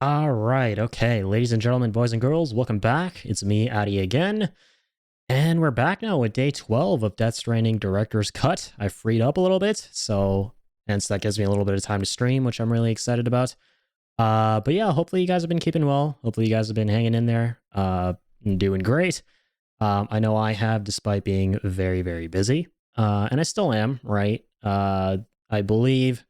All right, okay, ladies and gentlemen, boys and girls, welcome back. It's me, Addy, again, and we're back now with day 12 of Death Stranding Director's Cut. I freed up a little bit, so hence that gives me a little bit of time to stream, which I'm really excited about. But yeah, hopefully you guys have been keeping well. Hopefully you guys have been hanging in there, and doing great. I know I have, despite being very, very busy, and I still am, right? I believe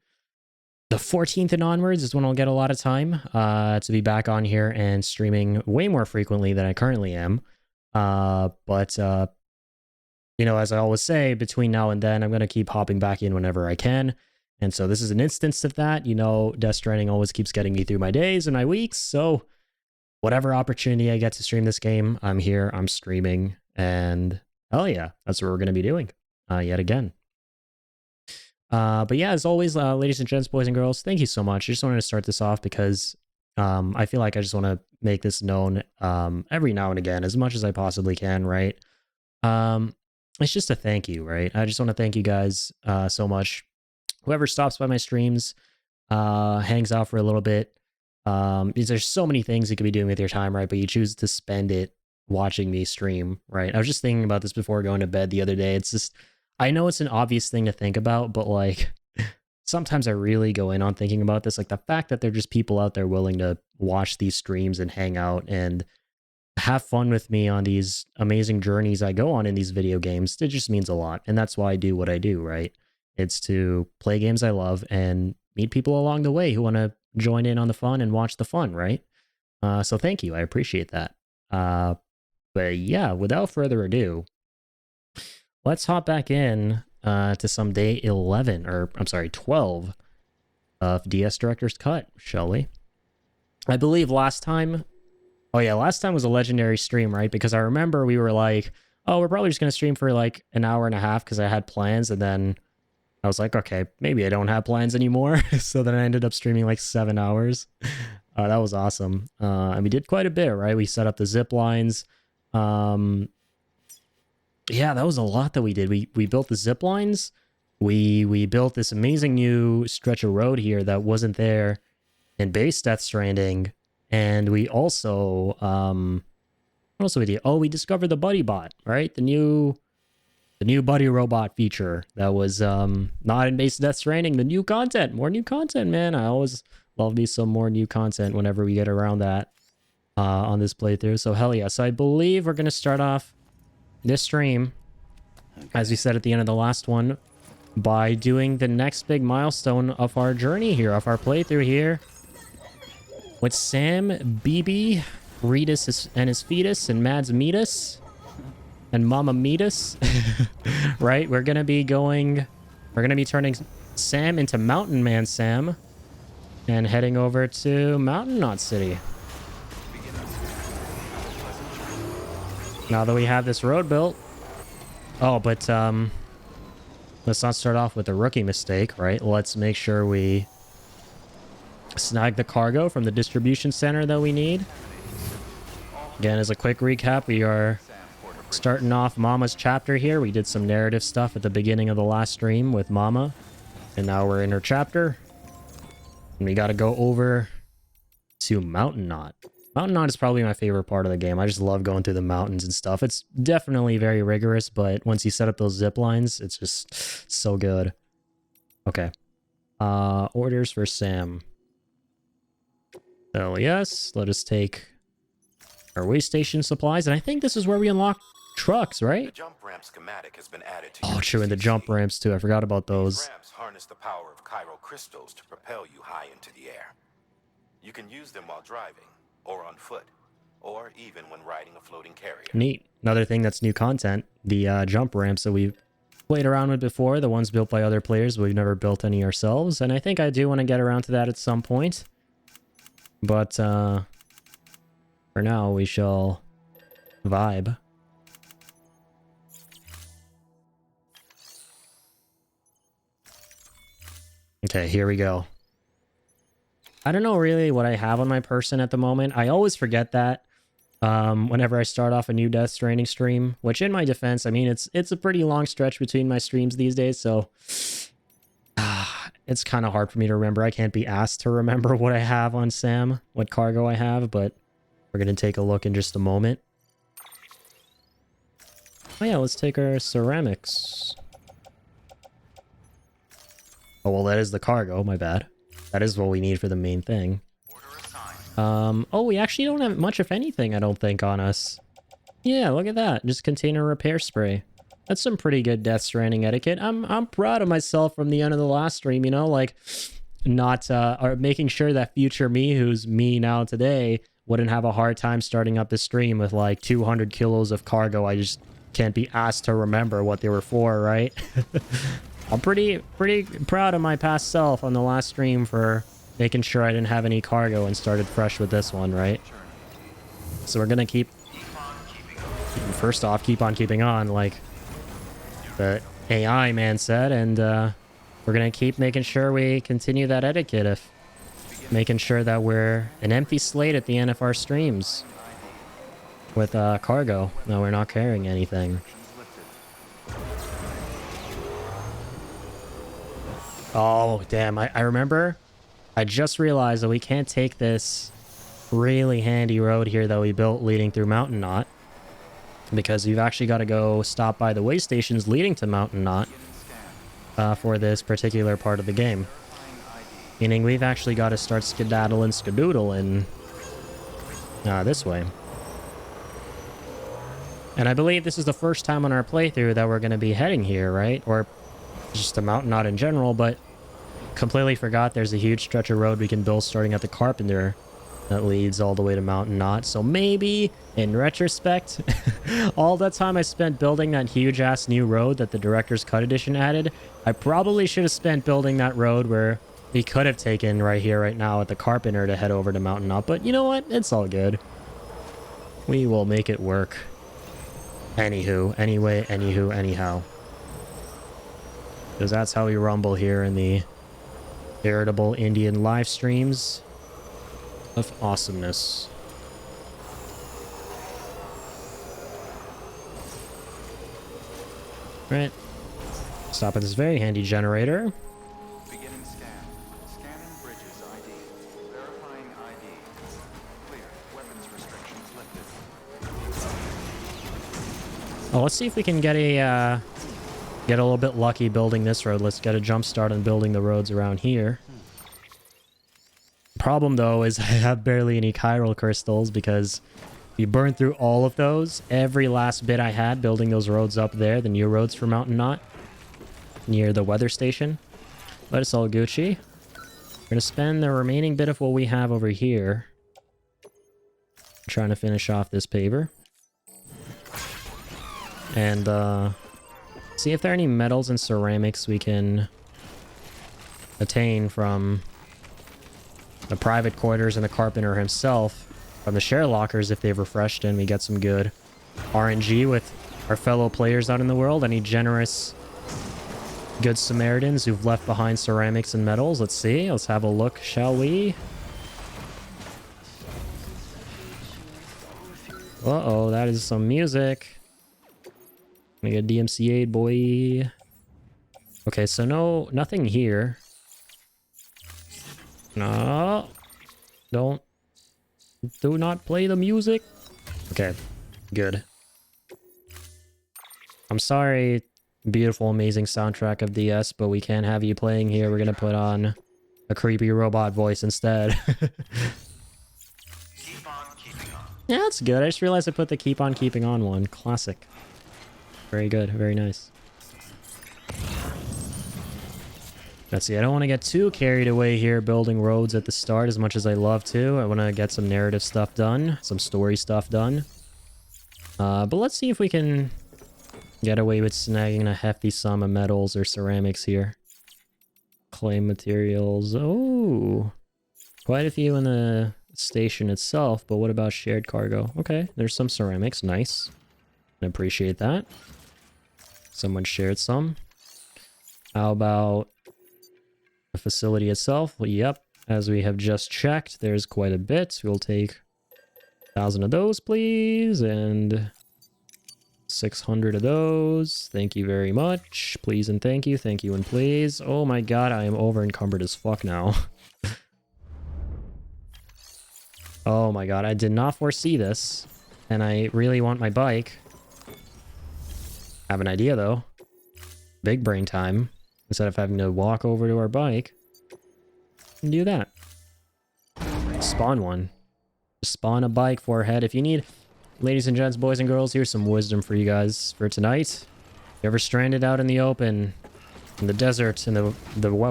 the 14th and onwards is when I'll get a lot of time to be back on here and streaming way more frequently than I currently am. But as I always say, between now and then, I'm going to keep hopping back in whenever I can. And so this is an instance of that. Death Stranding always keeps getting me through my days and my weeks. So whatever opportunity I get to stream this game, I'm here, I'm streaming. And hell yeah, that's what we're going to be doing yet again. But yeah, as always, ladies and gents, boys and girls, thank you so much. I just wanted to start this off because I feel like I just want to make this known every now and again, as much as I possibly can, right? It's just a thank you, right? I just want to thank you guys so much. Whoever stops by my streams, hangs out for a little bit. Because there's so many things you could be doing with your time, right? But you choose to spend it watching me stream, right? I was just thinking about this before going to bed the other day. It's just, I know it's an obvious thing to think about, but like sometimes I really go in on thinking about this. Like the fact that there are just people out there willing to watch these streams and hang out and have fun with me on these amazing journeys I go on in these video games, it just means a lot. And that's why I do what I do, right? It's to play games I love and meet people along the way who want to join in on the fun and watch the fun, right? So thank you. I appreciate that. But yeah, without further ado, let's hop back in to some day 11, or I'm sorry, 12 of DS Director's Cut, shall we? I believe last time was a legendary stream, right? Because I remember we were like, oh, we're probably just going to stream for like an hour and a half because I had plans, and then I was like, okay, maybe I don't have plans anymore. So then I ended up streaming like 7 hours. That was awesome. And we did quite a bit, right? We set up the zip lines. Yeah, that was a lot that we did. We built the zip lines. We built this amazing new stretch of road here that wasn't there in base Death Stranding. And we also what else did we do? Oh, we discovered the buddy bot, right? The new buddy robot feature that was not in base Death Stranding. The new content, more new content, man. I always love me some more new content whenever we get around that on this playthrough. So hell yeah. So I believe we're gonna start off this stream, as we said at the end of the last one, by doing the next big milestone of our journey here, of our playthrough here, with Sam, BB, Reedus and his fetus, and Mads Meetus, and Mama Meetus. Right? We're gonna be turning Sam into Mountain Man Sam, and heading over to Mountain Knot City. Now that we have this road built. Oh, but let's not start off with a rookie mistake, right? Let's make sure we snag the cargo from the distribution center that we need. Again, as a quick recap, we are starting off Mama's chapter here. We did some narrative stuff at the beginning of the last stream with Mama, and now we're in her chapter. And we got to go over to Mountain Knot. Mountain Knot is probably my favorite part of the game. I just love going through the mountains and stuff. It's definitely very rigorous, but once you set up those zip lines, it's just so good. Okay. Orders for Sam. So yes, let us take our way station supplies, and I think this is where we unlock trucks, right? The jump ramp schematic has been added to Oh, true, and the jump ramps too. I forgot about those. These ramps harness the power of chiral crystals to propel you high into the air. You can use them while driving, or on foot, or even when riding a floating carrier. Neat. Another thing that's new content, the jump ramps that we've played around with before, the ones built by other players, but we've never built any ourselves, and I think I do want to get around to that at some point. But for now, we shall vibe. Okay, here we go. I don't know really what I have on my person at the moment. I always forget that whenever I start off a new Death Stranding stream, which in my defense, I mean, it's a pretty long stretch between my streams these days, so it's kind of hard for me to remember. I can't be asked to remember what I have on Sam, what cargo I have, but we're going to take a look in just a moment. Oh yeah, let's take our ceramics. Oh, well, that is the cargo, my bad. That is what we need for the main thing. Oh, we actually don't have much, if anything, I don't think, on us. Yeah, look at that. Just container repair spray. That's some pretty good Death Stranding etiquette. I'm proud of myself from the end of the last stream, you know, like not or making sure that future me, who's me now today, wouldn't have a hard time starting up the stream with like 200 kilos of cargo. I just can't be asked to remember what they were for, right? I'm pretty proud of my past self on the last stream for making sure I didn't have any cargo and started fresh with this one, right? So we're gonna keep first off, keep on keeping on, like the AI man said, and we're gonna keep making sure we continue that etiquette of making sure that we're an empty slate at the end of our streams with cargo. No, we're not carrying anything. Oh, damn. I remember. I just realized that we can't take this really handy road here that we built leading through Mountain Knot, because you've actually got to go stop by the way stations leading to Mountain Knot for this particular part of the game. Meaning we've actually got to start skedaddling skadoodling this way. And I believe this is the first time on our playthrough that we're going to be heading here, right? Or just to Mountain Knot in general, but completely forgot there's a huge stretch of road we can build starting at the Carpenter that leads all the way to Mountain Knot. So maybe, in retrospect, all that time I spent building that huge-ass new road that the Director's Cut Edition added, I probably should have spent building that road where we could have taken right here, right now, at the Carpenter to head over to Mountain Knot. But you know what? It's all good. We will make it work. Anywho, anyway, anywho, anyhow. Because that's how we rumble here in the veritable Indian live streams of awesomeness. Right. Stop at this very handy generator. Beginning scan. Scanning bridges ID. Verifying ID. Clear. Weapons restrictions lifted. Oh, let's see if we can get a little bit lucky building this road. Let's get a jump start on building the roads around here. Problem though is I have barely any chiral crystals, because we burned through all of those. Every last bit I had building those roads up there, the new roads for Mountain Knot near the weather station. But it's all Gucci. We're gonna spend the remaining bit of what we have over here trying to finish off this paver and see if there are any metals and ceramics we can attain from the private quarters and the Carpenter himself, from the share lockers if they've refreshed and we get some good RNG with our fellow players out in the world. Any generous good Samaritans who've left behind ceramics and metals. Let's see. Let's have a look, shall we? Uh-oh, that is some music. Gonna get DMCA'd, boy. Okay, so nothing here. No. Do not play the music. Okay, good. I'm sorry, beautiful, amazing soundtrack of DS, but we can't have you playing here. We're gonna put on a creepy robot voice instead. Keep on keeping on. Yeah, that's good. I just realized I put the keep on keeping on one. Classic. Very good. Very nice. Let's see. I don't want to get too carried away here building roads at the start as much as I love to. I want to get some narrative stuff done, some story stuff done. But let's see if we can get away with snagging a hefty sum of metals or ceramics here. Clay materials. Oh, quite a few in the station itself, but what about shared cargo? Okay, there's some ceramics. Nice. I appreciate that. Someone shared some. How about the facility itself? Well, yep, as we have just checked, there's quite a bit. We'll take 1,000 of those, please, and 600 of those. Thank you very much. Please and thank you. Thank you and please. Oh my god, I am over encumbered as fuck now. Oh my god, I did not foresee this. And I really want my bike. I have an idea though. Big brain time. Instead of having to walk over to our bike. And do that. Spawn one. Just spawn a bike forehead. If you need, ladies and gents, boys and girls, here's some wisdom for you guys for tonight. You ever stranded out in the open, in the desert, in the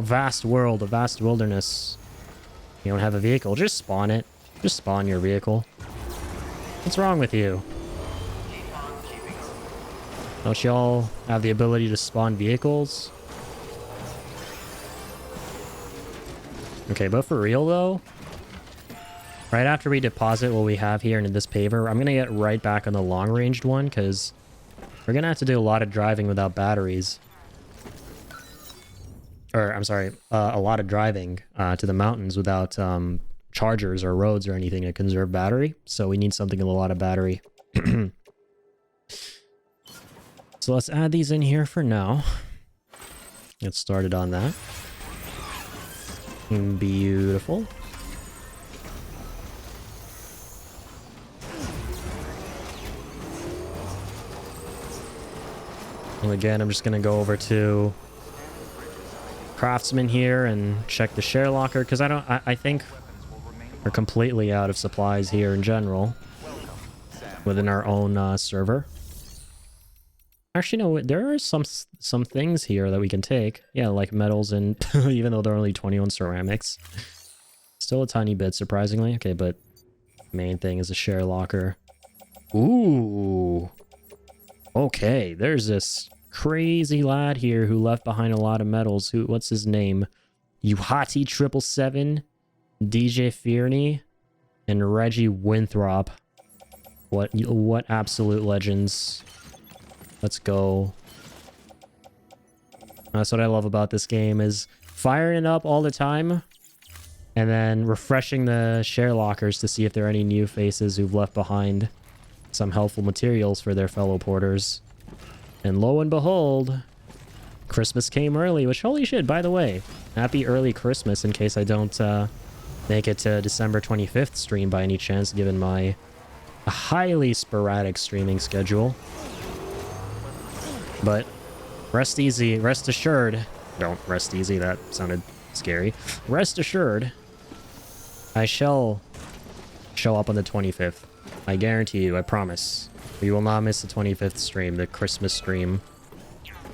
vast world, the vast wilderness. You don't have a vehicle, just spawn it. Just spawn your vehicle. What's wrong with you? Don't y'all have the ability to spawn vehicles? Okay, but for real though, right after we deposit what we have here into this paver, I'm gonna get right back on the long-ranged one because we're gonna have to do a lot of driving without batteries. Or, I'm sorry, a lot of driving to the mountains without chargers or roads or anything to conserve battery. So we need something with a lot of battery. So let's add these in here for now. Get started on that. Beautiful. And again, I'm just going to go over to Craftsman here and check the share locker because I think we're completely out of supplies here in general within our own server. Actually, no, there are some things here that we can take. Yeah, like metals and even though they're only 20 on ceramics. Still a tiny bit, surprisingly. Okay, but main thing is a share locker. Ooh. Okay, there's this crazy lad here who left behind a lot of metals. What's his name? Uhati 777, DJ Fearney, and Reggie Winthrop. What absolute legends. Let's go. That's what I love about this game, is firing it up all the time and then refreshing the share lockers to see if there are any new faces who've left behind some helpful materials for their fellow porters. And lo and behold, Christmas came early, which, holy shit, by the way, happy early Christmas in case I don't make it to December 25th stream by any chance, given my highly sporadic streaming schedule. But rest easy, rest assured. Don't rest easy, that sounded scary. Rest assured, I shall show up on the 25th. I guarantee you, I promise. You will not miss the 25th stream, the Christmas stream.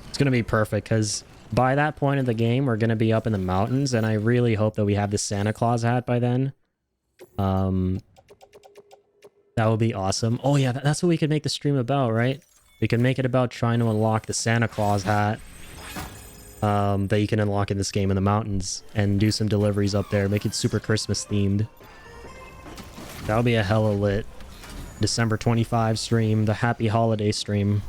It's going to be perfect, because by that point of the game, we're going to be up in the mountains, and I really hope that we have the Santa Claus hat by then. That would be awesome. Oh yeah, that's what we could make the stream about, right? We can make it about trying to unlock the Santa Claus hat that you can unlock in this game in the mountains and do some deliveries up there. Make it super Christmas themed. That'll be a hella lit December 25 stream, the happy holiday stream.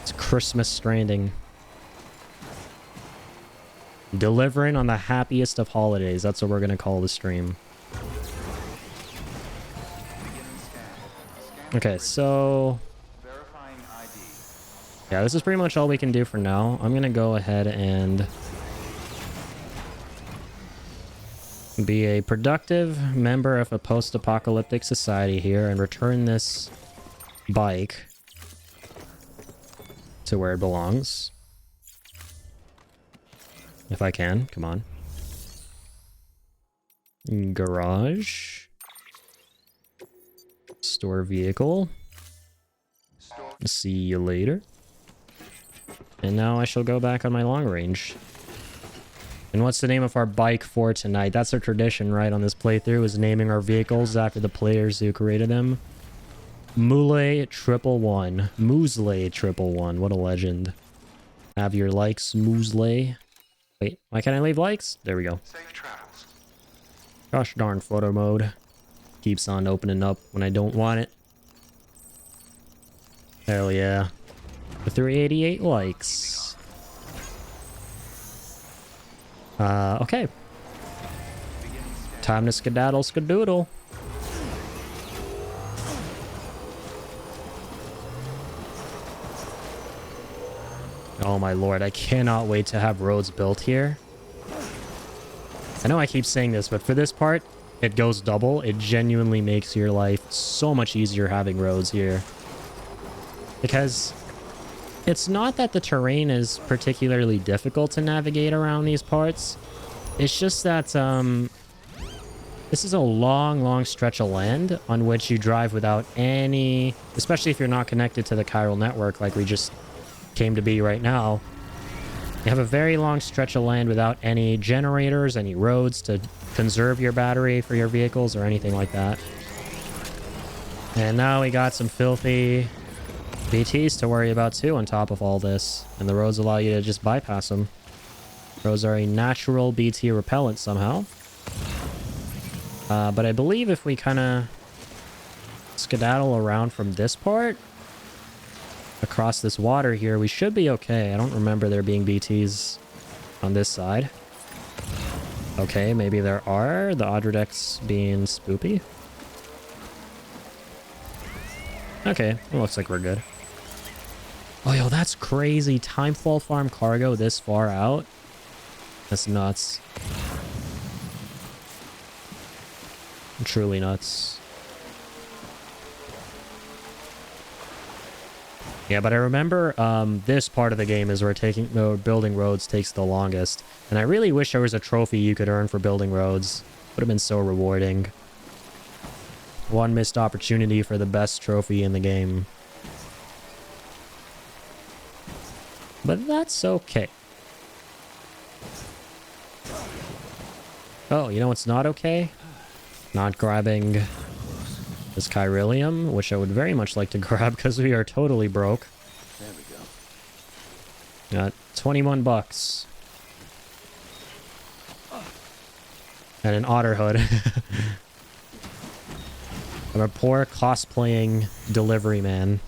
It's Christmas Stranding. Delivering on the happiest of holidays. That's what we're going to call the stream. Okay, so yeah, this is pretty much all we can do for now. I'm gonna go ahead and be a productive member of a post-apocalyptic society here and return this bike to where it belongs. If I can, come on. Garage. Store vehicle. See you later. And now I shall go back on my long range. And what's the name of our bike for tonight? That's a tradition, right, on this playthrough, is naming our vehicles after the players who created them. Mule 111. Moozley 111. What a legend. Have your likes, Moozley. Wait, why can't I leave likes? There we go. Safe travels. Gosh darn photo mode. Keeps on opening up when I don't want it. Hell yeah. 388 likes. Okay. Time to skedaddle skadoodle. Oh my lord, I cannot wait to have roads built here. I know I keep saying this, but for this part, it goes double. It genuinely makes your life so much easier having roads here. Because it's not that the terrain is particularly difficult to navigate around these parts. It's just that this is a long stretch of land on which you drive without any... Especially if you're not connected to the chiral network like we just came to be right now. You have a very long stretch of land without any generators, any roads to conserve your battery for your vehicles or anything like that. And now we got some filthy BTs to worry about too on top of all this. And the roads allow you to just bypass them. Roads are a natural BT repellent somehow. But I believe if we kind of skedaddle around from this part across this water here, we should be okay. I don't remember there being BTs on this side. Okay, maybe there are. The Odradek's being spoopy. Okay, it looks like we're good. Oh, yo, that's crazy. Timefall Farm cargo this far out. That's nuts. Truly nuts. Yeah, but I remember this part of the game is where building roads takes the longest. And I really wish there was a trophy you could earn for building roads. Would have been so rewarding. One missed opportunity for the best trophy in the game. But that's okay. Oh, you know what's not okay? Not grabbing this Chiralium, which I would very much like to grab because we are totally broke. There we go. Got 21 bucks. And an otter hood. I'm a poor cosplaying delivery man.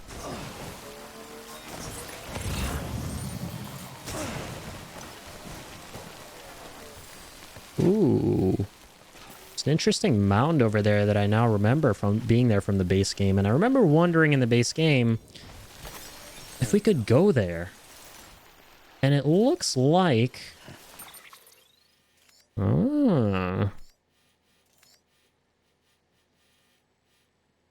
Ooh. It's an interesting mound over there that I now remember from being there from the base game. And I remember wondering in the base game if we could go there. And it looks like... Ah.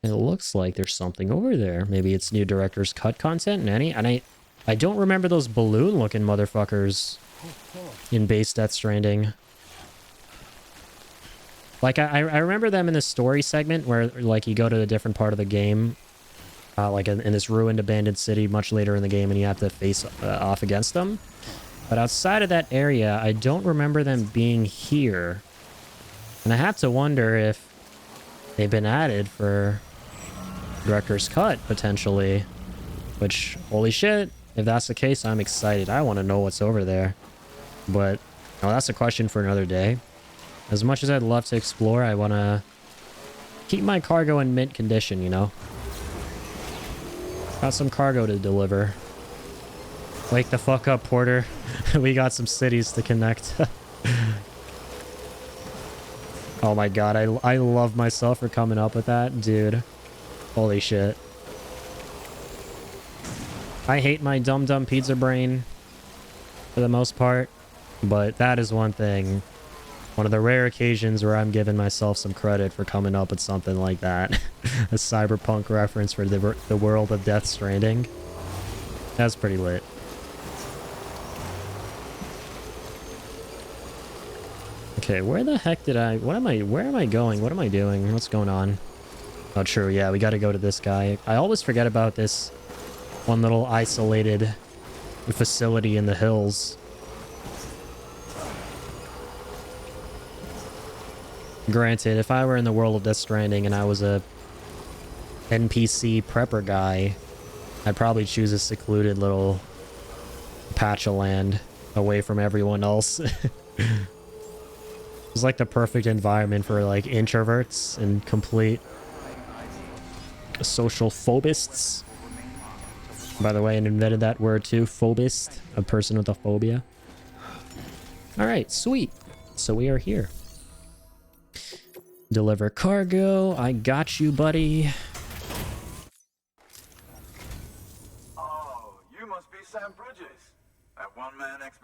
It looks like there's something over there. Maybe it's new director's cut content, Nanny. And I don't remember those balloon-looking motherfuckers in base Death Stranding. Like, I remember them in the story segment where, like, you go to a different part of the game. Like, in this ruined, abandoned city much later in the game, and you have to face off against them. But outside of that area, I don't remember them being here. And I have to wonder if they've been added for director's cut, potentially. Which, holy shit, if that's the case, I'm excited. I want to know what's over there. But, well, that's a question for another day. As much as I'd love to explore, I want to keep my cargo in mint condition, you know? Got some cargo to deliver. Wake the fuck up, Porter. We got some cities to connect. Oh my god, I love myself for coming up with that, dude. Holy shit. I hate my dumb pizza brain for the most part, but that is one thing. One of the rare occasions where I'm giving myself some credit for coming up with something like that. A cyberpunk reference for the world of Death Stranding. That's pretty lit. Okay, where the heck did where am I going? What am I doing? What's going on? Oh, true, yeah, we gotta go to this guy. I always forget about this one little isolated facility in the hills. Granted, if I were in the world of Death Stranding and I was a NPC prepper guy, I'd probably choose a secluded little patch of land away from everyone else. It's like the perfect environment for like introverts and complete social phobists. By the way, I invented that word too, phobist, a person with a phobia. All right, sweet. So we are here. Deliver cargo. I got you, buddy. Oh, you must be Sam Bridges.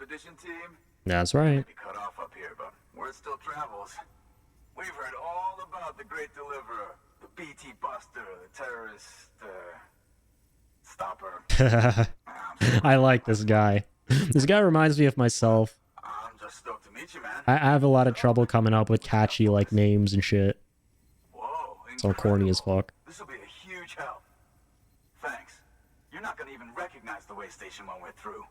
expedition team? That's right. Be cut off up here, but word still travels. We've heard all about the Great Deliverer, the BT Buster, the terrorist, stopper. I like this guy. This guy reminds me of myself. I'm just stoked to meet you, man. I have a lot of trouble coming up with catchy like names and shit. Whoa, So corny as fuck. This will be a huge help. Thanks. You're not gonna even recognize the way station when we're through.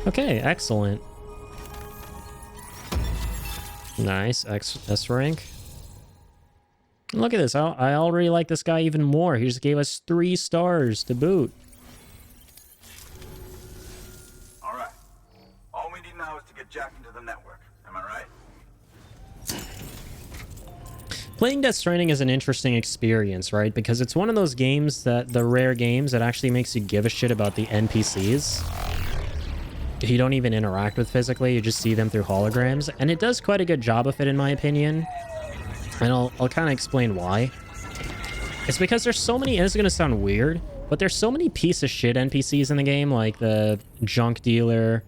Okay, excellent. Nice, S rank. Look at this, I already like this guy even more. He just gave us 3 stars to boot. Alright. All we need now is to get Jack into the network. Am I right? Playing Death Stranding is an interesting experience, right? Because it's one of those games that, the rare games that actually makes you give a shit about the NPCs. You don't even interact with physically, you just see them through holograms. And it does quite a good job of it, in my opinion. And I'll kind of explain why. It's because there's so many, and it's going to sound weird, but there's so many piece of shit NPCs in the game, like the junk dealer,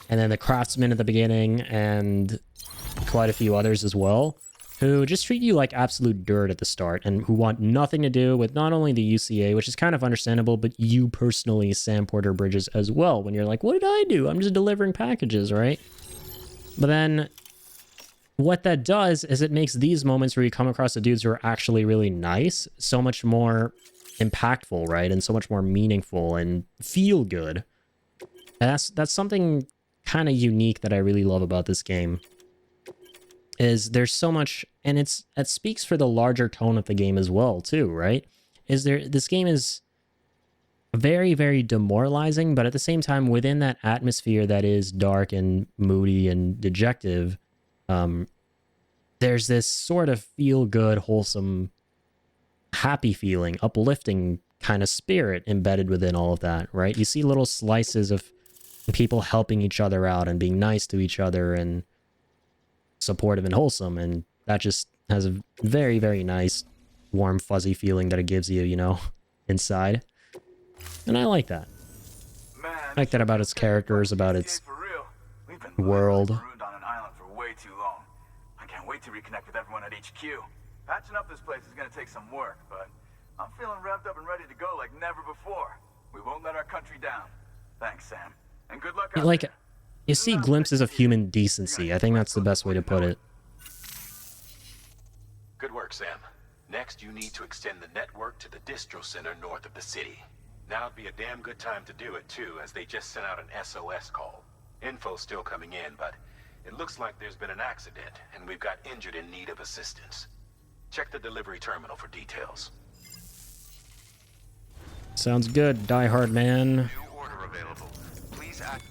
and then the craftsman at the beginning, and quite a few others as well, who just treat you like absolute dirt at the start, and who want nothing to do with not only the UCA, which is kind of understandable, but you personally, Sam Porter Bridges, as well, when you're like, what did I do? I'm just delivering packages, right? But then what that does is it makes these moments where you come across the dudes who are actually really nice so much more impactful, right? And so much more meaningful and feel good. And that's something kind of unique that I really love about this game. Is there's so much, and it speaks for the larger tone of the game as well, too, right? This game is very, very demoralizing, but at the same time, within that atmosphere that is dark and moody and dejective, there's this sort of feel-good, wholesome, happy feeling, uplifting kind of spirit embedded within all of that, right? You see little slices of people helping each other out and being nice to each other and supportive and wholesome, and that just has a very, very nice, warm, fuzzy feeling that it gives you, you know, inside. And I like that. Man, I like that about its characters, about its We've been world. marooned on an island for way too long. I can't wait to reconnect with everyone at HQ. Patching up this place is gonna take some work, but I'm feeling revved up and ready to go like never before. We won't let our country down. Thanks, Sam. And good luck out Like, there. you see glimpses of human decency. I think that's the best way to put it. Good work, Sam. Next, you need to extend the network to the distro center north of the city. Now would be a damn good time to do it, too, as they just sent out an SOS call. Info's still coming in, but it looks like there's been an accident, and we've got injured in need of assistance. Check the delivery terminal for details. Sounds good, Die Hard Man. New order available. Please act.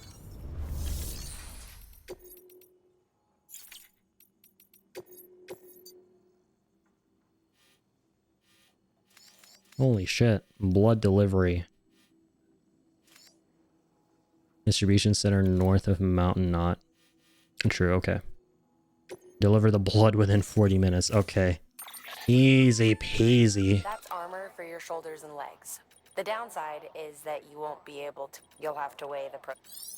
Holy shit. Blood delivery. Distribution center north of Mountain Knot. True, okay. Deliver the blood within 40 minutes. Okay. Easy peasy. That's armor for your shoulders and legs. The downside is that you won't be able to. You'll have to weigh the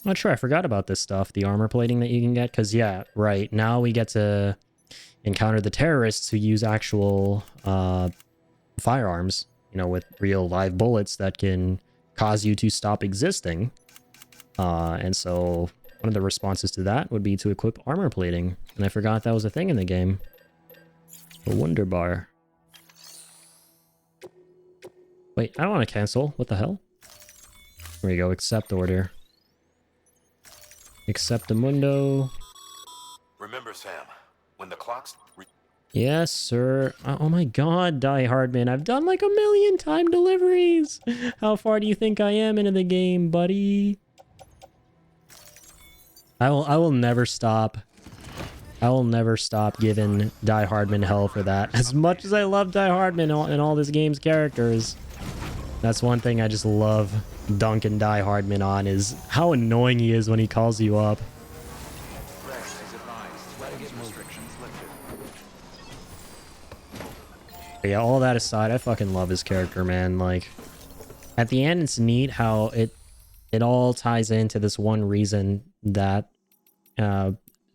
Not sure, I forgot about this stuff. The armor plating that you can get. Because, yeah, right. Now we get to encounter the terrorists who use actual firearms. You know, with real live bullets that can cause you to stop existing. And so one of the responses to that would be to equip armor plating. And I forgot that was a thing in the game. A wonder bar. Wait, I don't want to cancel. What the hell? There we go. Accept order. Accept the mundo. Remember, Sam, when the clock's... Yes, sir. Oh my god, Die Hard Man. I've done like 1,000,000 time deliveries. How far do you think I am into the game, buddy? I will never stop. I will never stop giving Die Hardman hell for that. As much as I love Die Hardman and all this game's characters, that's one thing I just love dunking Die Hardman on, is how annoying he is when he calls you up. Rest is advised. Restrictions lifted. But yeah, all that aside, I fucking love his character, man. Like, At the end, it's neat how it all ties into this one reason that,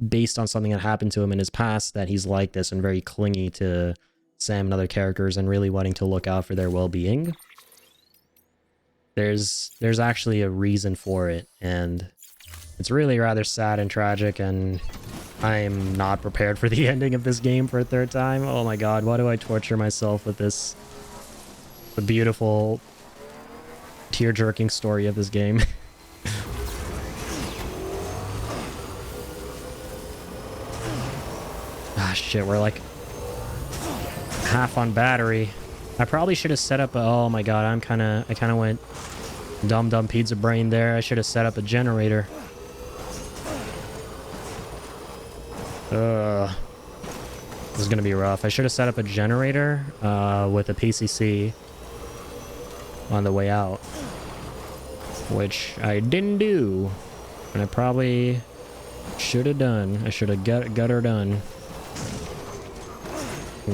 based on something that happened to him in his past, that he's like this and very clingy to Sam and other characters and really wanting to look out for their well-being. There's actually a reason for it, and it's really rather sad and tragic, and I'm not prepared for the ending of this game for a third time. Oh my god, why do I torture myself with this? The beautiful, tear-jerking story of this game. Ah, shit, we're like half on battery. I probably should have set up a, oh my god, I kind of went dumb pizza brain there. I should have set up a generator. This is gonna be rough. I should have set up a generator with a PCC on the way out, which I didn't do, and I probably should have done. I should have got her done.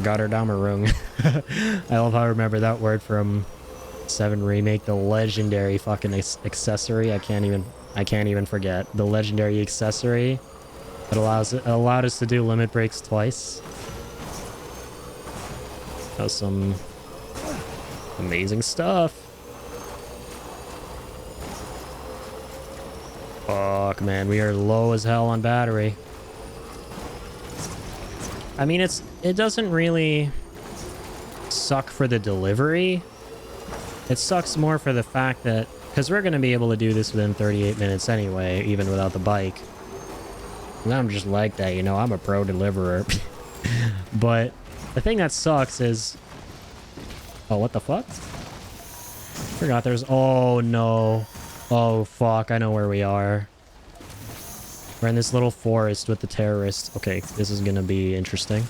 Got her Dammerung. I love how I remember that word from 7 Remake, the legendary fucking accessory. I can't even forget. The legendary accessory that allowed us to do limit breaks twice. That was some amazing stuff. Fuck, man, we are low as hell on battery. I mean, it doesn't really suck for the delivery. It sucks more for the fact that, because we're going to be able to do this within 38 minutes anyway, even without the bike. And I'm just like that, you know, I'm a pro deliverer. But the thing that sucks is... Oh, what the fuck? Forgot there's... Oh, no. Oh, fuck, I know where we are. We're in this little forest with the terrorists. Okay, this is gonna be interesting.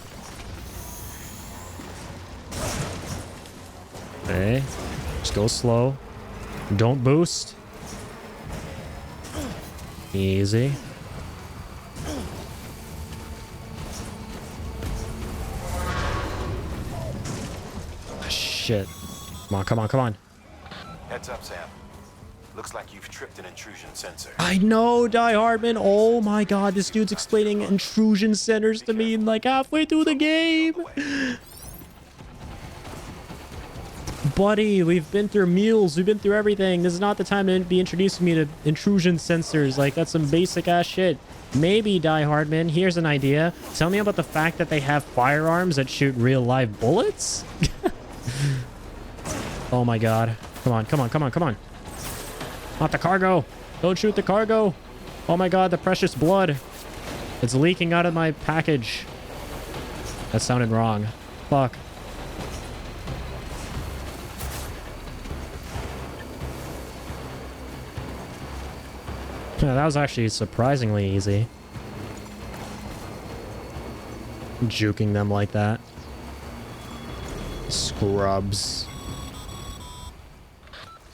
Okay. Just go slow. Don't boost. Easy. Shit. Come on, come on, come on. Heads up, Sam. Looks like you've tripped an intrusion sensor. I know, Die Hardman. Oh my god, this dude's explaining intrusion centers to me like halfway through the game. Buddy, we've been through mules. We've been through everything. This is not the time to be introducing me to intrusion sensors. Like, that's some basic ass shit. Maybe, Die Hardman, here's an idea. Tell me about the fact that they have firearms that shoot real live bullets? Oh my god. Come on, come on, come on, come on. Not the cargo. Don't shoot the cargo. Oh my god, the precious blood. It's leaking out of my package. That sounded wrong. Fuck. Yeah, that was actually surprisingly easy. Juking them like that. Scrubs.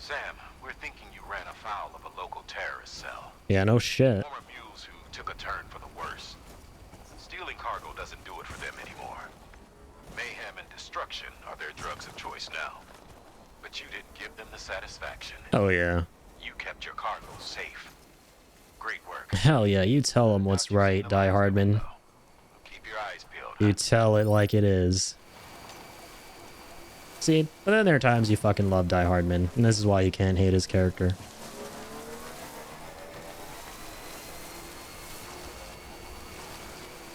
Sam, we're thinking you ran afoul of a local terrorist cell. Yeah, no shit. Former mules who took a turn for the worse. Stealing cargo doesn't do it for them anymore. Mayhem and destruction are their drugs of choice now. But you didn't give them the satisfaction. Oh yeah. You kept your cargo safe. Great work. Hell yeah, you tell them what's right, Die Hardman. Keep your eyes peeled. You tell it like it is. See, but then there are times you fucking love Die Hardman, and this is why you can't hate his character.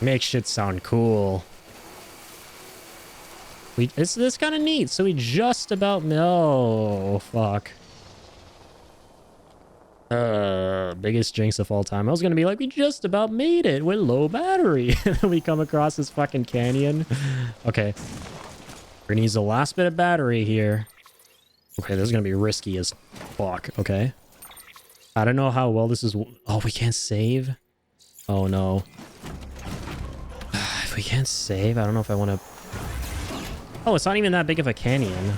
Makes shit sound cool. It's kind of neat. So we just about... No, fuck. Biggest jinx of all time. I was gonna be like, we just about made it with low battery. And then we come across this fucking canyon. Okay. We're gonna use the last bit of battery here. Okay, this is gonna be risky as fuck. Okay. I don't know how well this is... Oh, we can't save? Oh, no. If we can't save, I don't know if I want to... Oh, it's not even that big of a canyon.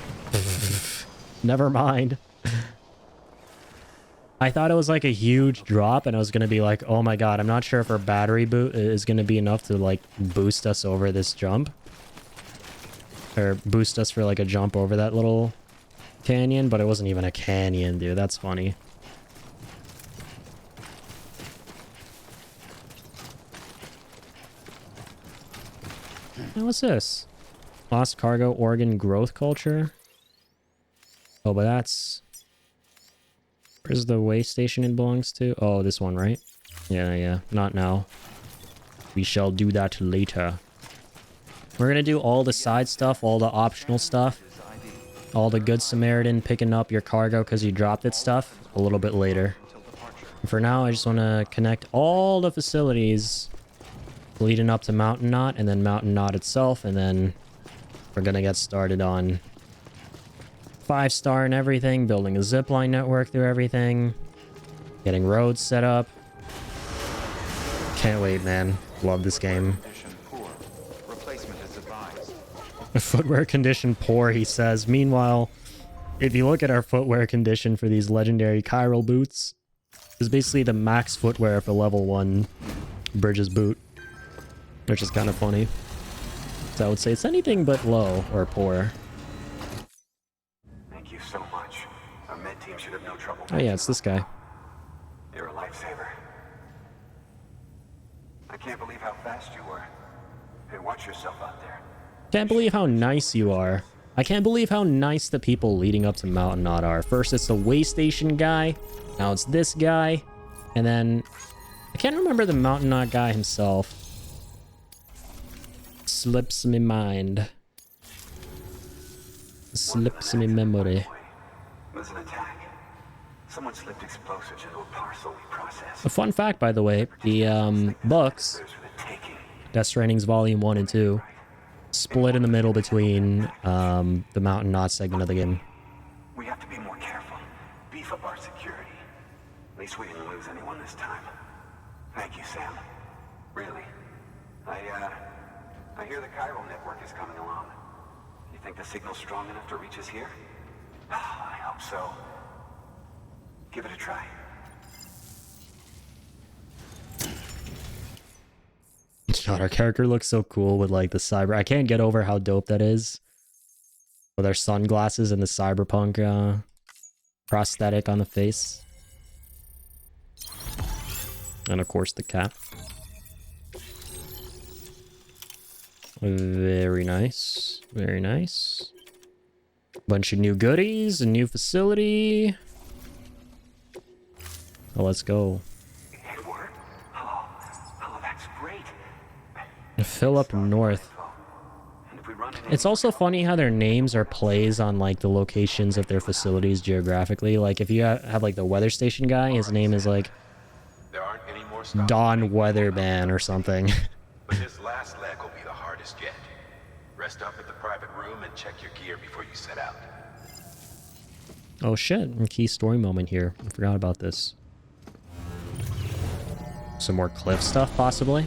Never mind. I thought it was like a huge drop, and I was going to be like, oh my god, I'm not sure if our battery boot is going to be enough to like boost us over this jump. Or boost us for like a jump over that little canyon, but it wasn't even a canyon, dude. That's funny. Hey, what's this? Lost cargo organ growth culture? Oh, but that's... Where's the way station it belongs to? Oh, this one, right? Yeah. Not now. We shall do that later. We're gonna do all the side stuff, all the optional stuff. All the Good Samaritan picking up your cargo because you dropped it stuff a little bit later. For now, I just want to connect all the facilities leading up to Mountain Knot and then Mountain Knot itself, and then we're gonna get started on 5-star and everything, building a zipline network through everything, getting roads set up. Can't wait, man. Love this game. Footwear condition poor, he says. Meanwhile, if you look at our footwear condition for these legendary chiral boots, it's basically the max footwear for level 1 Bridges boot, which is kind of funny. So I would say it's anything but low or poor. Thank you so much. Our med team should have no trouble. Oh yeah, it's this guy. You're a lifesaver. I can't believe how fast you were. Hey, watch yourself out there. Can't believe how nice you are. I can't believe how nice the people leading up to Mountain Knot are. First it's the way station guy, now it's this guy, and then I can't remember the Mountain Knot guy himself. Slips me mind. Slips me memory. It was an attack. Someone slipped explosives into a parcel we processed. A fun fact, by the way, the books, Those were the taking. Death Stranding's Volume 1 and 2, split in the middle between the Mountain Knot segment of the game. We have to be more careful. Beef up our security. At least we didn't lose anyone this time. Thank you, Sam. Really. I hear the chiral network is coming along. You think the signal's strong enough to reach us here? I hope so. Give it a try. God, our character looks so cool with like the cyber. I can't get over how dope that is. With our sunglasses and the cyberpunk prosthetic on the face. And of course the cap. Very nice. Very nice. Bunch of new goodies, a new facility. Oh, let's go. It worked? Oh, that's great. Fill up north. And if we run into It's also funny how their names are plays on like the locations of their facilities geographically. Like if you have like the weather station guy, his name is like there aren't any more stops. Don Weatherman or something. But this last leg will be the hardest yet. Rest up at the private room and check your gear before you set out. Oh shit, a key story moment here. I forgot about this. Some more cliff stuff, possibly?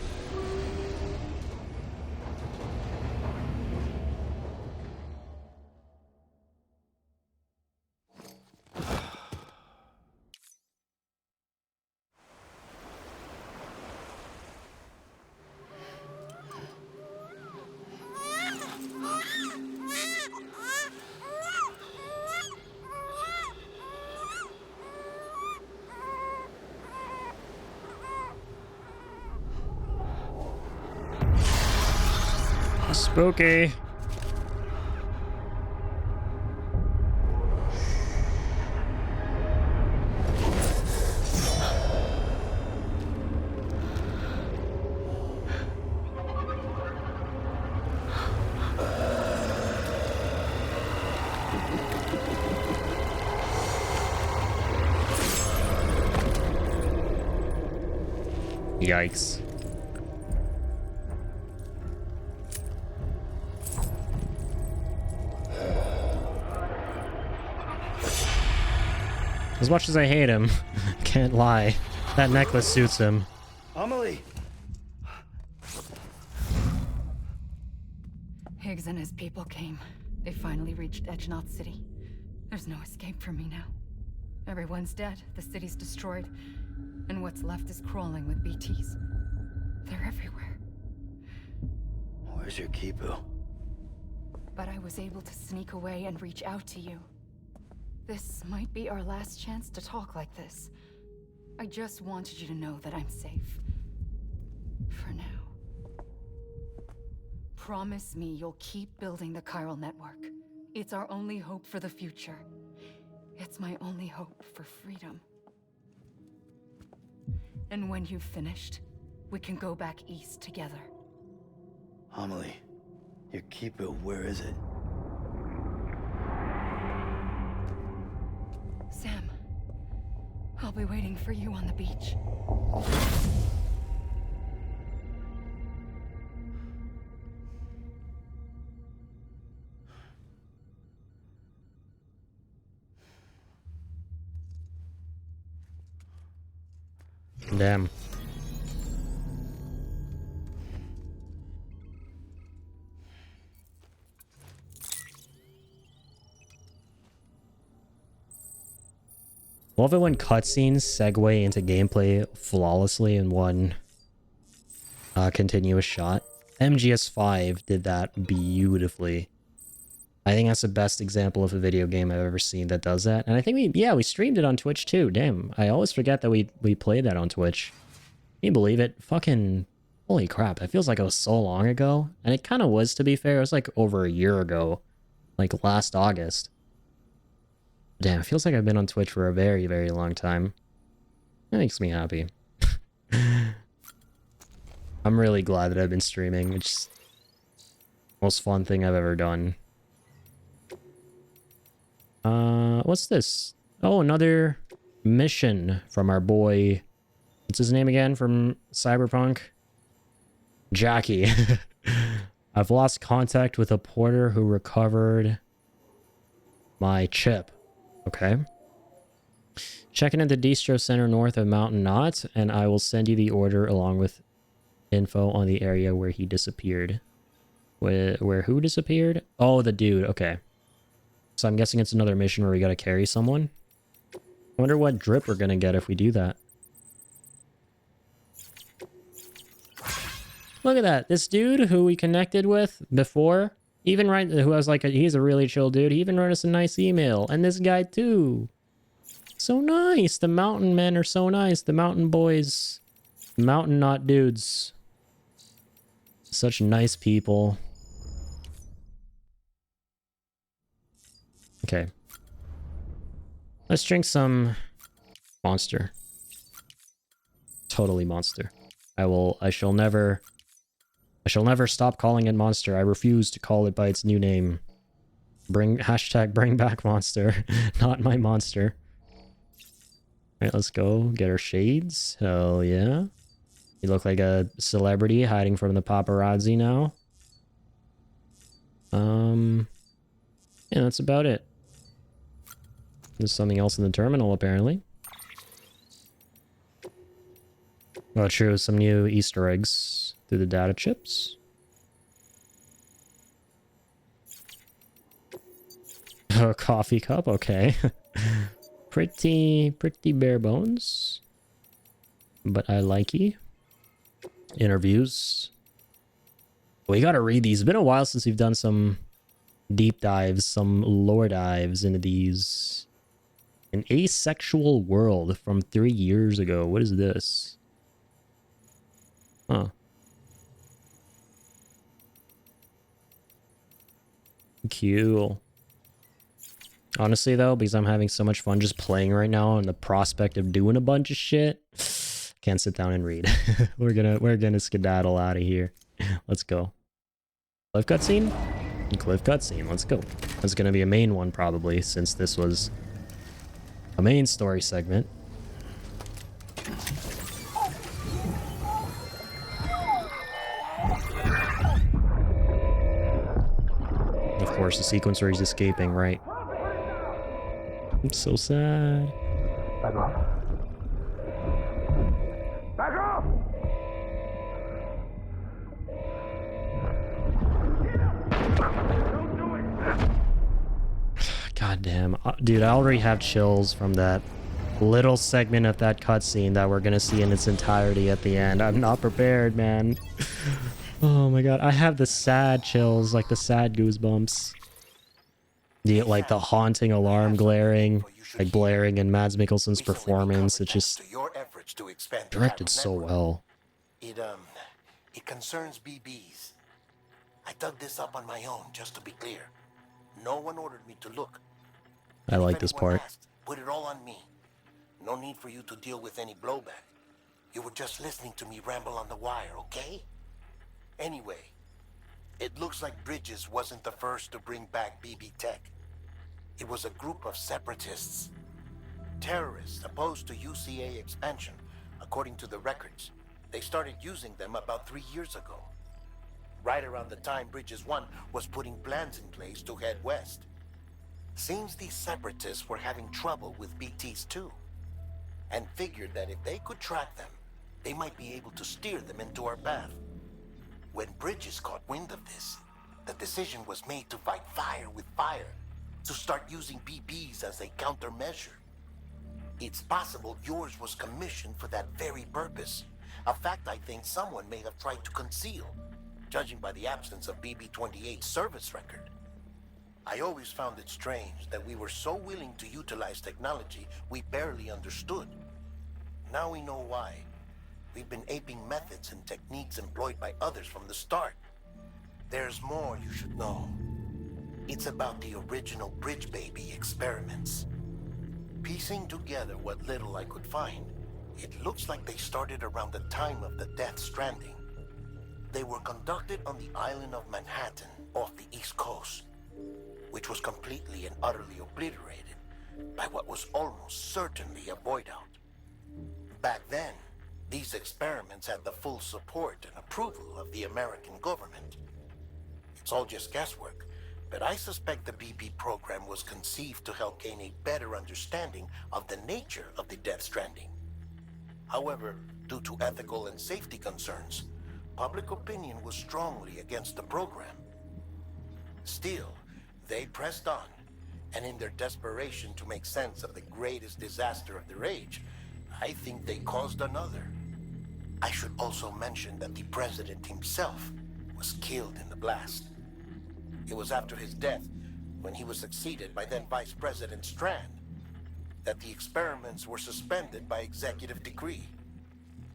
Spooky. Yikes. As much as I hate him, can't lie. That necklace suits him. Amelie! Higgs and his people came. They finally reached Edgenot City. There's no escape for me now. Everyone's dead, the city's destroyed, and what's left is crawling with BTs. They're everywhere. Where's your Kipu? But I was able to sneak away and reach out to you. This might be our last chance to talk like this. I just wanted you to know that I'm safe. For now. Promise me you'll keep building the chiral network. It's our only hope for the future. It's my only hope for freedom. And when you've finished, we can go back east together. Amelie, your keeper, where is it? Sam, I'll be waiting for you on the beach. Damn. Love it when cutscenes segue into gameplay flawlessly in one continuous shot. MGS5 did that beautifully. I think that's the best example of a video game I've ever seen that does that. And I think we streamed it on Twitch too. Damn, I always forget that we played that on Twitch. Can you believe it? Fucking holy crap. It feels like it was so long ago. And it kind of was, to be fair. It was like over a year ago. Like last August. Damn, it feels like I've been on Twitch for a very, very long time. That makes me happy. I'm really glad that I've been streaming. It's the most fun thing I've ever done. What's this? Oh, another mission from our boy. What's his name again from Cyberpunk? Jackie. I've lost contact with a porter who recovered my chip. Okay. Checking at the distro center north of Mountain Knot, and I will send you the order along with info on the area where he disappeared. Where who disappeared? Oh, the dude. Okay. So I'm guessing it's another mission where we gotta carry someone. I wonder what drip we're gonna get if we do that. Look at that. This dude who we connected with before, even who I was like, he's a really chill dude. He even wrote us a nice email. And this guy too. So nice. The mountain men are so nice. The mountain boys. Mountain Knot dudes. Such nice people. Okay. Let's drink some Monster. Totally Monster. I shall never stop calling it Monster. I refuse to call it by its new name. Bring back Monster. Not my monster. Alright, let's go. Get our shades. Hell yeah. You look like a celebrity hiding from the paparazzi now. Yeah, that's about it. There's something else in the terminal, apparently. Oh, true. Some new Easter eggs through the data chips. A coffee cup, okay. pretty bare bones. But I like it. Interviews. We gotta read these. It's been a while since we've done some deep dives, some lore dives into these. An asexual world from 3 years ago. What is this? Huh. Cool. Honestly, though, because I'm having so much fun just playing right now and the prospect of doing a bunch of shit, can't sit down and read. We're gonna skedaddle out of here. Let's go. Cliff cutscene? Cliff cutscene. Let's go. That's gonna be a main one probably, since this was a main story segment. Of course, the sequence where he's escaping, right? I'm so sad. Back off. Back off! Don't do it! God damn. Dude, I already have chills from that little segment of that cutscene that we're gonna see in its entirety at the end. I'm not prepared, man. Oh my god. I have the sad chills, like the sad goosebumps. The like the haunting alarm glaring, like blaring in Mads Mikkelsen's performance. It's just to your efforts to expand the directed Chiral so network. well. It concerns BBs. I dug this up on my own, just to be clear. No one ordered me to look. I And if like this anyone part. asked, put it all on me. No need for you to deal with any blowback. You were just listening to me ramble on the wire, okay? Anyway, it looks like Bridges wasn't the first to bring back BB tech. It was a group of separatists. Terrorists opposed to UCA expansion, according to the records. They started using them about 3 years ago. Right around the time Bridges 1 was putting plans in place to head west. Seems these separatists were having trouble with BTs too, and figured that if they could track them, they might be able to steer them into our path. When Bridges caught wind of this, the decision was made to fight fire with fire, to start using BBs as a countermeasure. It's possible yours was commissioned for that very purpose, a fact I think someone may have tried to conceal, judging by the absence of BB-28's service record. I always found it strange that we were so willing to utilize technology we barely understood. Now we know why. We've been aping methods and techniques employed by others from the start. There's more you should know. It's about the original Bridge Baby experiments. Piecing together what little I could find, it looks like they started around the time of the Death Stranding. They were conducted on the island of Manhattan off the East Coast, which was completely and utterly obliterated by what was almost certainly a void out. Back then, these experiments had the full support and approval of the American government. It's all just guesswork, but I suspect the BB program was conceived to help gain a better understanding of the nature of the Death Stranding. However, due to ethical and safety concerns, public opinion was strongly against the program. Still, they pressed on, and in their desperation to make sense of the greatest disaster of their age, I think they caused another. I should also mention that the president himself was killed in the blast. It was after his death, when he was succeeded by then Vice President Strand, that the experiments were suspended by executive decree.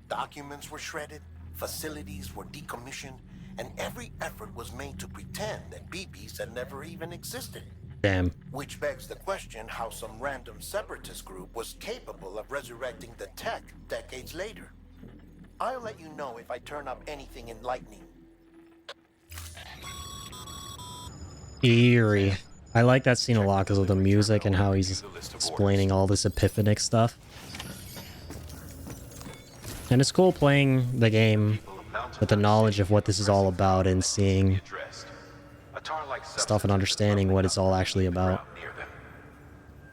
Documents were shredded, facilities were decommissioned, and every effort was made to pretend that BBs had never even existed. Damn. Which begs the question how some random separatist group was capable of resurrecting the tech decades later. I'll let you know if I turn up anything enlightening. Eerie. I like that scene a lot because of the music and how he's explaining all this epiphanic stuff. And it's cool playing the game with the knowledge of what this is all about and seeing stuff and understanding what it's all actually about.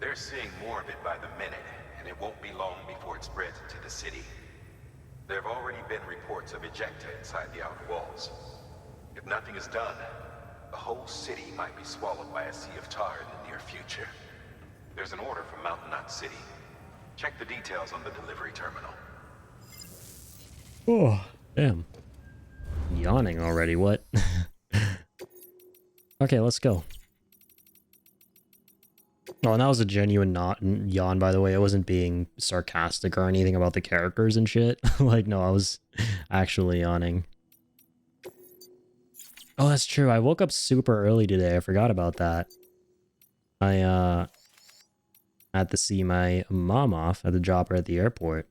They're seeing more of it by the minute, and it won't be long before it spreads into the city. There have already been reports of ejecta inside the outer walls. If nothing is done, the whole city might be swallowed by a sea of tar in the near future. There's an order from Mountain Knot City. Check the details on the delivery terminal. Oh, damn. Yawning already, what? Okay, let's go. Oh, and that was a genuine yawn, by the way. I wasn't being sarcastic or anything about the characters and shit. Like, no, I was actually yawning. Oh, that's true. I woke up super early today. I forgot about that. I, had to see my mom off. I had to drop her at the airport.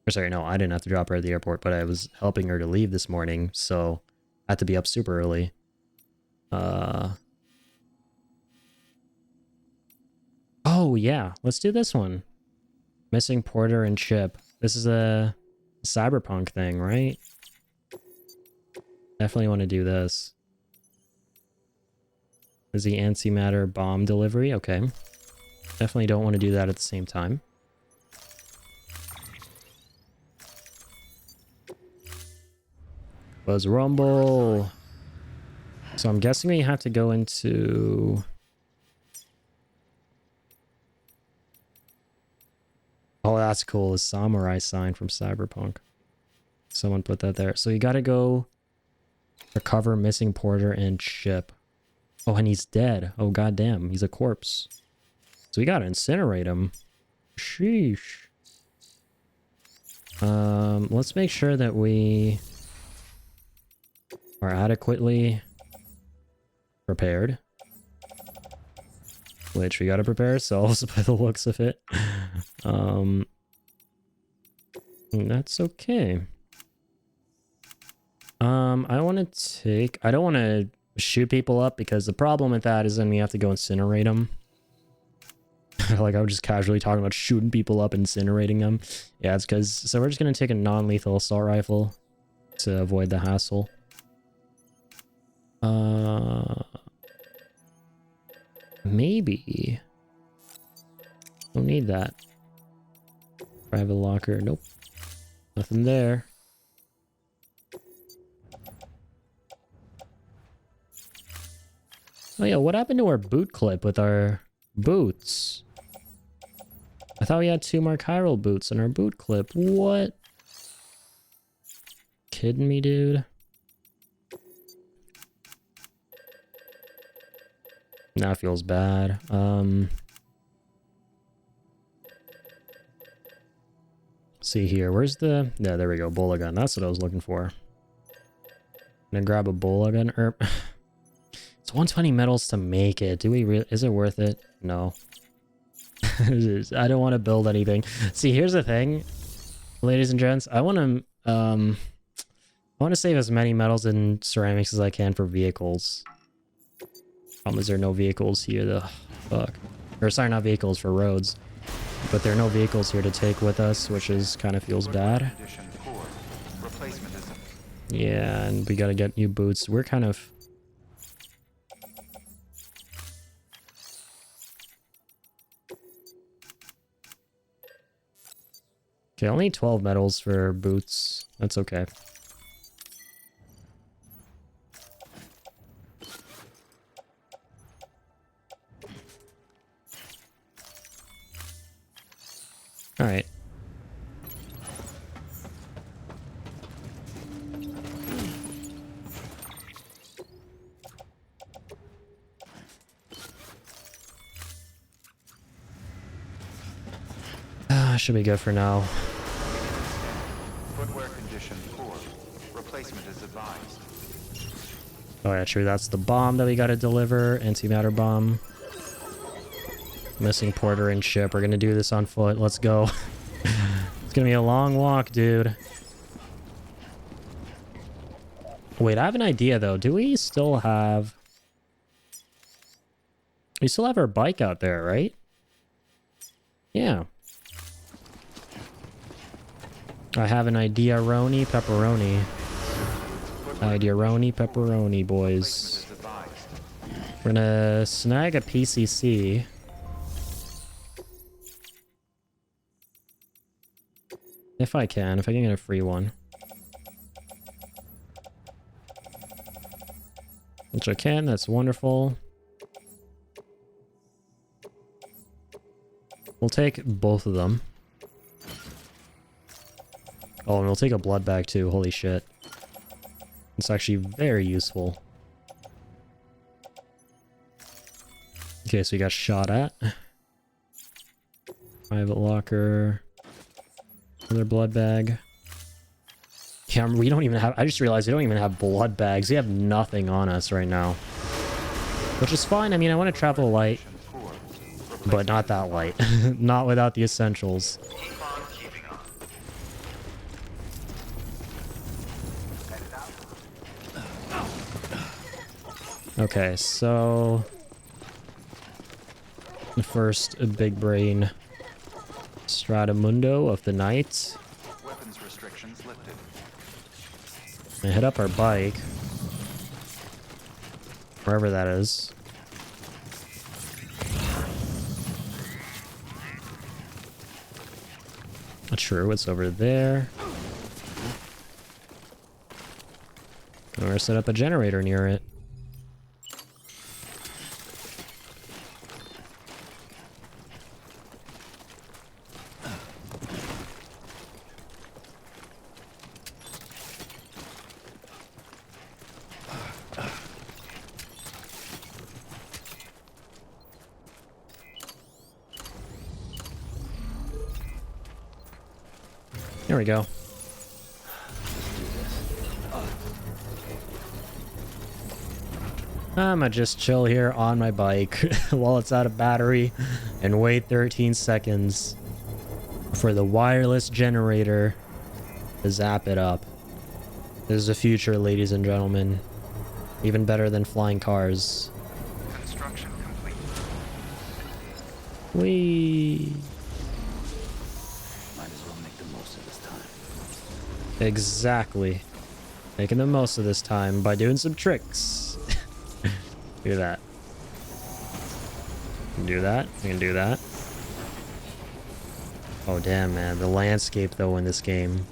Or sorry, no, I didn't have to drop her at the airport, but I was helping her to leave this morning, so I had to be up super early. Oh, yeah. Let's do this one. Missing Porter and Chip. This is a cyberpunk thing, right? Definitely want to do this. Is the antimatter bomb delivery? Okay. Definitely don't want to do that at the same time. Buzz Rumble. So I'm guessing we have to go into... Oh, that's cool. A samurai sign from Cyberpunk. Someone put that there. So you gotta go recover missing Porter and Chip. Oh, and he's dead. Oh, goddamn. He's a corpse. So we gotta incinerate him. Sheesh. Let's make sure that we are adequately prepared. Which we gotta prepare ourselves by the looks of it. That's okay. I want to take... I don't want to shoot people up because the problem with that is then we have to go incinerate them. Like, I was just casually talking about shooting people up, incinerating them. Yeah, it's because... So we're just going to take a non-lethal assault rifle to avoid the hassle. Maybe. Don't need that. Private locker. Nope. Nothing there. Oh yeah, what happened to our boot clip with our boots? I thought we had 2 more chiral boots in our boot clip. What? Kidding me, dude? That feels bad. See here, where's the... Yeah, there we go, bola gun. That's what I was looking for. I'm gonna grab a bola gun. It's 120 metals to make it. Do we really... Is it worth it? No. I don't want to build anything. See, here's the thing, ladies and gents. I want to save as many metals and ceramics as I can for vehicles. Problem is there are no vehicles here. The fuck. Or sorry, not vehicles, for roads. But there are no vehicles here to take with us, which is kind of feels bad. Yeah, and we gotta get new boots. We're kind of... Okay, only 12 metals for boots. That's okay. All right. Should be good for now. Footwear condition poor. Replacement is advised. Oh yeah, true. That's the bomb that we gotta deliver. Antimatter bomb. Missing porter and ship. We're gonna do this on foot. Let's go. It's gonna be a long walk, dude. Wait, I have an idea though. Do we still have... We still have our bike out there, right? Yeah. I have an idea-roni pepperoni. Idea-roni pepperoni, boys. We're gonna snag a PCC. If I can get a free one. Which I can, that's wonderful. We'll take both of them. Oh, and we'll take a blood bag too, holy shit. It's actually very useful. Okay, so we got shot at. Private locker. Another blood bag. Yeah, we don't even have... I just realized we don't even have blood bags. We have nothing on us right now. Which is fine. I mean, I want to travel light. But not that light. Not without the essentials. Okay, so... The first big brain Stratamundo of the night. Weapons restrictions lifted. And hit up our bike. Wherever that is. Not sure what's over there. I'm gonna set up a generator near it. we go. I'm gonna just chill here on my bike while it's out of battery and wait 13 seconds for the wireless generator to zap it up. This is the future, ladies and gentlemen. Even better than flying cars. Construction complete. Whee! Might as well make the most of this time. Exactly. Making the most of this time by doing some tricks. Do that. Do that. We can do that. Oh damn, man. The landscape though in this game.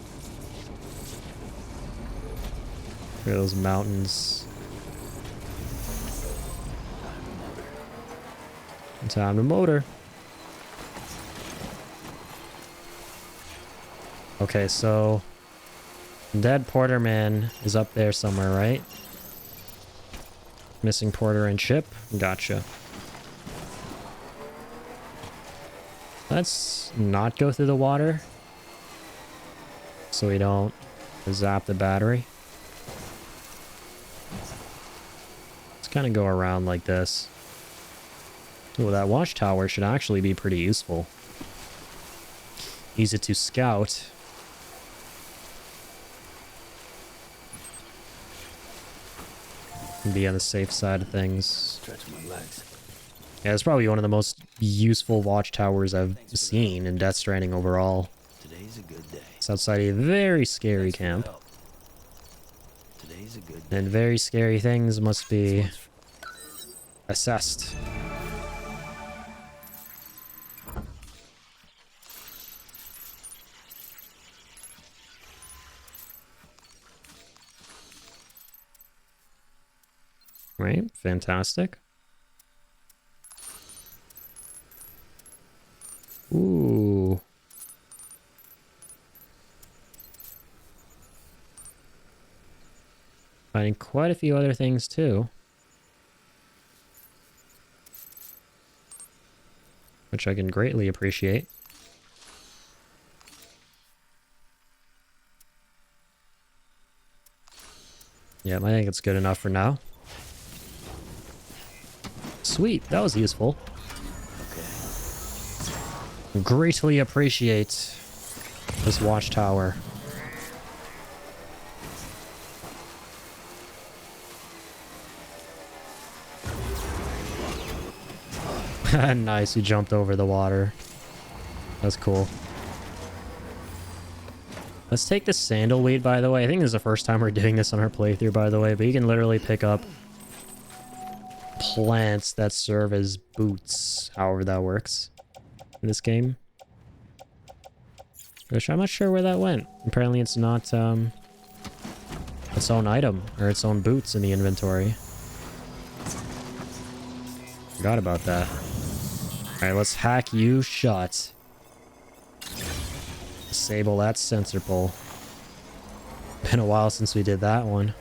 Look at those mountains. Time to motor. Okay, so dead Porter man is up there somewhere, right? Missing Porter and ship. Gotcha. Let's not go through the water so we don't zap the battery. Let's kind of go around like this. Oh, that watchtower should actually be pretty useful. Easy to scout. And be on the safe side of things. Stretch my legs. Yeah, it's probably one of the most useful watchtowers I've seen in Death Stranding overall. Today's a good day. It's outside a very scary camp. Today's a good day. And very scary things must be assessed. Right, fantastic. Ooh. Finding quite a few other things too. Which I can greatly appreciate. Yeah, I think it's good enough for now. Sweet, that was useful. Okay. Greatly appreciate this watchtower. Nice, you jumped over the water. That's cool. Let's take the sandalweed, by the way. I think this is the first time we're doing this on our playthrough, by the way, but you can literally pick up plants that serve as boots, however that works in this game. Which I'm not sure where that went. Apparently it's not its own item or its own boots in the inventory. Forgot about that. Alright, let's hack you shut. Disable that sensor pull. Been a while since we did that one.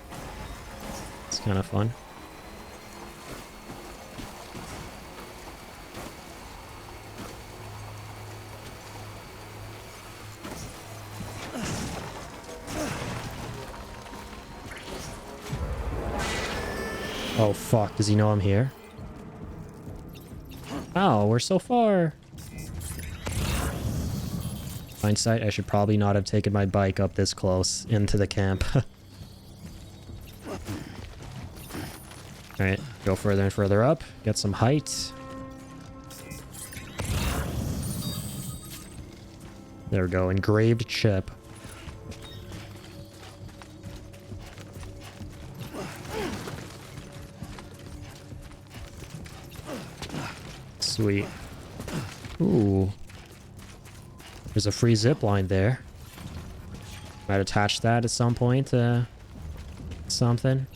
It's kind of fun. Oh fuck, does he know I'm here? Oh, we're so far. Hindsight, I should probably not have taken my bike up this close into the camp. Alright, go further and further up. Get some height. There we go, engraved chip. Sweet. Ooh. There's a free zip line there. Might attach that at some point to something.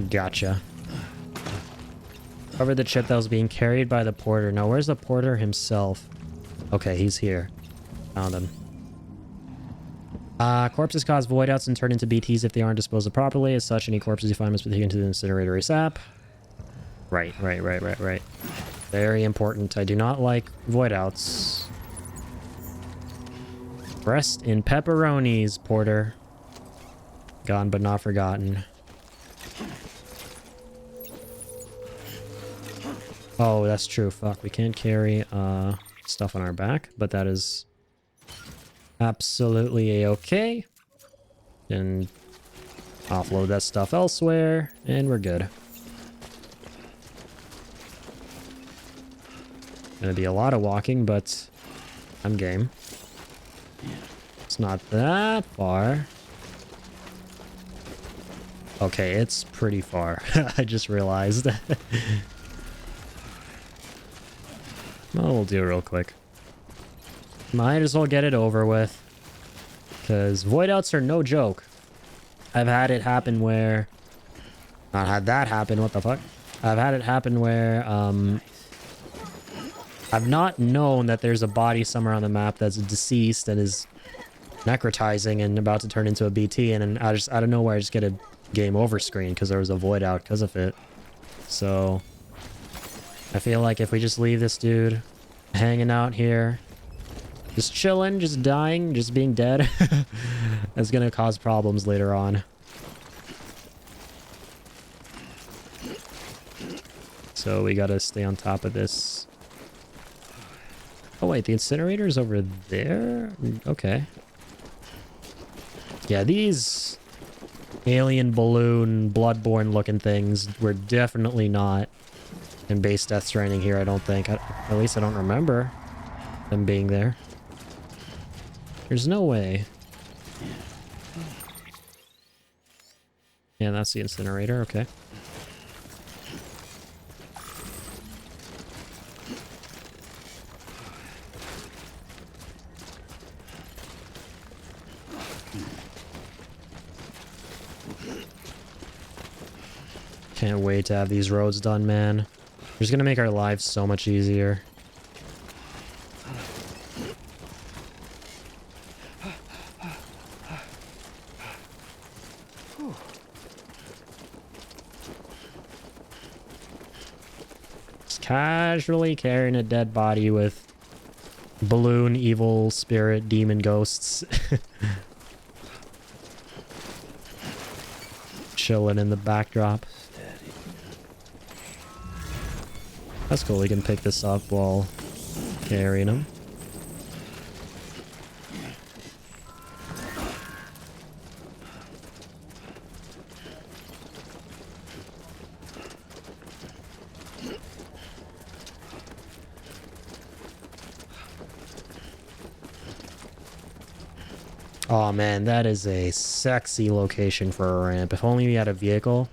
Gotcha. Cover the chip that was being carried by the porter. Now, where's the porter himself? Okay, he's here. Found him. Corpses cause void outs and turn into BTs if they aren't disposed of properly. As such, any corpses you find must be taken to the incinerator ASAP. Right. Very important. I do not like void outs. Rest in pepperonis, Porter. Gone but not forgotten. Oh, that's true. Fuck, we can't carry stuff on our back, but that is absolutely a-okay. And offload that stuff elsewhere, and we're good. Gonna be a lot of walking, but I'm game. It's not that far. Okay, it's pretty far. I just realized. Well, we'll do it real quick. Might as well get it over with. Because void outs are no joke. I've had it happen where... Not had that happen, what the fuck? I've had it happen where, I've not known that there's a body somewhere on the map that's deceased and is necrotizing and about to turn into a BT, and then I just, out of nowhere, I just get a game over screen because there was a void out because of it. So... I feel like if we just leave this dude hanging out here, just chilling, just dying, just being dead, that's gonna cause problems later on. So we gotta stay on top of this. Oh wait, the incinerator's over there? Okay. Yeah, these alien balloon, bloodborne looking things were definitely not in base Death Stranding here, I don't think. At least I don't remember them being there. There's no way. Yeah, that's the incinerator, okay. Can't wait to have these roads done, man. They're just gonna make our lives so much easier. Just casually carrying a dead body with balloon, evil, spirit, demon ghosts. Chilling in the backdrop. That's cool, we can pick this up while carrying him. Oh man, that is a sexy location for a ramp. If only we had a vehicle.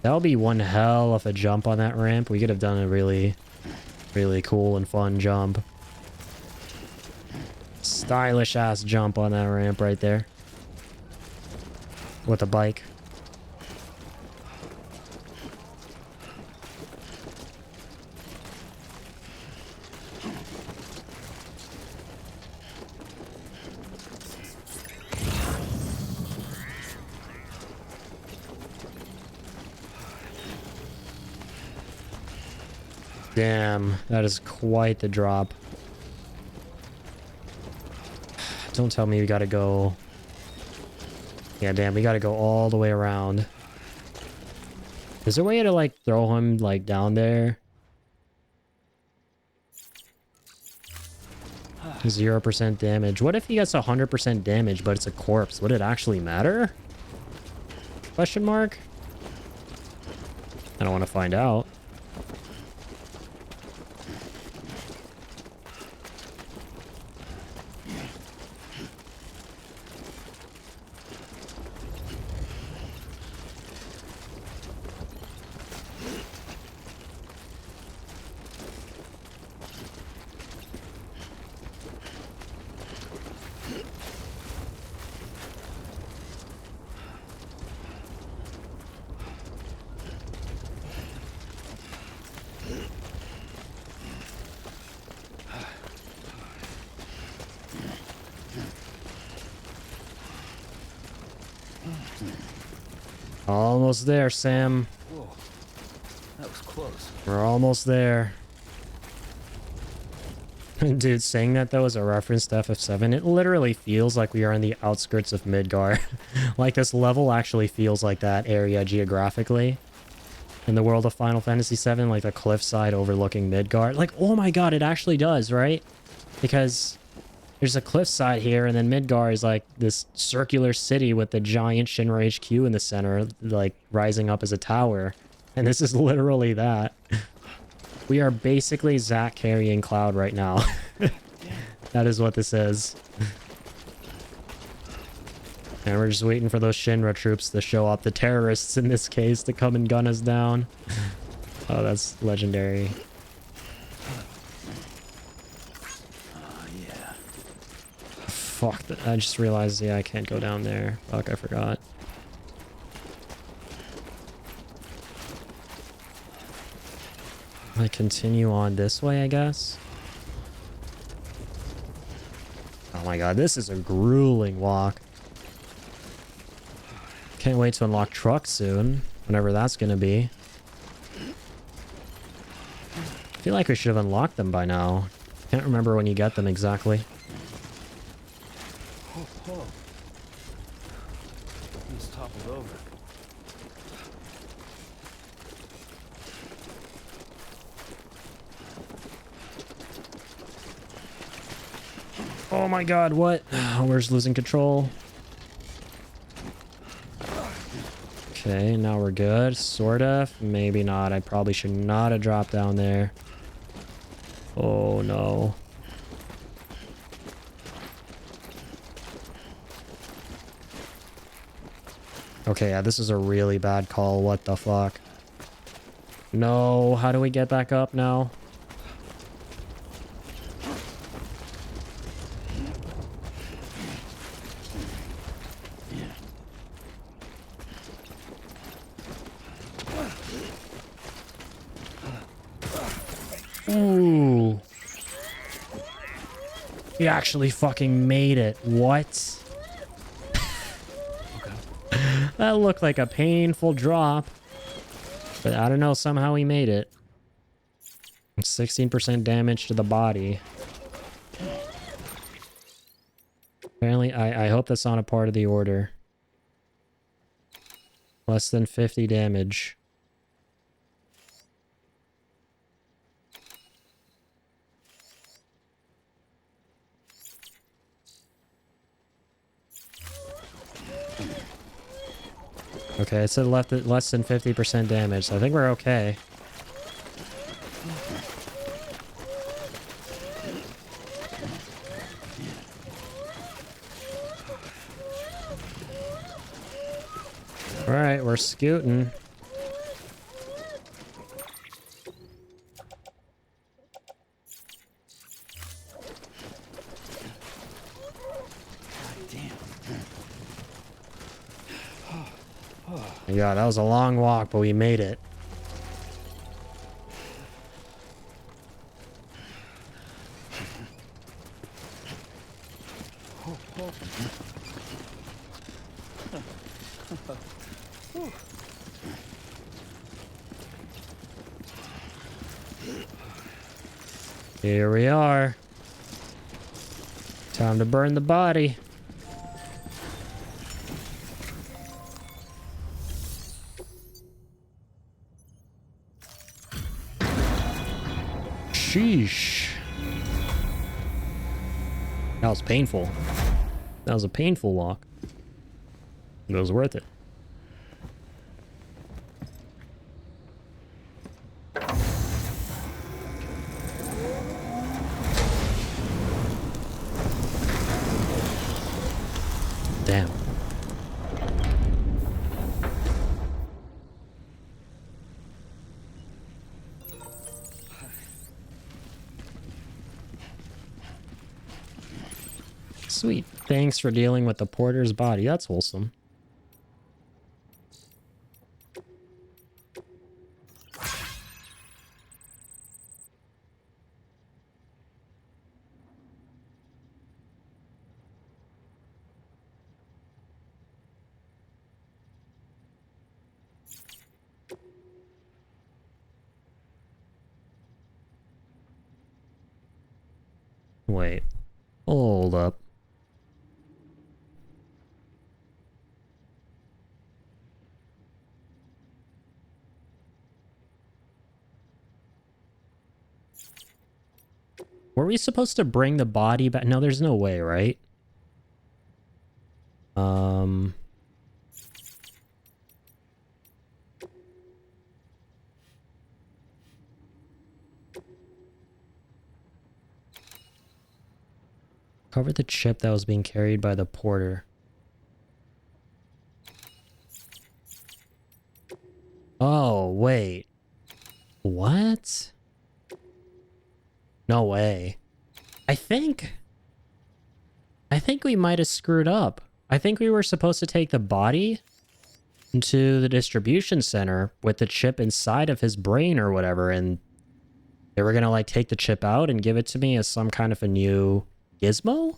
That would be one hell of a jump on that ramp. We could have done a really, really cool and fun jump. Stylish ass jump on that ramp right there. With a bike. Damn, that is quite the drop. Don't tell me we gotta go... Yeah, damn, we gotta go all the way around. Is there a way to, like, throw him, like, down there? 0% damage. What if he gets 100% damage, but it's a corpse? Would it actually matter? Question mark? I don't want to find out. Almost there, Sam. Whoa, that was close. We're almost there. Dude, saying that though is a reference to FF7. It literally feels like we are in the outskirts of Midgar. Like this level actually feels like that area geographically. In the world of Final Fantasy VII, like the cliffside overlooking Midgar. Like, oh my god, it actually does, right? Because there's a cliffside here, and then Midgar is like this circular city with the giant Shinra HQ in the center, like rising up as a tower. And this is literally that. We are basically Zack carrying Cloud right now. That is what this is. And we're just waiting for those Shinra troops to show up. The terrorists, in this case, to come and gun us down. Oh, that's legendary. Yeah. Fuck, I just realized, yeah, I can't go down there. Fuck, I forgot. I continue on this way, I guess. Oh my god, this is a grueling walk. Can't wait to unlock trucks soon, whenever that's gonna be. I feel like we should have unlocked them by now. Can't remember when you get them exactly. He's toppled over. Oh my god, what? We're just losing control. Okay, now we're good. Sort of. Maybe not. I probably should not have dropped down there. Oh no. Okay, yeah, this is a really bad call. What the fuck? No, how do we get back up now? Ooh. We actually fucking made it. What? That looked like a painful drop. But I don't know, somehow we made it. 16% damage to the body. Apparently, I hope that's not a part of the order. Less than 50 damage. Okay, it said less than 50% damage, so I think we're okay. Alright, we're scooting. Yeah, that was a long walk, but we made it. Here we are. Time to burn the body. Sheesh. That was painful. That was a painful walk. It was worth it. Damn. Sweet. Thanks for dealing with the porter's body. That's wholesome. Hold up. Were we supposed to bring the body back? No, there's no way, right? Cover the chip that was being carried by the porter. Oh, wait. What? No way. I think we might have screwed up. I think we were supposed to take the body into the distribution center with the chip inside of his brain or whatever, and they were gonna like take the chip out and give it to me as some kind of a new gizmo?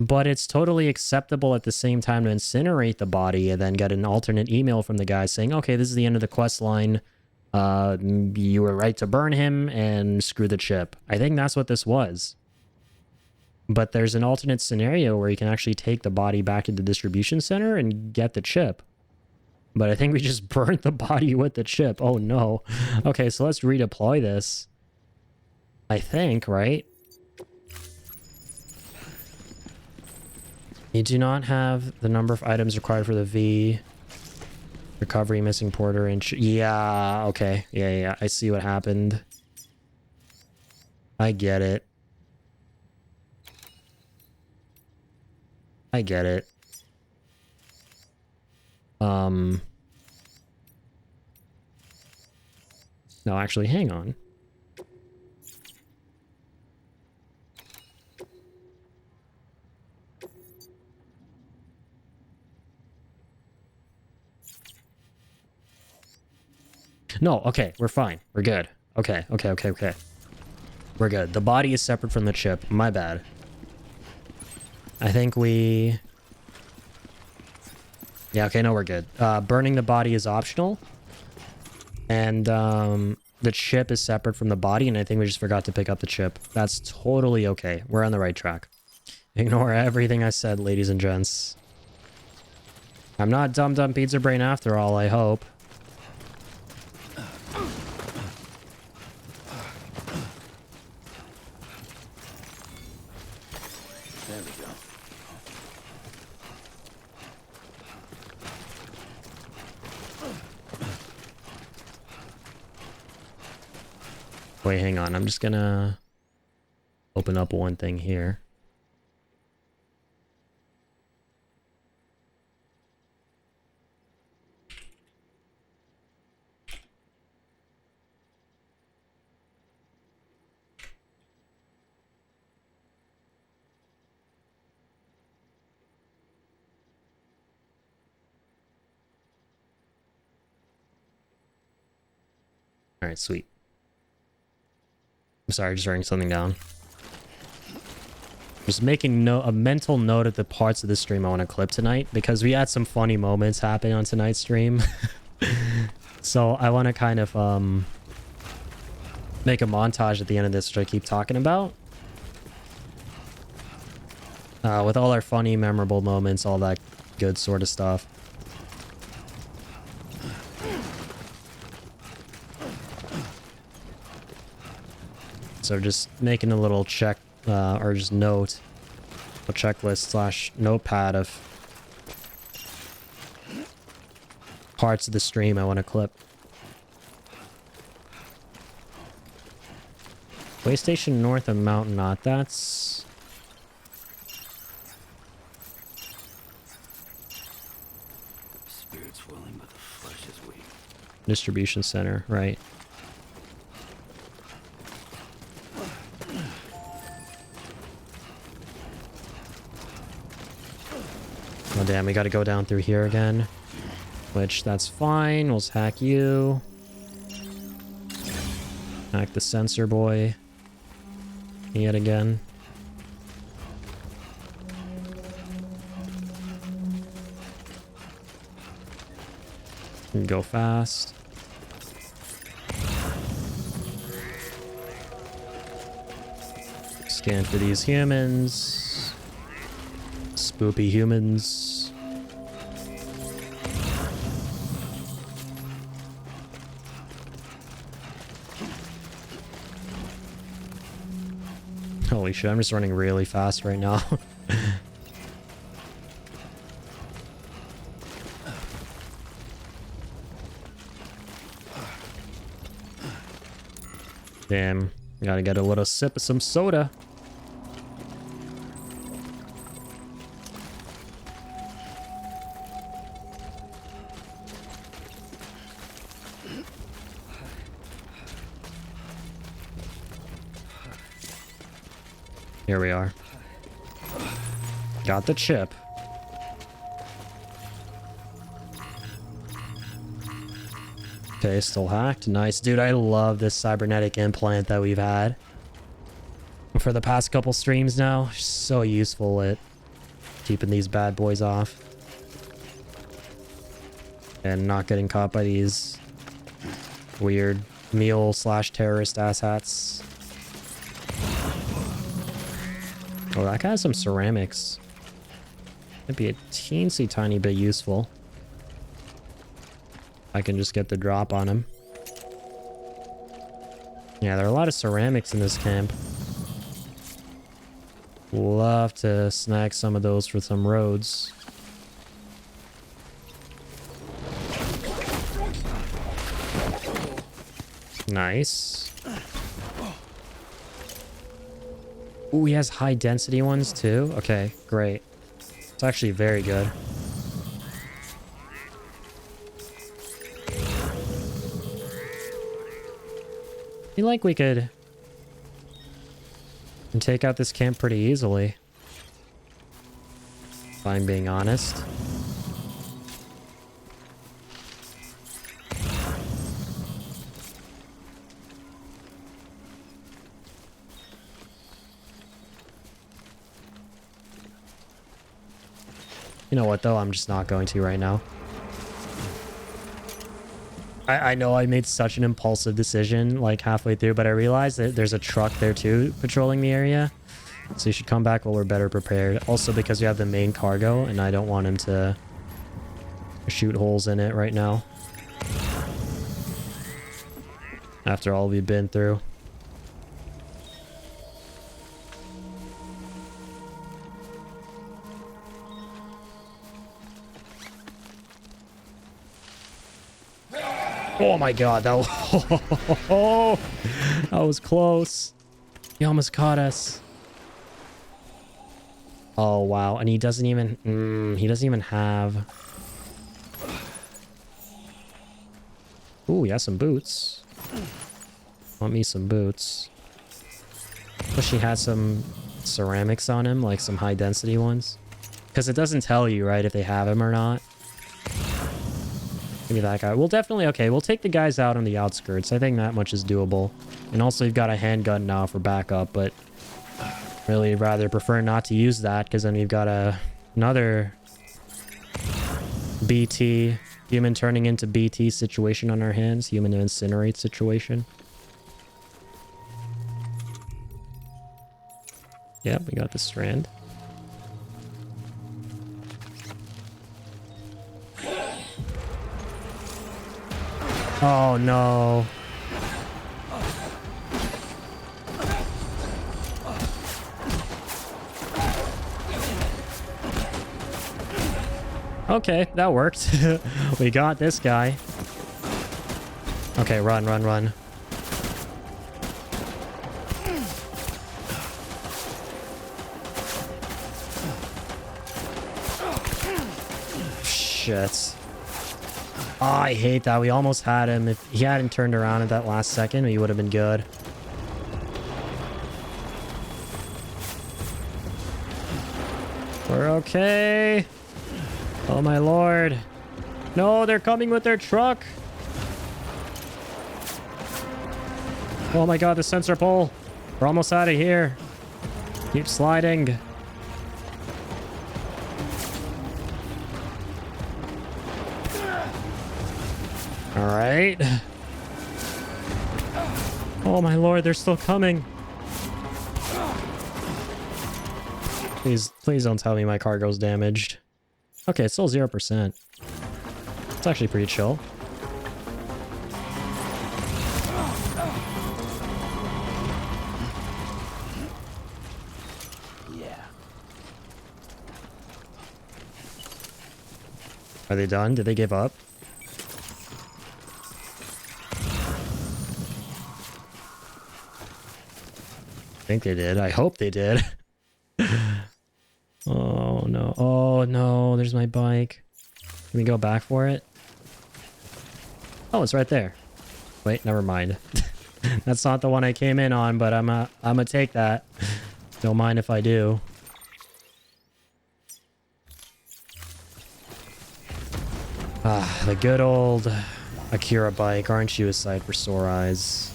But it's totally acceptable at the same time to incinerate the body and then get an alternate email from the guy saying, okay, this is the end of the quest line. You were right to burn him and screw the chip. I think that's what this was. But there's an alternate scenario where you can actually take the body back to the distribution center and get the chip. But I think we just burnt the body with the chip. Oh no. Okay, so let's redeploy this. I think, right? You do not have the number of items required for the V. Recovery, missing porter, and... yeah, okay. Yeah, I see what happened. I get it. I get it. No, actually, hang on. No, okay, we're fine. We're good. Okay. We're good. The body is separate from the chip. My bad. I think we... yeah, okay, no, we're good. Burning the body is optional. And the chip is separate from the body, and I think we just forgot to pick up the chip. That's totally okay. We're on the right track. Ignore everything I said, ladies and gents. I'm not dumb pizza brain after all, I hope. There we go. Wait, hang on. I'm just gonna open up one thing here. All right, sweet. I'm sorry, just writing something down. Just making a mental note of the parts of the stream I want to clip tonight, because we had some funny moments happen on tonight's stream. So I want to kind of make a montage at the end of this, which I keep talking about. With all our funny, memorable moments, all that good sort of stuff. So just making a little check, or just note, a checklist / notepad of parts of the stream I want to clip. Way station north of Mountain Knot, that's... Spirit's willing, but the flesh is weak. distribution center, right? Oh damn, we gotta go down through here again. Which, that's fine. We'll just hack you. Hack the sensor boy. Yet again. And go fast. Scan for these humans. Spoopy humans. Holy shit, I'm just running really fast right now. Damn, gotta get a little sip of some soda. Here we are. Got the chip. Okay, still hacked. Nice. Dude, I love this cybernetic implant that we've had for the past couple streams now. So useful at keeping these bad boys off. And not getting caught by these weird meal/terrorist asshats. Oh, that guy has some ceramics. Might be a teensy tiny bit useful. I can just get the drop on him. Yeah, there are a lot of ceramics in this camp. Love to snag some of those for some roads. Nice. Ooh, he has high density ones too? Okay, great. It's actually very good. I feel like we could take out this camp pretty easily, if I'm being honest. You know what though? I'm just not going to right now. I know I made such an impulsive decision like halfway through, but I realized that there's a truck there too patrolling the area. So you should come back while we're better prepared. Also because we have the main cargo and I don't want him to shoot holes in it right now. After all we've been through. Oh my god, that was, that was close. He almost caught us. Oh wow, and he doesn't even have... Ooh, he has some boots. Want me some boots. Wish he had some ceramics on him, like some high density ones. Because it doesn't tell you, right, if they have him or not. Maybe that guy. We'll definitely... Okay, we'll take the guys out on the outskirts. I think that much is doable. And also, you've got a handgun now for backup, but... Really rather prefer not to use that, because then we've got another... BT... Human turning into BT situation on our hands. Human to incinerate situation. Yep, we got the strand. Oh no. Okay, that worked. We got this guy. Okay, run, run, run. Shit. Oh, I hate that. We almost had him. If he hadn't turned around at that last second, he would have been good. We're okay. Oh my lord. No, they're coming with their truck. Oh my god, the sensor pole. We're almost out of here. Keep sliding. All right. Oh my lord, they're still coming. Please don't tell me my cargo's damaged. Okay, it's still 0%. It's actually pretty chill. Yeah. Are they done? Did they give up? I think they did. I hope they did. Oh no. Oh no, there's my bike. Can we go back for it? Oh, it's right there. Wait, never mind. That's not the one I came in on, but I'm gonna take that. Don't mind if I do. Ah, the good old Akira bike. Aren't you a sight for sore eyes?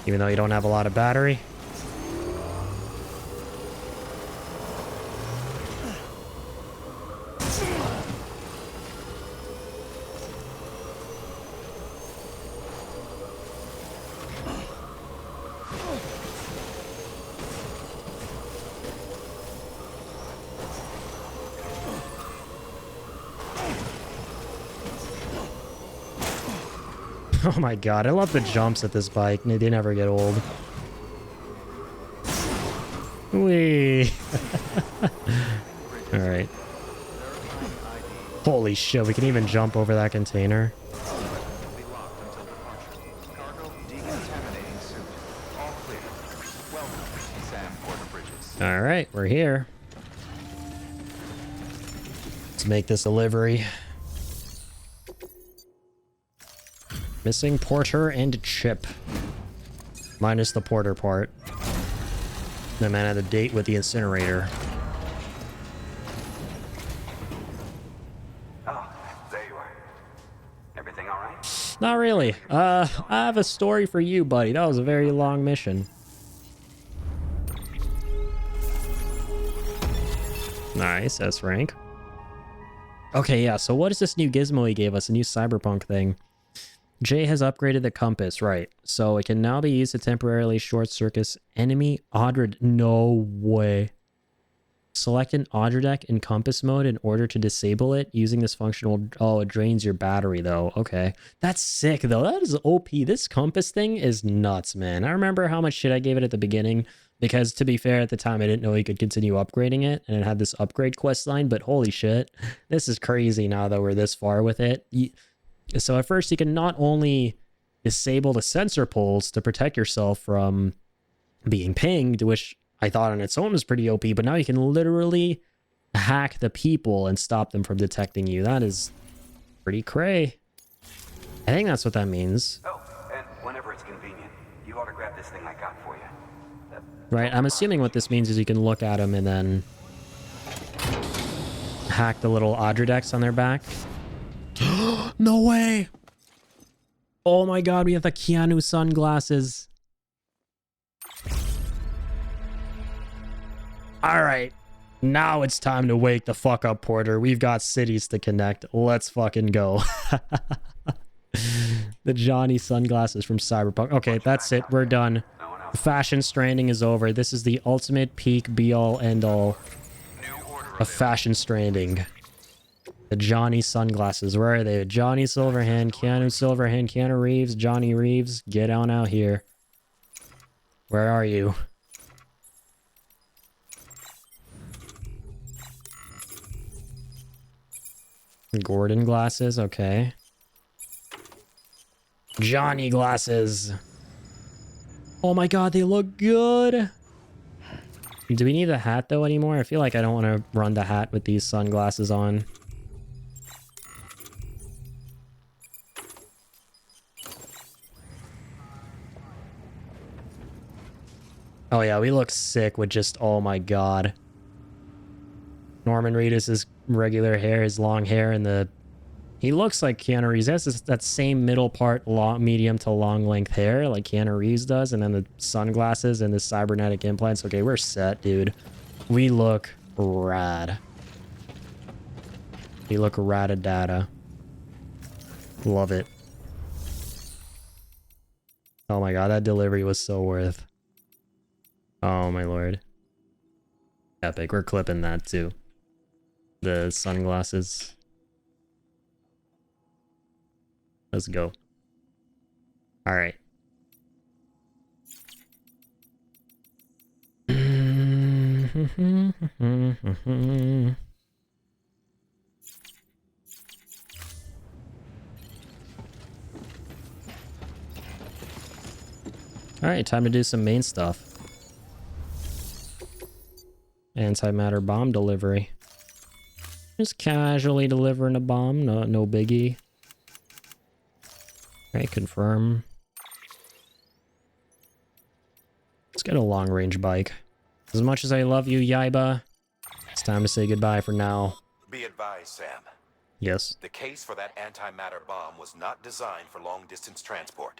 Even though you don't have a lot of battery. Oh my god, I love the jumps at this bike. They never get old. Whee! Alright. Holy shit, we can even jump over that container. Be locked until departure. Cargo decontaminating suit. All clear. Welcome, Sam Porter Bridges. Alright, we're here. Let's make this a livery. Missing Porter and Chip. Minus the Porter part. The man had a date with the incinerator. Oh, there you are. Everything all right? Not really. I have a story for you, buddy. That was a very long mission. Nice, S rank. Okay, yeah, so what is this new gizmo he gave us? A new cyberpunk thing. Jay has upgraded the compass, right? So it can now be used to temporarily short circuit enemy Audra. No way. Select an Audra deck in compass mode in order to disable it. Using this function will... Oh, it drains your battery, though. Okay. That's sick, though. That is OP. This compass thing is nuts, man. I remember how much shit I gave it at the beginning. Because, to be fair, at the time, I didn't know you could continue upgrading it. And it had this upgrade quest line. But holy shit. This is crazy now that we're this far with it. So at first, you can not only disable the sensor pulls to protect yourself from being pinged, which I thought on its own was pretty OP, but now you can literally hack the people and stop them from detecting you. That is pretty cray. I think that's what that means. Oh, and whenever it's convenient, you ought to grab this thing I got for you. Right, I'm assuming what this means is you can look at them and then hack the little Audra decks on their back. No way! Oh my god, we have the Keanu sunglasses. Alright. Now it's time to wake the fuck up, Porter. We've got cities to connect. Let's fucking go. The Johnny sunglasses from Cyberpunk. Okay, that's it. We're done. Fashion Stranding is over. This is the ultimate peak, be-all, end-all of Fashion Stranding. The Johnny sunglasses. Where are they? Johnny Silverhand, Keanu Reeves, Johnny Reeves. Get on out here. Where are you? Gordon glasses. Okay. Johnny glasses. Oh my god, they look good. Do we need the hat though anymore? I feel like I don't want to run the hat with these sunglasses on. Oh yeah, we look sick with just, oh my god. Norman Reedus' regular hair, his long hair, and the... He looks like Keanu Reeves. He has that same middle part, long, medium to long length hair, like Keanu Reeves does, and then the sunglasses and the cybernetic implants. Okay, we're set, dude. We look rad. We look rad-a-data. Love it. Oh my god, that delivery was so worth. Oh my lord. Epic. We're clipping that too. The sunglasses. Let's go. All right. All right, time to do some main stuff. Antimatter bomb delivery. Just casually delivering a bomb, no biggie. Okay, confirm. Let's get a long range bike. As much as I love you, Yaiba, it's time to say goodbye for now. Be advised, Sam. Yes. The case for that antimatter bomb was not designed for long-distance transport.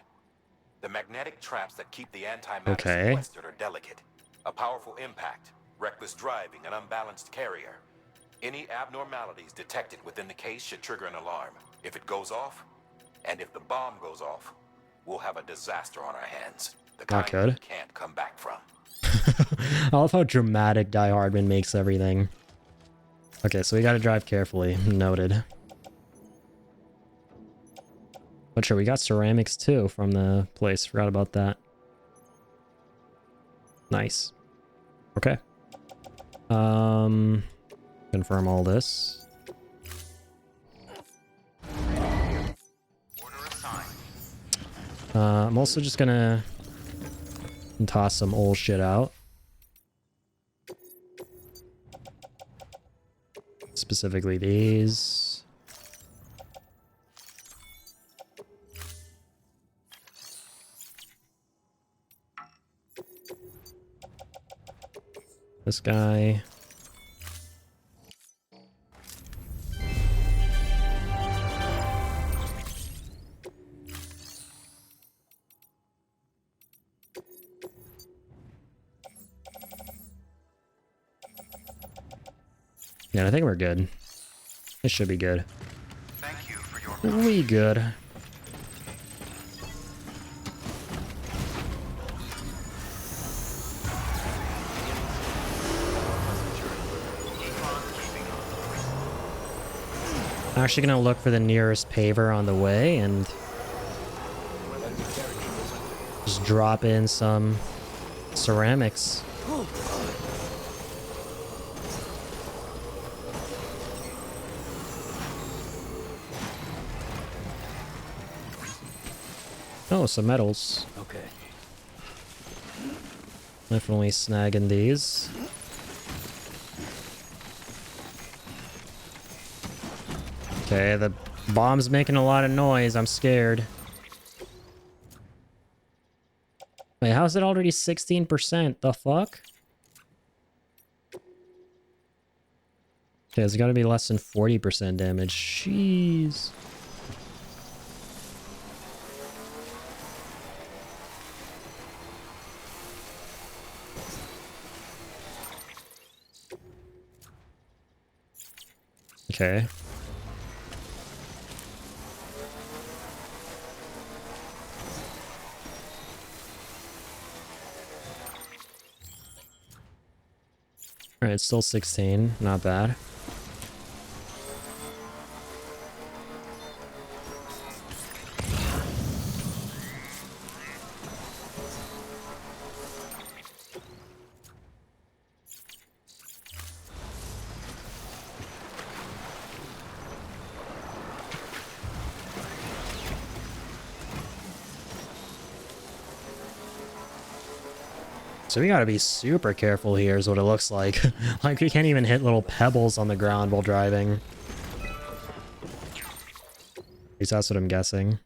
The magnetic traps that keep the antimatter sequestered are delicate. A powerful impact, reckless driving, an unbalanced carrier. Any abnormalities detected within the case should trigger an alarm. If it goes off, and if the bomb goes off, we'll have a disaster on our hands. The kind we can't come back from. I love how dramatic Die Hardman makes everything. Okay, so we gotta drive carefully. Noted. But sure, we got ceramics too from the place. Forgot about that. Nice. Okay. Confirm all this. I'm also just gonna toss some old shit out. Specifically these. This guy. Yeah, I think we're good. This should be good. Thank you for your We good. I'm actually gonna look for the nearest paver on the way and just drop in some ceramics. Oh, some metals. Okay. Definitely snagging these. Okay, the bomb's making a lot of noise. I'm scared. Wait, how's it already 16%? The fuck? Okay, it's gotta be less than 40% damage. Jeez. Okay. Alright, it's still 16. Not bad. So we gotta be super careful here is what it looks like. Like we can't even hit little pebbles on the ground while driving. At least that's what I'm guessing.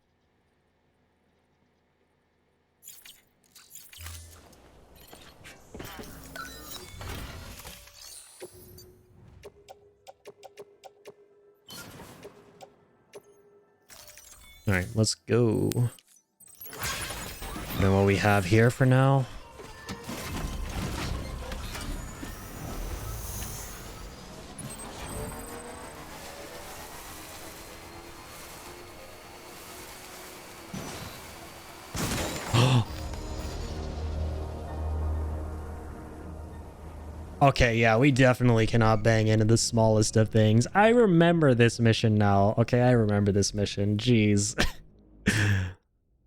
Alright, let's go. Know what we have here for now. Okay, yeah, we definitely cannot bang into the smallest of things. I remember this mission now. Okay, I remember this mission. Jeez.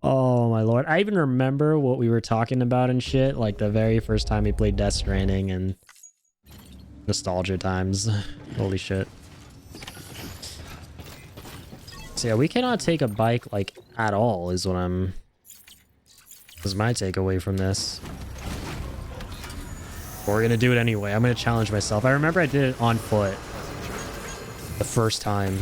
Oh my lord. I even remember what we were talking about and shit, like the very first time we played Death Stranding and nostalgia times. Holy shit. So yeah, we cannot take a bike like at all is what is my takeaway from this. But we're gonna do it anyway. I'm gonna challenge myself. I remember I did it on foot the first time.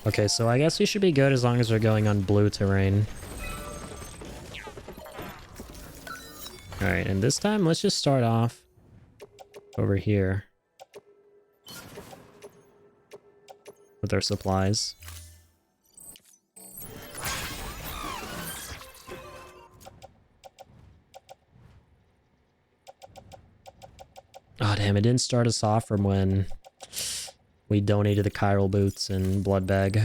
Okay, so I guess we should be good as long as we're going on blue terrain. Alright, and this time let's just start off over here with our supplies. Oh damn, it didn't start us off from when we donated the chiral boots and blood bag.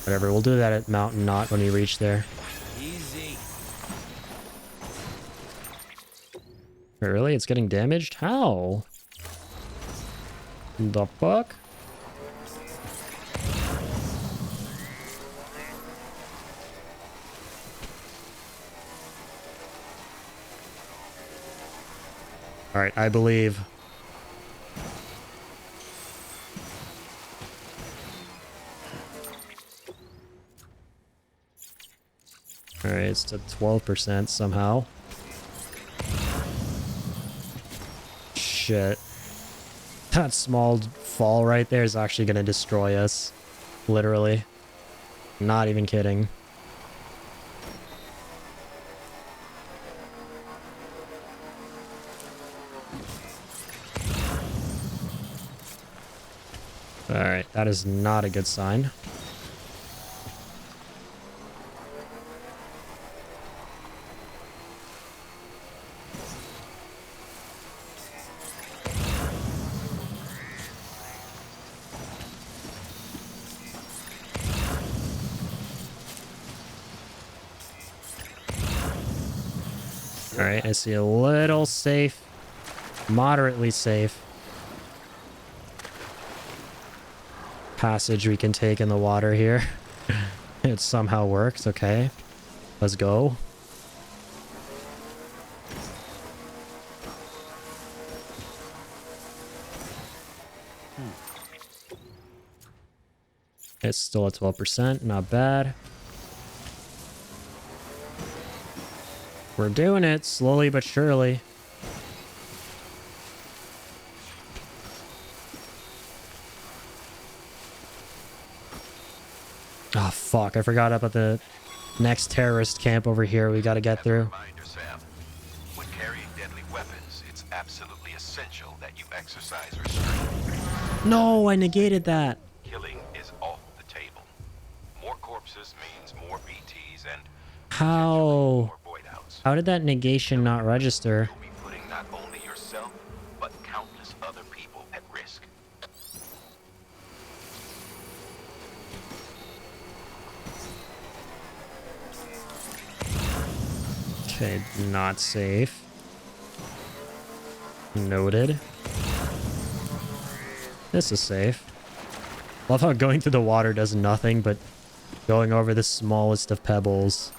Whatever, we'll do that at Mountain Knot when we reach there. Easy. Wait, really? It's getting damaged? How? The fuck? Alright, I believe. Alright, it's to 12% somehow. Shit. That small fall right there is actually gonna destroy us. Literally. Not even kidding. Alright, that is not a good sign. Alright, I see a little safe, moderately safe passage we can take in the water here. It somehow works, okay. Let's go. It's still at 12%, not bad. We're doing it slowly but surely. Oh fuck, I forgot about the next terrorist camp over here we gotta get through. Reminder, Sam. When carrying deadly weapons, it's absolutely essential that you exercise restraint. No, I negated that. Killing is off the table. More corpses means more BTs and How? more void outs. How did that negation not register? You'll be putting not only yourself, but countless other people at risk. Okay, not safe. Noted. This is safe. Love how going through the water does nothing, but going over the smallest of pebbles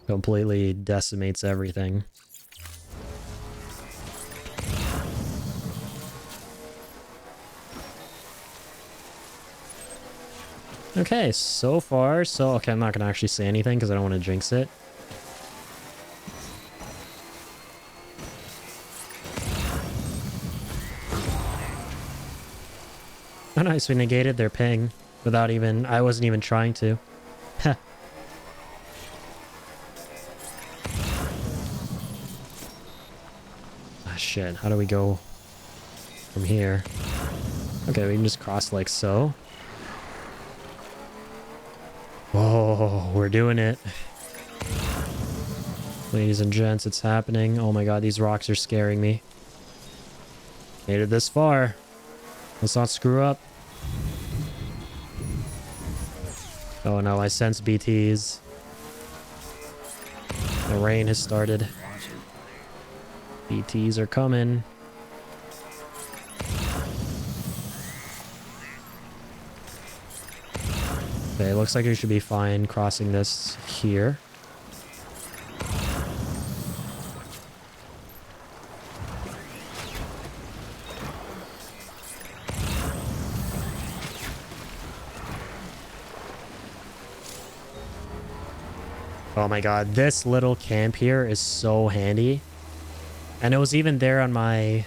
completely decimates everything. Okay, so far, so... Okay, I'm not gonna actually say anything because I don't want to jinx it. Oh nice, we negated their ping without even... I wasn't even trying to. Heh. Ah shit, how do we go from here? Okay, we can just cross like so. Oh, we're doing it. Ladies and gents, it's happening. Oh my god, these rocks are scaring me. Made it this far. Let's not screw up. Oh no, I sense BTs. The rain has started. BTs are coming. Okay, looks like we should be fine crossing this here. Oh my god, this little camp here is so handy. And it was even there on my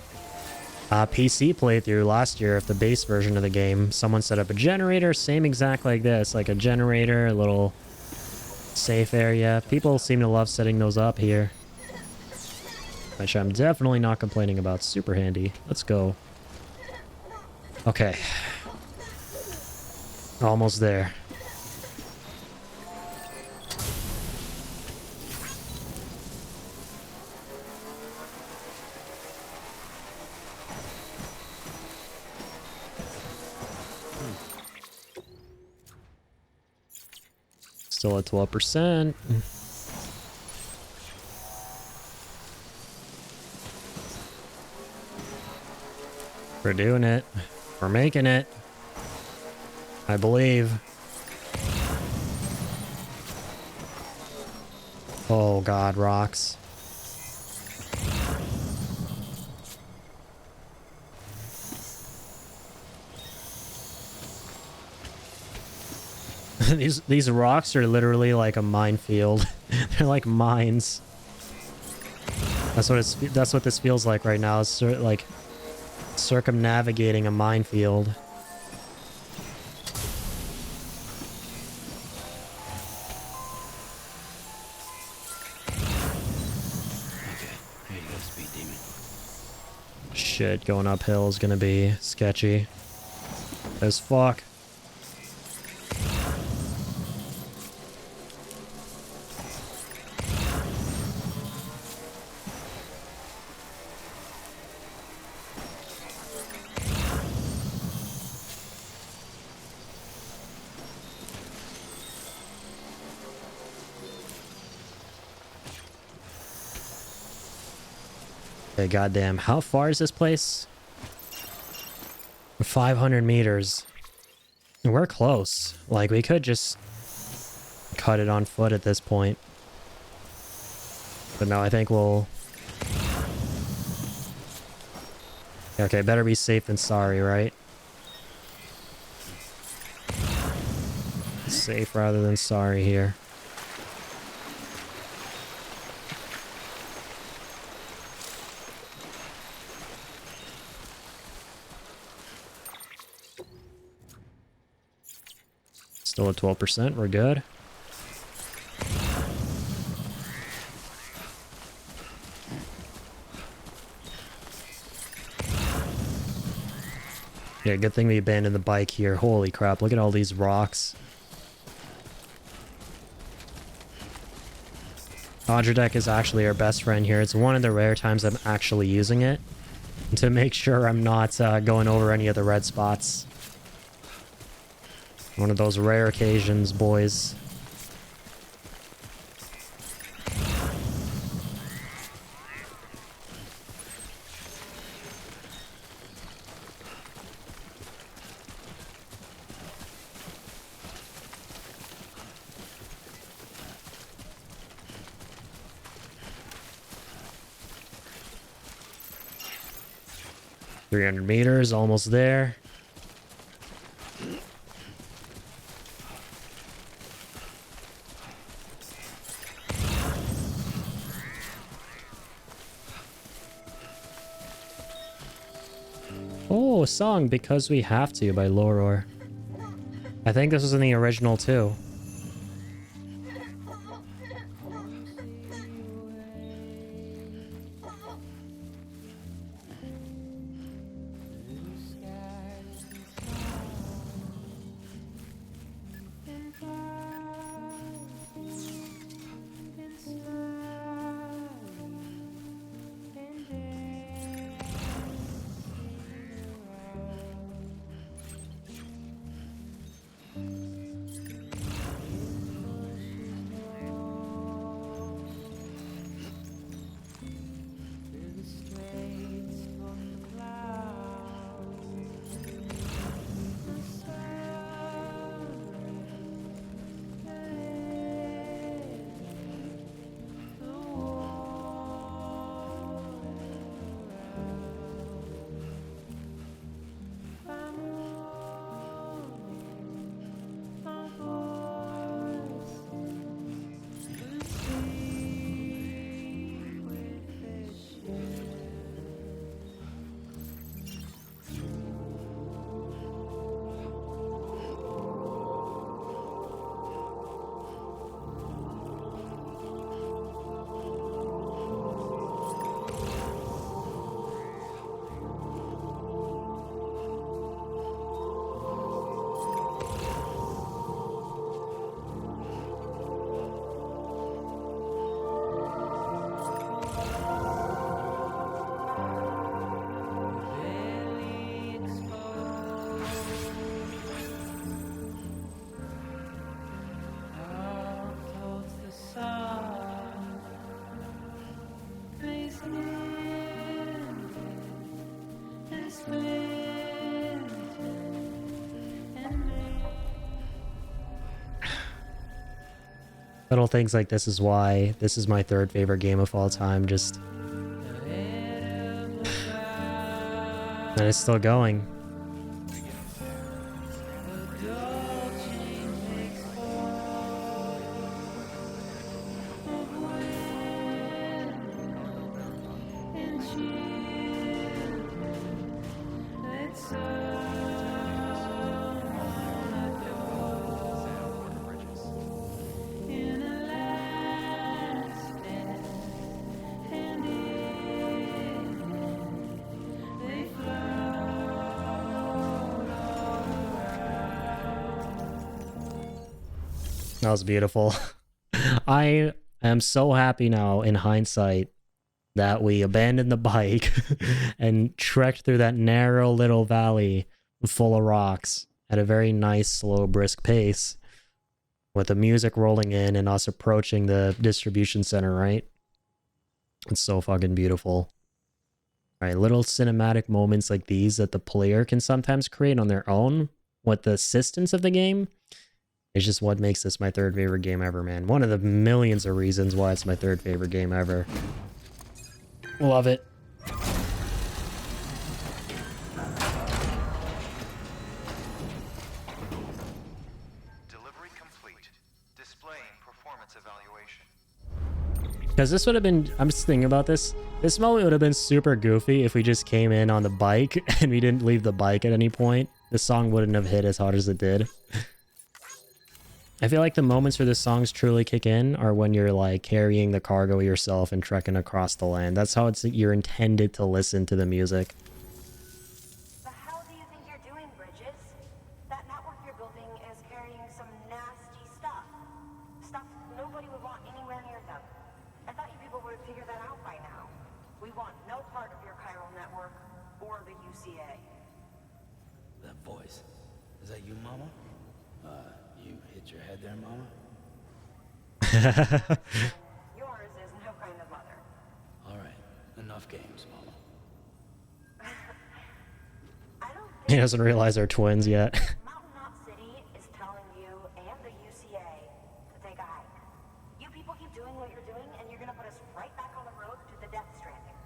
PC playthrough last year of the base version of the game. Someone set up a generator, same exact like this, like a generator, a little safe area. People seem to love setting those up here, which I'm definitely not complaining about. Super handy. Let's go. Okay. Almost there. Still at 12%. We're doing it. We're making it. I believe. Oh god, rocks. These rocks are literally like a minefield. They're like mines. That's what this feels like right now. It's like circumnavigating a minefield. Okay, here you go, speed demon. Shit, going uphill is gonna be sketchy as fuck. Okay, goddamn. How far is this place? 500 meters. We're close. Like, we could just cut it on foot at this point. But no, I think we'll... Okay, better be safe than sorry, right? Safe rather than sorry here. Still at 12%, we're good. Yeah, good thing we abandoned the bike here. Holy crap, look at all these rocks. Deck is actually our best friend here. It's one of the rare times I'm actually using it to make sure I'm not going over any of the red spots. One of those rare occasions, boys. $300, almost there. Oh, a song, Because We Have To by Loror. I think this was in the original too. Little things like this is why this is my third favorite game of all time. Just and it's still going. That was beautiful. I am so happy now in hindsight that we abandoned the bike and trekked through that narrow little valley full of rocks at a very nice, slow, brisk pace with the music rolling in and us approaching the distribution center, right? It's so fucking beautiful. All right, little cinematic moments like these that the player can sometimes create on their own with the assistance of the game. It's just what makes this my third favorite game ever, man. One of the millions of reasons why it's my third favorite game ever. Love it. Delivery complete. Displaying performance evaluation. Because this would have been, I'm just thinking about this. This moment would have been super goofy if we just came in on the bike and we didn't leave the bike at any point. The song wouldn't have hit as hard as it did. I feel like the moments where the songs truly kick in are when you're like carrying the cargo yourself and trekking across the land. That's how you're intended to listen to the music. The hell do you think you're doing, Bridges? That network you're building is carrying some nasty stuff. Stuff nobody would want anywhere near them. I thought you people would have figured that out by now. We want no part of your chiral network or the UCA. That voice. Is that you, Mama? You hit your head there, Mama? Yours is no kind of mother. All right. Enough games, Mama. I don't He think doesn't realize they're twins yet. Mountain Knot City is telling you and the UCA to take a hike. You people keep doing what you're doing, and you're gonna put us right back on the road to the death stranding.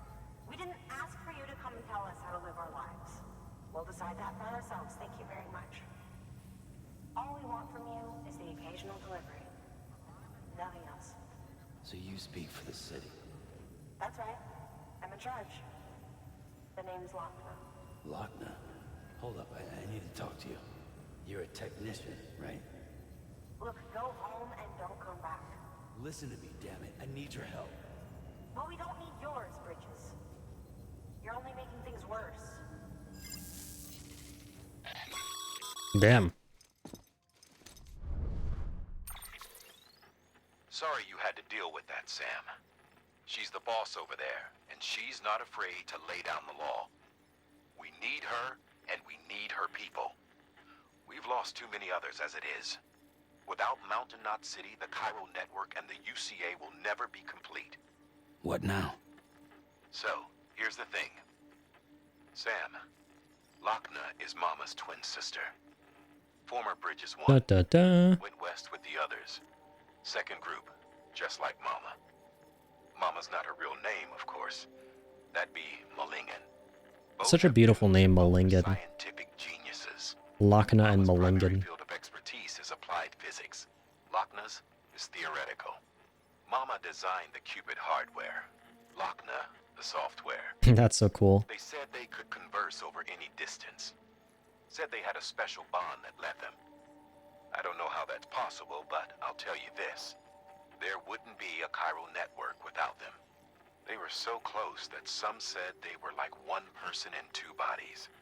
We didn't ask for you to come and tell us how to live our lives. We'll decide that for ourselves. Thank you very much. All we want from you is the occasional delivery. Nothing else. So you speak for the city. That's right. I'm in charge. The name's Lochner. Lochner. Hold up, I need to talk to you. You're a technician, right? Look, go home and don't come back. Listen to me, damn it. I need your help. But we don't need yours, Bridges. You're only making things worse. Damn. Sorry you had to deal with that, Sam. She's the boss over there, and she's not afraid to lay down the law. We need her, and we need her people. We've lost too many others as it is. Without Mountain Knot City, the chiral network and the UCA will never be complete. What now? So, here's the thing. Sam, Lochner is Mama's twin sister. Former Bridges 1 went west with the others. Second group, just like Mama. Mama's not her real name, of course. That'd be Malingen. Such a beautiful name, Malingen. Scientific geniuses. Lochner and Mama's primary Malingen. field of expertise is applied physics. Lochner's is theoretical. Mama designed the Cupid hardware. Lochner, the software. That's so cool. They said they could converse over any distance. Said they had a special bond that led them. I don't know how that's possible, but I'll tell you this. There wouldn't be a chiral network without them. They were so close that some said they were like one person in two bodies.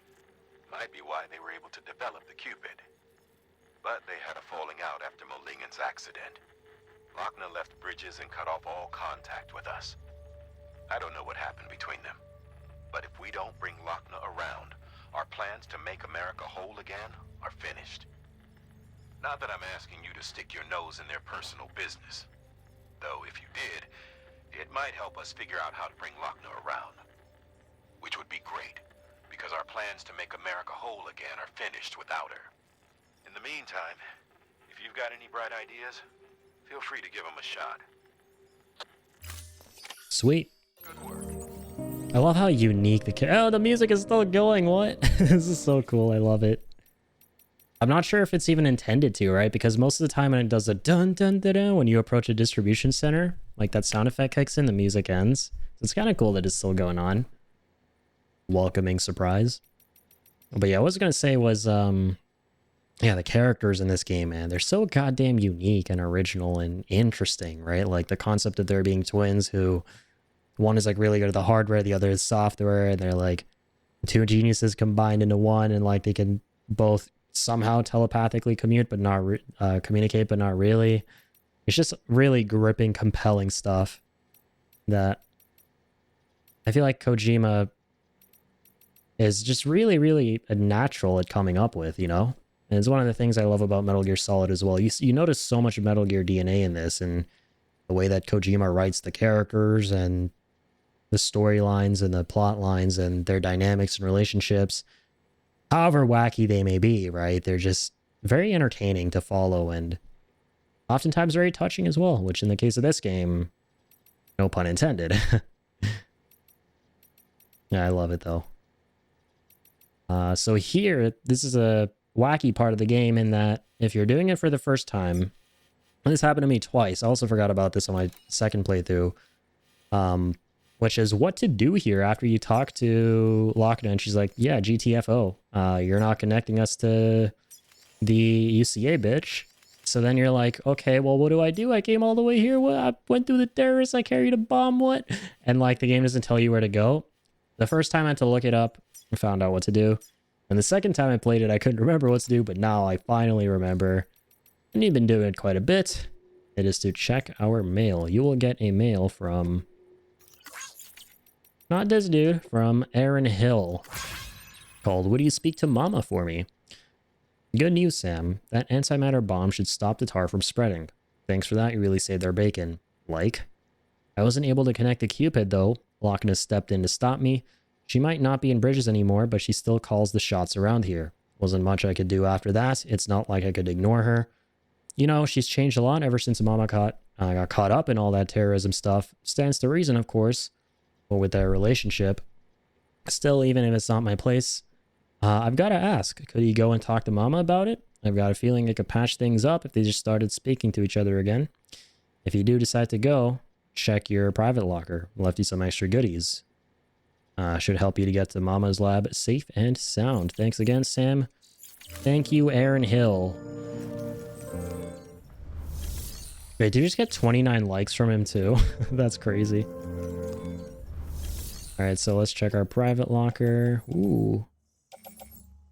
Might be why they were able to develop the Cupid. But they had a falling out after Malingen's accident. Lochner left Bridges and cut off all contact with us. I don't know what happened between them. But if we don't bring Lochner around, our plans to make America whole again are finished. Not that I'm asking you to stick your nose in their personal business. Though if you did, it might help us figure out how to bring Lochner around. Which would be great, because our plans to make America whole again are finished without her. In the meantime, if you've got any bright ideas, Feel free to give him a shot. Sweet. Good work. I love how unique oh, the music is still going. What? This is so cool. I love it. I'm not sure if it's even intended to, right? Because most of the time when it does a dun dun dun dun when you approach a distribution center, like that sound effect kicks in, the music ends. So it's kind of cool that it's still going on. Welcoming surprise. But yeah, what I was gonna say was, yeah, the characters in this game, man, they're so goddamn unique and original and interesting, right? Like the concept of there being twins who one is like really good at the hardware, the other is software, and they're like two geniuses combined into one, and like they can both somehow telepathically communicate, but not really. It's just really gripping, compelling stuff that I feel like Kojima is just really, really natural at coming up with, you know? And it's one of the things I love about Metal Gear Solid as well. You notice so much Metal Gear DNA in this, and the way that Kojima writes the characters and the storylines and the plot lines and their dynamics and relationships, however wacky they may be, right? They're just very entertaining to follow and oftentimes very touching as well, which in the case of this game, no pun intended. Yeah, I love it though. So here, this is a wacky part of the game in that if you're doing it for the first time, and this happened to me twice. I also forgot about this on my second playthrough, which is what to do here after you talk to Lochner, and she's like, yeah, GTFO, you're not connecting us to the UCA, bitch. So then you're like, okay, well, what do? I came all the way here. What? I went through the terrorists. I carried a bomb. What? And like the game doesn't tell you where to go. The first time I had to look it up and found out what to do. And the second time I played it, I couldn't remember what to do, but now I finally remember. And you've been doing it quite a bit. It is to check our mail. You will get a mail from... not this dude, from Aaron Hill. Called, would you speak to Mama for me? Good news, Sam. That antimatter bomb should stop the tar from spreading. Thanks for that, you really saved our bacon. Like? I wasn't able to connect the Cupid, though. Lochner stepped in to stop me. She might not be in Bridges anymore, but she still calls the shots around here. Wasn't much I could do after that. It's not like I could ignore her. You know, she's changed a lot ever since Mama got caught up in all that terrorism stuff. Stands to reason, of course. But with their relationship, still, even if it's not my place, I've got to ask, could you go and talk to Mama about it? I've got a feeling it could patch things up if they just started speaking to each other again. If you do decide to go, check your private locker. Left you some extra goodies. Should help you to get to Mama's lab safe and sound. Thanks again, Sam. Thank you, Aaron Hill. Wait, did you just get 29 likes from him too? That's crazy. Alright, so let's check our private locker. Ooh.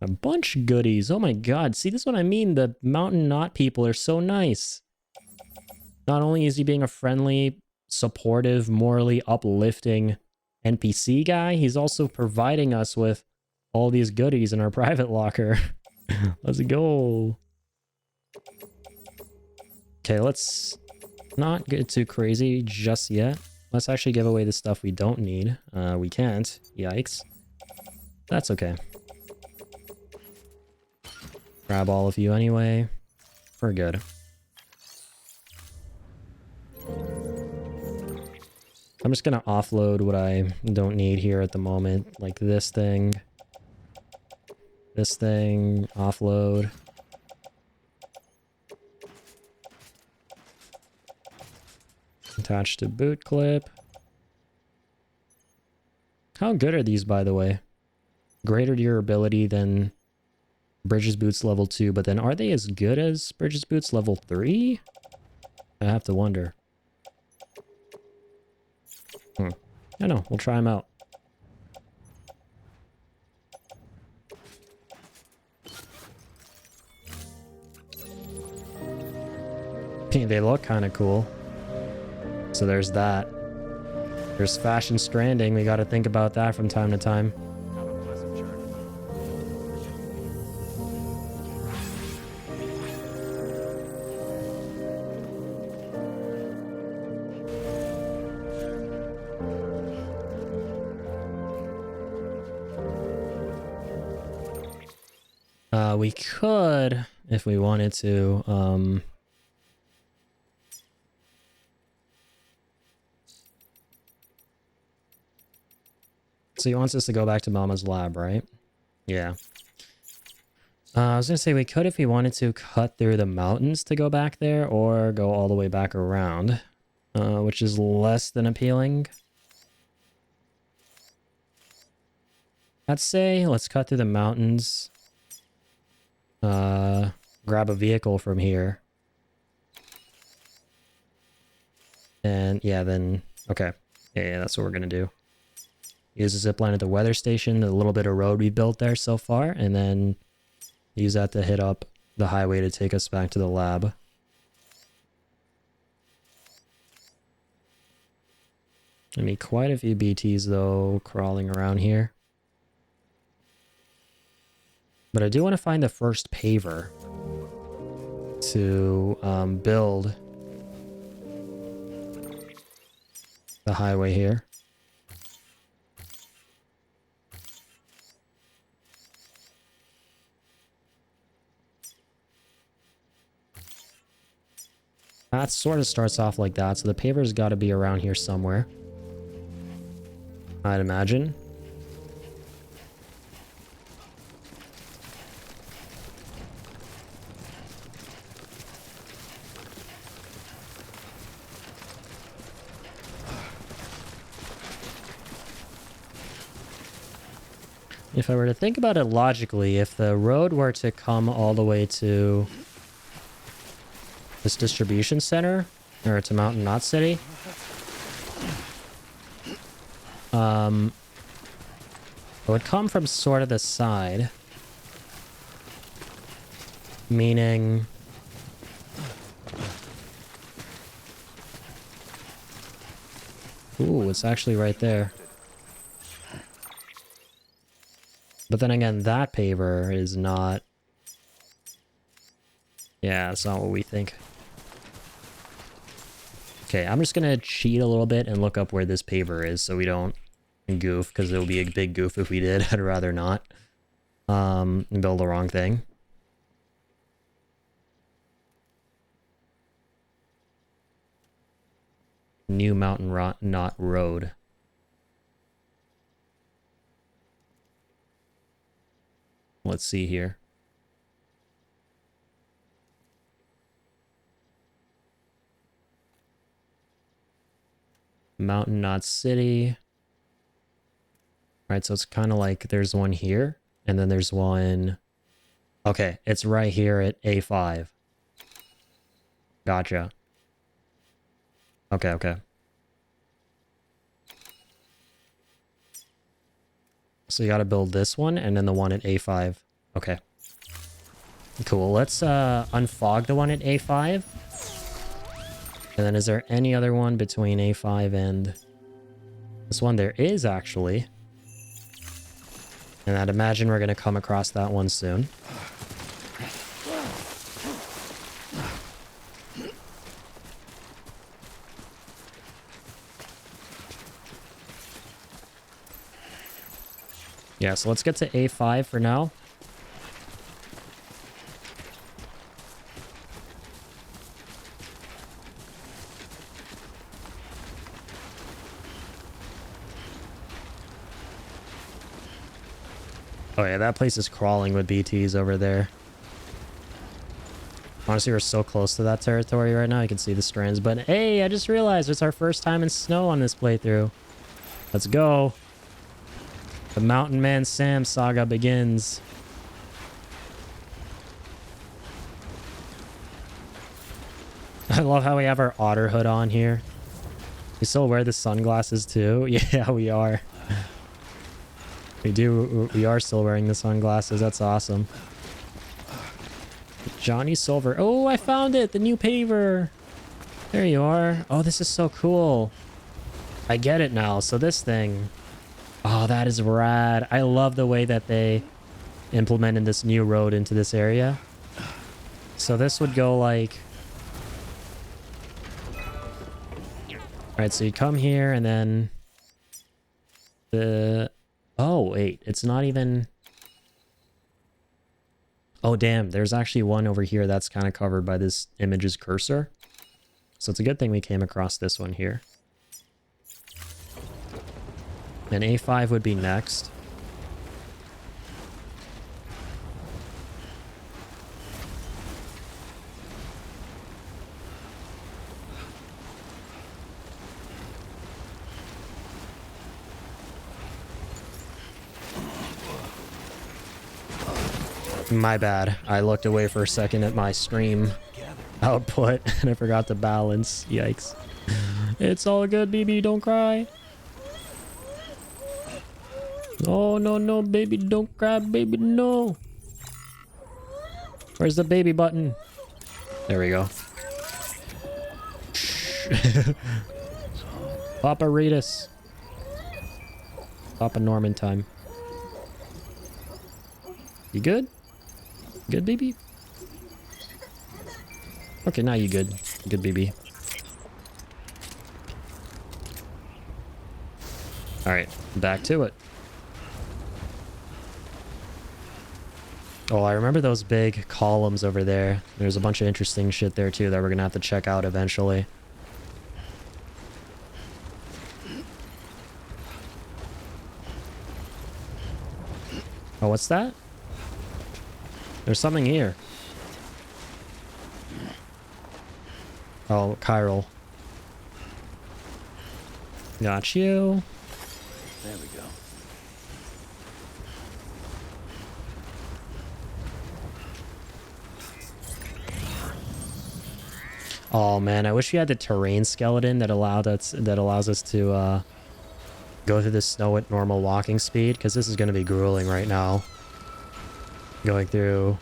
A bunch of goodies. Oh my god. See, this is what I mean. The Mountain Knot people are so nice. Not only is he being a friendly, supportive, morally uplifting NPC guy, he's also providing us with all these goodies in our private locker. Let's go. Okay, let's not get too crazy just yet. Let's actually give away the stuff we don't need. We can't. Yikes. That's okay. Grab all of you anyway. We're good. I'm just gonna offload what I don't need here at the moment. Like this thing. This thing. Offload. Attached to boot clip. How good are these, by the way? Greater durability than Bridges boots level 2, but then are they as good as Bridges boots level 3? I have to wonder. I don't know. We'll try them out. They look kind of cool. So there's that. There's fashion Stranding. We got to think about that from time to time. Have a pleasant journey. We could, if we wanted to, So he wants us to go back to Mama's lab, right? Yeah. I was gonna say we could, if we wanted to, cut through the mountains to go back there, or go all the way back around, which is less than appealing. I'd say let's cut through the mountains. Grab a vehicle from here. And yeah, then, okay. Yeah, that's what we're gonna do. Use a zipline at the weather station, the little bit of road we built there so far, and then use that to hit up the highway to take us back to the lab. I mean, quite a few BTs, though, crawling around here. But I do want to find the first paver to build the highway here. That sort of starts off like that, so the paver's got to be around here somewhere, I'd imagine. If I were to think about it logically, if the road were to come all the way to this distribution center, or to Mountain Knot City, it would come from sort of the side, meaning ooh, it's actually right there. But then again, that paver is not... Yeah, it's not what we think. Okay, I'm just gonna cheat a little bit and look up where this paver is so we don't goof, because it would be a big goof if we did. I'd rather not and build the wrong thing. New Mountain Knot Road. Let's see here. Mountain Knot City. Right, so it's kind of like there's one here, and then there's one... Okay, it's right here at A5. Gotcha. Okay, okay. So you gotta build this one, and then the one at A5. Okay. Cool, let's unfog the one at A5. And then is there any other one between A5 and this one? There is, actually. And I'd imagine we're gonna come across that one soon. Yeah, so let's get to A5 for now. Oh yeah, that place is crawling with BTs over there. Honestly, we're so close to that territory right now. You can see the strands, but hey, I just realized it's our first time in snow on this playthrough. Let's go. The Mountain Man Sam saga begins. I love how we have our otter hood on here. We still wear the sunglasses too. Yeah, we are. We are still wearing the sunglasses. That's awesome. Johnny Silver. Oh, I found it. The new paver. There you are. Oh, this is so cool. I get it now. So this thing... Oh, that is rad. I love the way that they implemented this new road into this area. So this would go like... Alright, so you come here and then... The... Oh, wait. It's not even... Oh, damn. There's actually one over here that's kind of covered by this image's cursor. So it's a good thing we came across this one here. And A5 would be next. My bad. I looked away for a second at my stream output and I forgot to balance. Yikes. It's all good, baby. Don't cry. Oh, no, no, baby. Don't cry, baby. No. Where's the baby button? There we go. Papa Ritus. Papa Norman time. You good? Good, baby? Okay, now you good. Good, baby. Alright, back to it. Oh, I remember those big columns over there. There's a bunch of interesting shit there too that we're gonna have to check out eventually. Oh, what's that? There's something here. Oh, chiral. Got you. There we go. Oh man, I wish we had the terrain skeleton that allows us to go through the snow at normal walking speed, because this is going to be grueling right now. Going through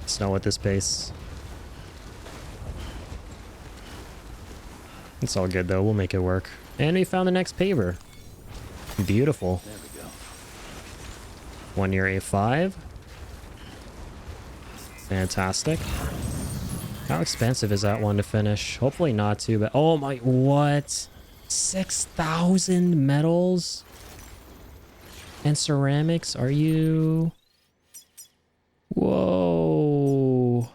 snow at this pace. It's all good though, we'll make it work. And we found the next paver. Beautiful. There we go. 1 year A5. Fantastic. How expensive is that one to finish? Hopefully not too bad. Oh my, what? 6,000 metals and ceramics? Are you? Whoa.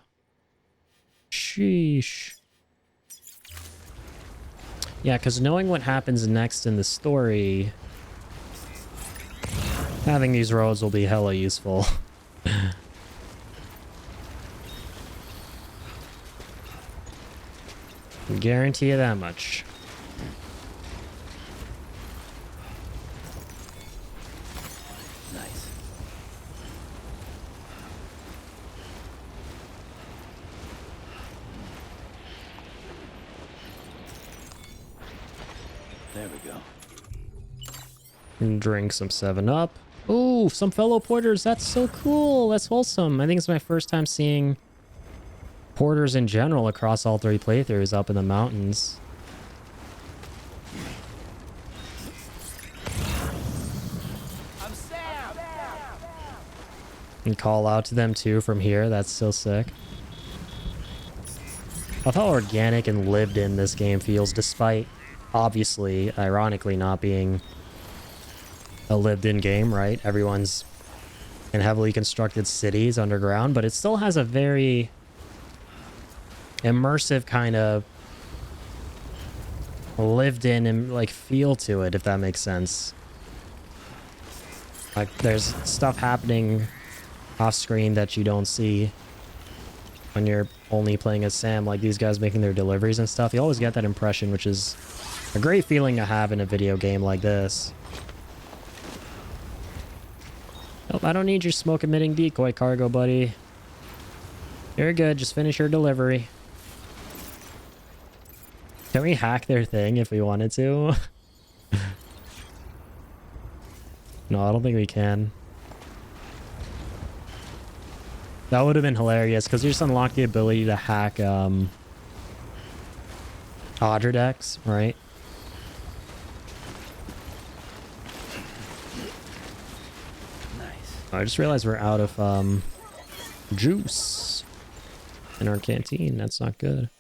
Sheesh. Yeah, because knowing what happens next in the story, having these roads will be hella useful. Guarantee you that much. Nice. There we go. And drink some 7-Up. Ooh, some fellow porters. That's so cool. That's wholesome. I think it's my first time seeing porters in general across all 3 playthroughs up in the mountains. I'm Sam! And call out to them too from here. That's so sick. I love how organic and lived in this game feels, despite obviously, ironically, not being a lived-in game, right? Everyone's in heavily constructed cities underground, but it still has a very immersive kind of lived in and like feel to it, if that makes sense. Like there's stuff happening off screen that you don't see when you're only playing as Sam, like these guys making their deliveries and stuff. You always get that impression, which is a great feeling to have in a video game like this. Nope, I don't need your smoke emitting decoy cargo, buddy. You're good, just finish your delivery. Can we hack their thing if we wanted to? No, I don't think we can. That would have been hilarious, because you just unlock the ability to hack Audra decks, right? Nice. I just realized we're out of juice in our canteen. That's not good.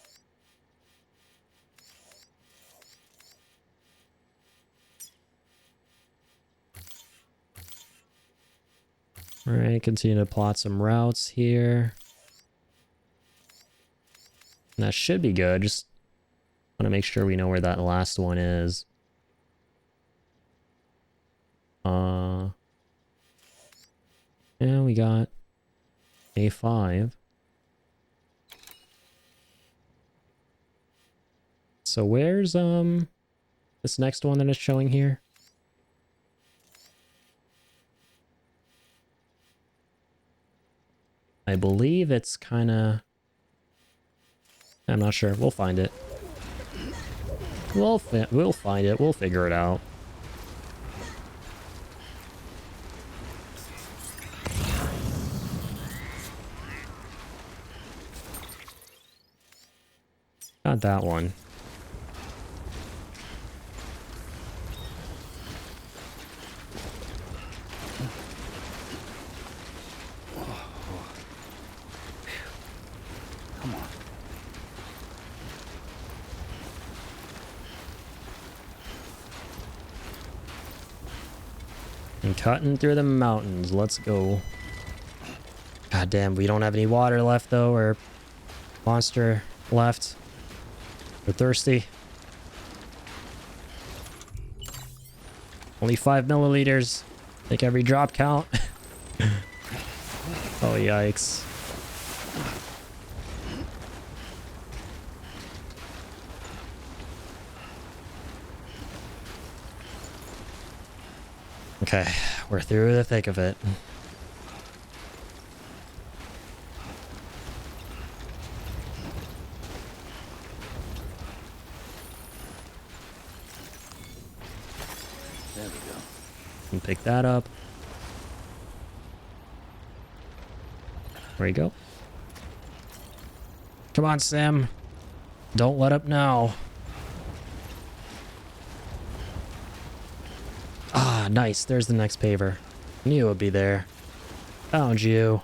All right, continue to plot some routes here. And that should be good. Just want to make sure we know where that last one is. Yeah, we got A5. So where's this next one that is showing here? I believe it's kind of... I'm not sure. We'll find it. We'll find it. We'll figure it out. Not that one. Come on. And cutting through the mountains. Let's go. God damn, we don't have any water left though, or monster left. We're thirsty. Only 5 milliliters. Make every drop count. Oh, yikes. Okay, we're through the thick of it. There we go. And pick that up. There you go. Come on, Sam. Don't let up now. Ah, nice. There's the next paver. Knew it would be there. Found you.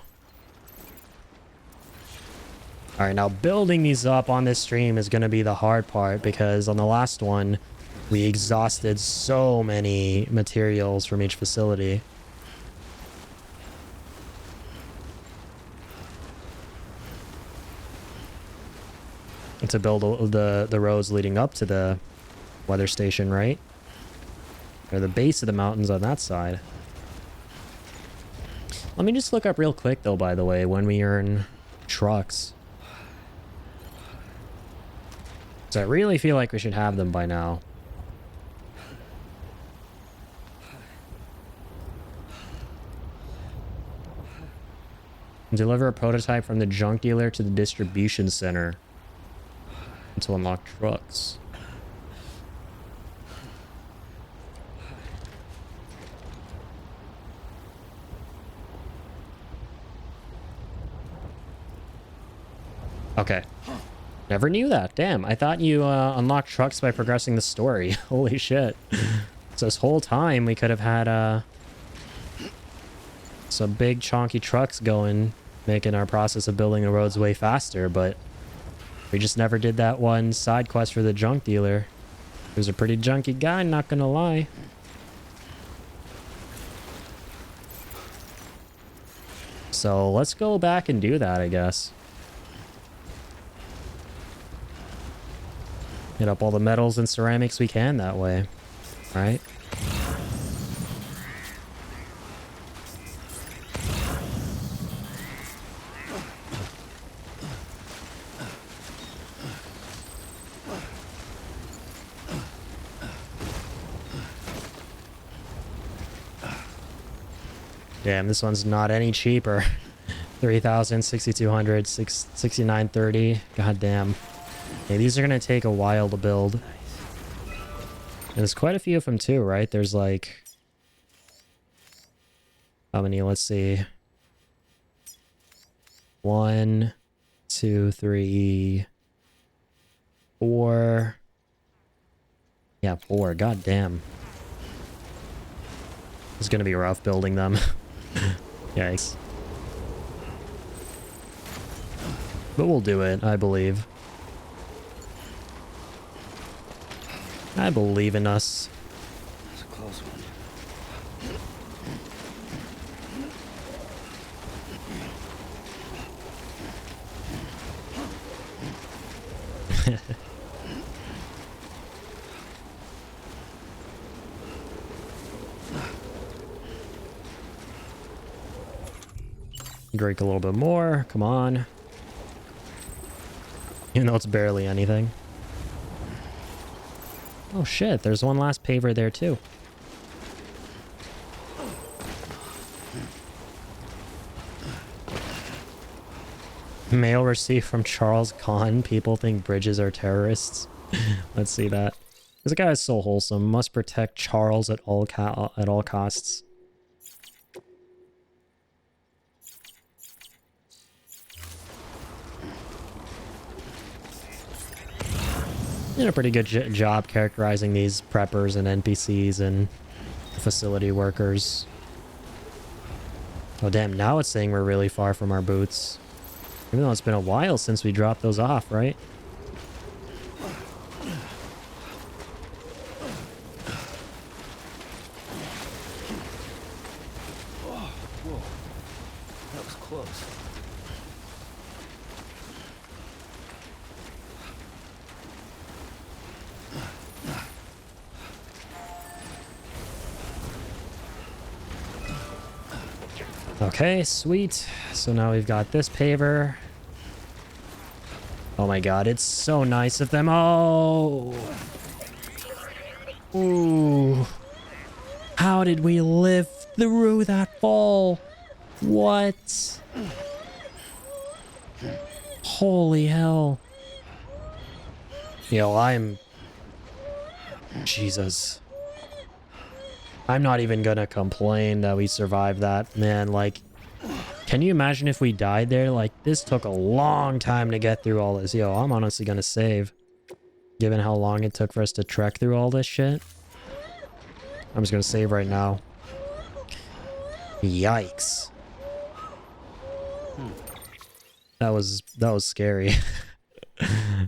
Alright, now building these up on this stream is going to be the hard part because on the last one, we exhausted so many materials from each facility. To build the roads leading up to the weather station, right? Or the base of the mountains on that side. Let me just look up real quick though, by the way, when we earn trucks. So I really feel like we should have them by now. Deliver a prototype from the junk dealer to the distribution center to unlock trucks. Okay. Never knew that. Damn, I thought you unlocked trucks by progressing the story. Holy shit. So this whole time we could have had some big chonky trucks going, making our process of building the roads way faster, but we just never did that one side quest for the junk dealer. He was a pretty junky guy, not gonna lie. So let's go back and do that, I guess. Hit up all the metals and ceramics we can that way, right? Damn, this one's not any cheaper. 3,000, 6,200, 6,930. God damn. Okay, these are gonna take a while to build. And there's quite a few of them too, right? There's like... How many? Let's see. 1, 2, 3, 4. Yeah, 4. God damn. It's gonna be rough building them. Yikes. But we'll do it, I believe. I believe in us. That's a close one. Drink a little bit more. Come on. Even though it's barely anything. Oh shit, there's one last paver there too. Mail received from Charles Kahn. People think bridges are terrorists. Let's see that. This guy is so wholesome. Must protect Charles at all costs. Did a pretty good job characterizing these preppers and NPCs and facility workers. Oh damn, now it's saying we're really far from our boots. Even though it's been a while since we dropped those off, right? Whoa. That was close. Okay, sweet. So now we've got this paver. Oh my god, it's so nice of them. Oh! Ooh. How did we live through that fall? What? Holy hell. Yo, Jesus. I'm not even gonna complain that we survived that, man. Like, can you imagine if we died there? Like, this took a long time to get through all this. Yo, I'm honestly gonna save. Given how long it took for us to trek through all this shit. I'm just gonna save right now. Yikes. That was scary.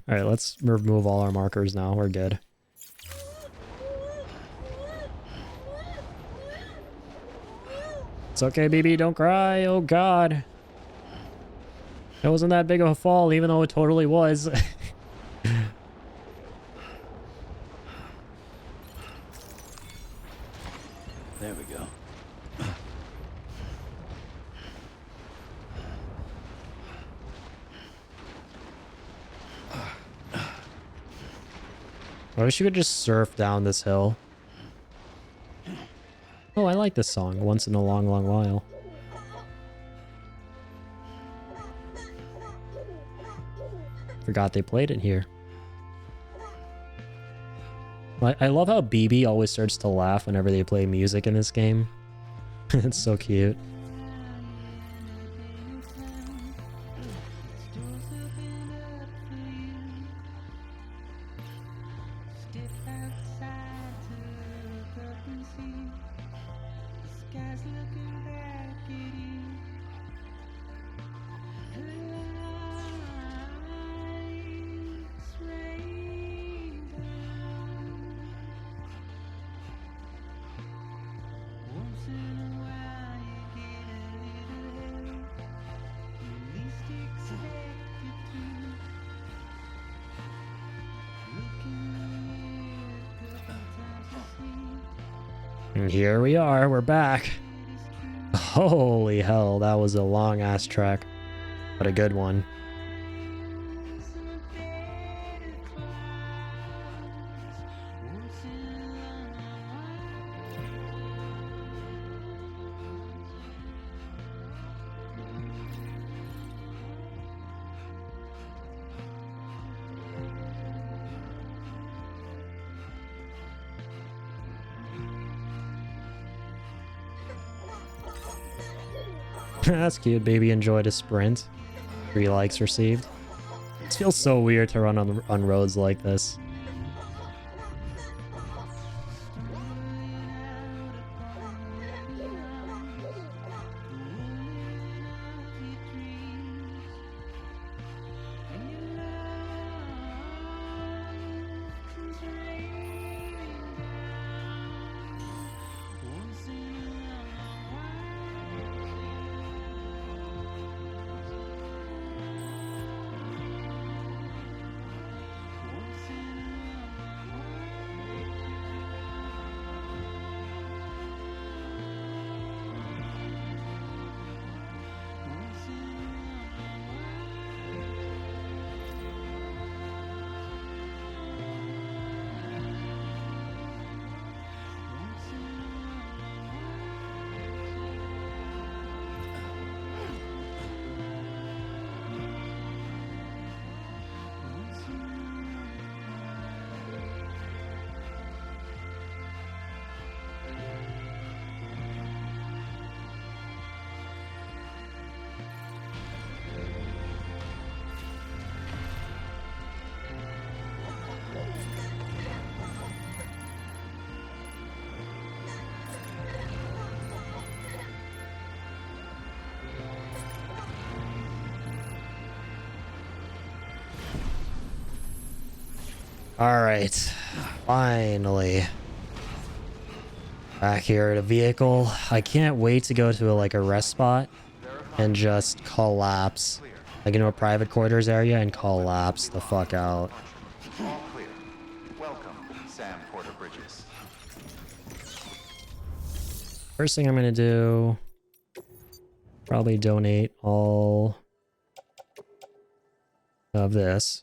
Alright, let's remove all our markers now. We're good. It's okay, BB, don't cry. Oh god. It wasn't that big of a fall, even though it totally was. There we go. I wish you could just surf down this hill. Oh, I like this song. Once in a long, long while. Forgot they played it here. I love how BB always starts to laugh whenever they play music in this game. It's so cute. And here we are, we're back. Holy hell, that was a long ass trek, but a good one. That's cute. Baby enjoyed a sprint. 3 likes received. It feels so weird to run on roads like this. Alright. Finally. Back here at a vehicle. I can't wait to go to like a rest spot and just collapse. Like into a private quarters area and collapse the fuck out. All clear. Welcome, Sam Porter Bridges. First thing I'm gonna do, probably donate all of this.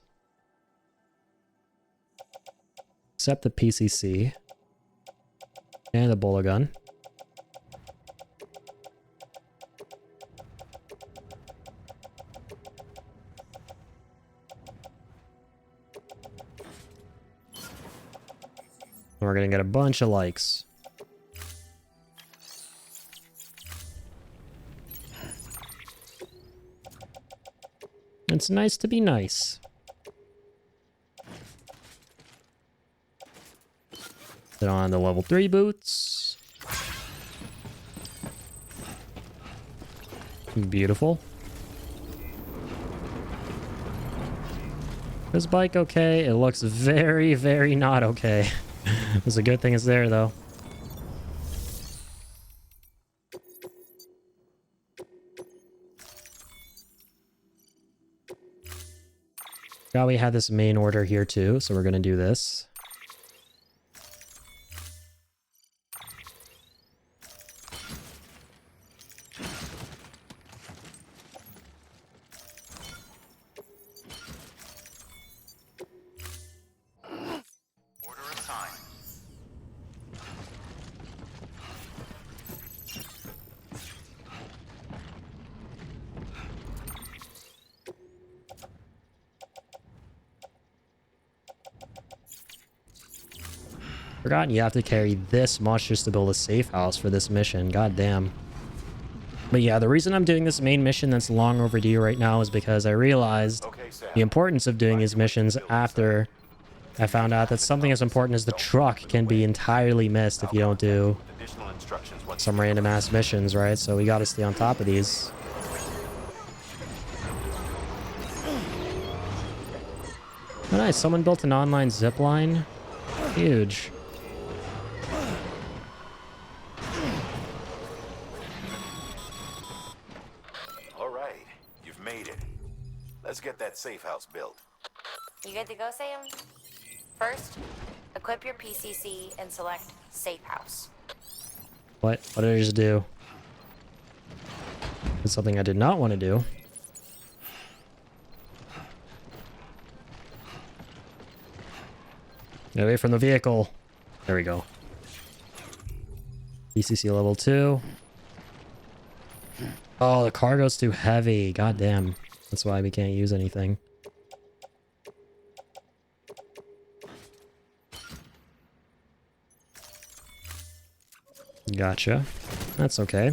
Except the PCC. And the bowler gun. We're gonna get a bunch of likes. It's nice to be nice. Put on the level 3 boots. Beautiful. This bike okay? It looks very, very not okay. It's a good thing it's there though. Now we have this main order here too, so we're gonna do this. Order assigned. Forgotten you have to carry this much just to build a safe house for this mission. God damn. But yeah, the reason I'm doing this main mission that's long overdue right now is because I realized the importance of doing these missions after I found out that something as important as the truck can be entirely missed if you don't do some random ass missions, right? So we gotta stay on top of these. Oh nice, someone built an online zip line. Huge. All right, you've made it. Let's get that safe house built. You good to go, Sam? First, equip your PCC and select Safe House. What did I just do? It's something I did not want to do. Get away from the vehicle. There we go. PCC level 2. Oh, the cargo's too heavy. God damn. That's why we can't use anything. Gotcha. That's okay.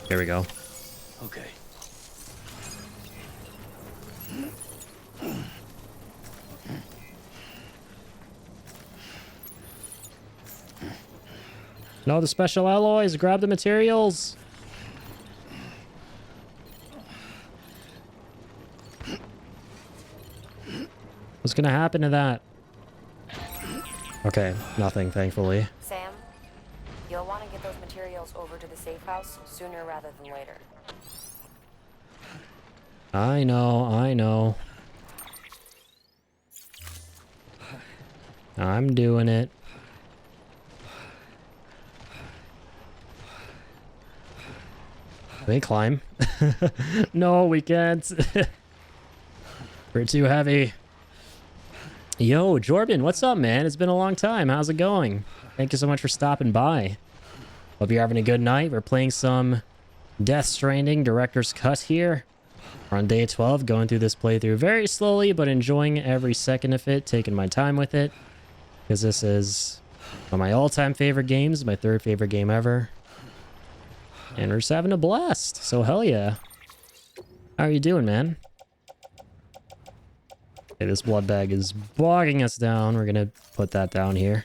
Here we go. Okay. No, the special alloys. Grab the materials. What's gonna happen to that? Okay, nothing, thankfully. Sam, you'll want to get those materials over to the safe house sooner rather than later. I know, I know. I'm doing it. Can we climb? No, we can't. We're too heavy. Yo, Jordan, what's up, man? It's been a long time. How's it going? Thank you so much for stopping by. Hope you're having a good night. We're playing some Death Stranding Director's Cut here. We're on day 12, going through this playthrough very slowly, but enjoying every second of it, taking my time with it. Because this is one of my all-time favorite games, my third favorite game ever. And we're just having a blast, so hell yeah. How are you doing, man? Okay, this blood bag is bogging us down. We're gonna put that down here.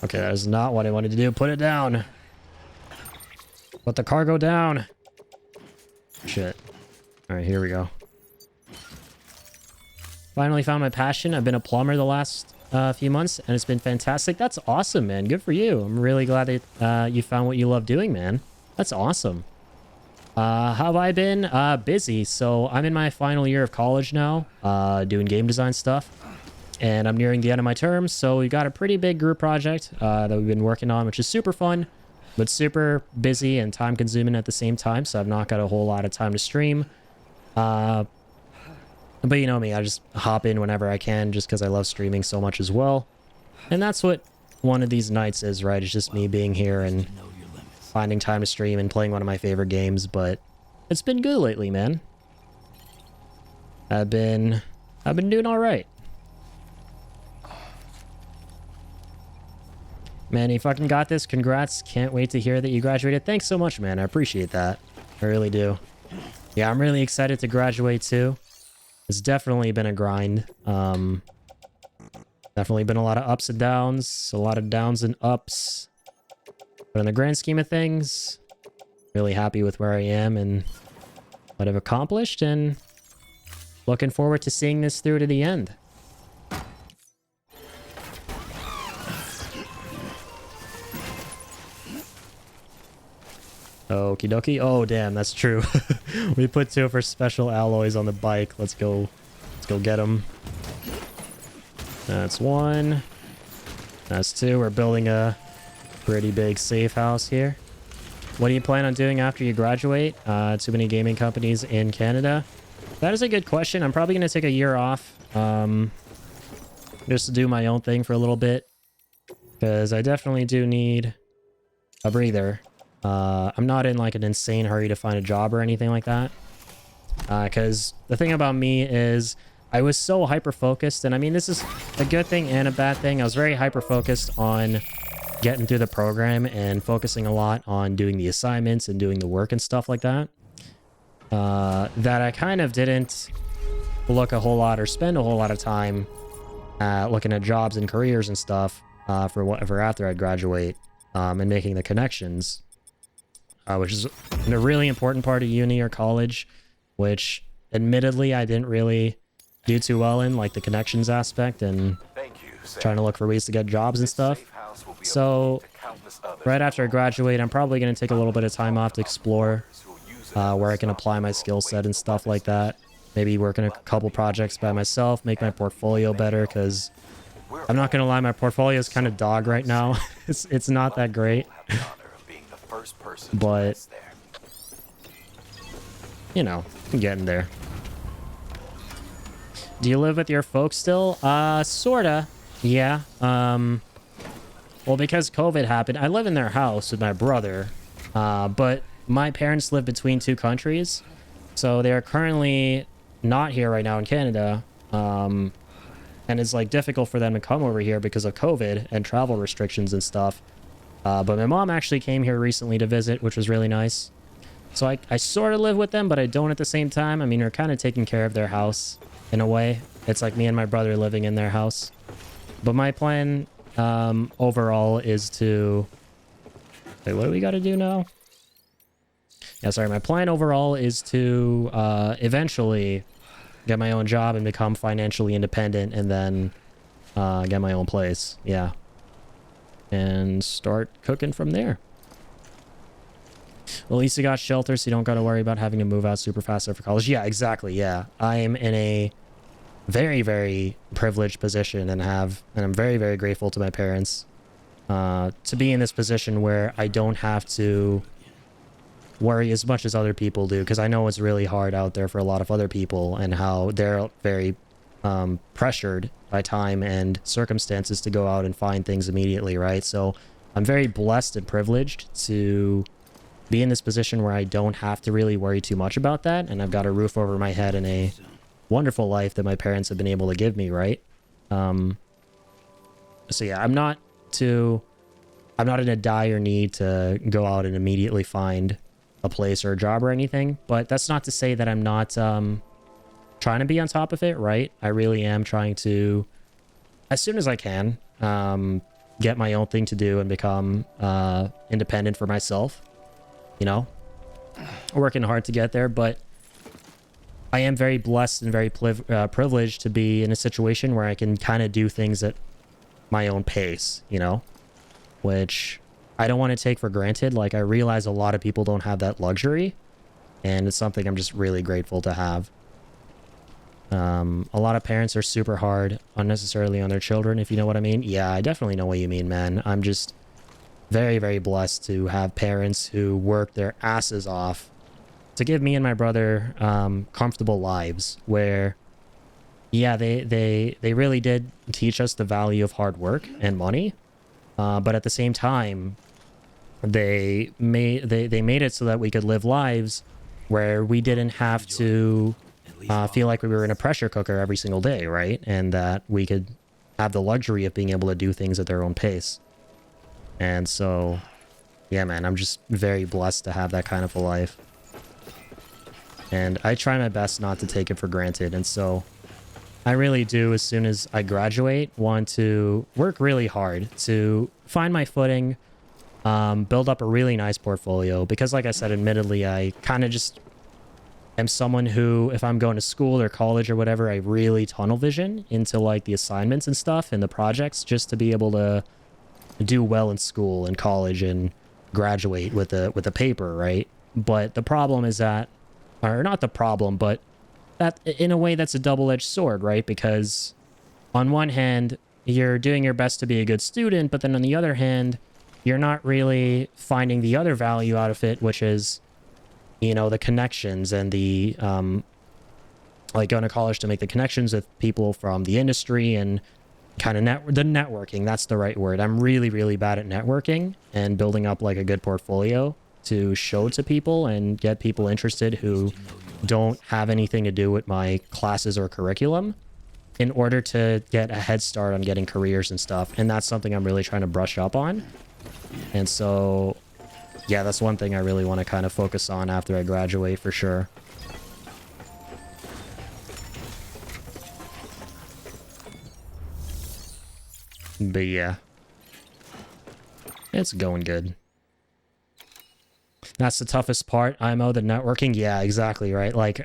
Okay, that is not what I wanted to do. Put it down. Put the cargo down. Shit. All right, here we go. Finally found my passion. I've been a plumber the last few months, and it's been fantastic. That's awesome, man. Good for you. I'm really glad that you found what you love doing, man. That's awesome. How have I been? Busy. So I'm in my final year of college now, doing game design stuff. And I'm nearing the end of my term, so we got a pretty big group project that we've been working on, which is super fun, but super busy and time-consuming at the same time, so I've not got a whole lot of time to stream. But you know me, I just hop in whenever I can just because I love streaming so much as well. And that's what one of these nights is, right? It's just me being here and finding time to stream and playing one of my favorite games, but it's been good lately, man. I've been doing all right. Man, you fucking got this. Congrats. Can't wait to hear that you graduated. Thanks so much, man. I appreciate that. I really do. Yeah, I'm really excited to graduate too. It's definitely been a grind. Definitely been a lot of ups and downs, a lot of downs and ups. But in the grand scheme of things, really happy with where I am and what I've accomplished, and looking forward to seeing this through to the end. Okie dokie. Oh, damn, that's true. We put 2 for special alloys on the bike. Let's go get them. That's 1. That's 2. We're building a pretty big safe house here. What do you plan on doing after you graduate? Too many gaming companies in Canada? That is a good question. I'm probably going to take a year off. Just to do my own thing for a little bit. Because I definitely do need a breather. I'm not in like an insane hurry to find a job or anything like that. Because the thing about me is I was so hyper-focused, and I mean, this is a good thing and a bad thing. I was very hyper-focused on getting through the program and focusing a lot on doing the assignments and doing the work and stuff like that. That I kind of didn't look a whole lot or spend a whole lot of time looking at jobs and careers and stuff for after I'd graduate and making the connections. Which is a really important part of uni or college, which admittedly I didn't really do too well in, like the connections aspect and trying to look for ways to get jobs and stuff. So right after I graduate, I'm probably going to take a little bit of time off to explore where I can apply my skill set and stuff like that. Maybe work on a couple projects by myself, make my portfolio better, because I'm not going to lie, my portfolio is kind of dog right now. It's not that great. But, you know, I'm getting there. Do you live with your folks still? Sorta. Yeah. Well, because COVID happened, I live in their house with my brother. But my parents live between 2 countries. So they are currently not here right now in Canada. And it's like difficult for them to come over here because of COVID and travel restrictions and stuff. But my mom actually came here recently to visit, which was really nice. So I sort of live with them, but I don't at the same time. I mean, we're kind of taking care of their house in a way. It's like me and my brother living in their house. But my plan overall is to... Wait, what do we got to do now? Yeah, sorry. My plan overall is to eventually get my own job and become financially independent and then get my own place. Yeah. And start cooking from there. Well, at least you got shelter, so you don't got to worry about having to move out super fast after college. Yeah, exactly. Yeah, I am in a very, very privileged position, and I'm very, very grateful to my parents to be in this position where I don't have to worry as much as other people do, because I know it's really hard out there for a lot of other people, and how they're very pressured by time and circumstances to go out and find things immediately, right? So I'm very blessed and privileged to be in this position where I don't have to really worry too much about that, and I've got a roof over my head and a wonderful life that my parents have been able to give me, right? So yeah, I'm not in a dire need to go out and immediately find a place or a job or anything, but that's not to say that I'm not trying to be on top of it, right? I really am trying to, as soon as I can, get my own thing to do and become independent for myself, you know, working hard to get there. But I am very blessed and very privileged to be in a situation where I can kind of do things at my own pace, you know, which I don't want to take for granted. Like, I realize a lot of people don't have that luxury, and it's something I'm just really grateful to have. A lot of parents are super hard unnecessarily on their children, if you know what I mean. Yeah, I definitely know what you mean, man. I'm just very, very blessed to have parents who work their asses off to give me and my brother comfortable lives where, yeah, they really did teach us the value of hard work and money. But at the same time, they made it so that we could live lives where we didn't have to feel like we were in a pressure cooker every single day, right? And that we could have the luxury of being able to do things at their own pace. And so, yeah, man, I'm just very blessed to have that kind of a life. And I try my best not to take it for granted. And so I really do, as soon as I graduate, want to work really hard to find my footing, build up a really nice portfolio. Because like I said, admittedly, I kind of just am someone who, if I'm going to school or college or whatever, I really tunnel vision into like the assignments and stuff and the projects just to be able to do well in school and college and graduate with a paper, right? But the problem is that, or not the problem, but that in a way that's a double-edged sword, right? Because on one hand, you're doing your best to be a good student, but then on the other hand, you're not really finding the other value out of it, which is, you know, the connections and the like going to college to make the connections with people from the industry and kind of the networking. That's the right word. I'm really, really bad at networking and building up like a good portfolio to show to people and get people interested who don't have anything to do with my classes or curriculum in order to get a head start on getting careers and stuff. And that's something I'm really trying to brush up on. And so, yeah, that's one thing I really want to kind of focus on after I graduate for sure. But yeah, it's going good. That's the toughest part, IMO, the networking. Yeah, exactly, right? Like,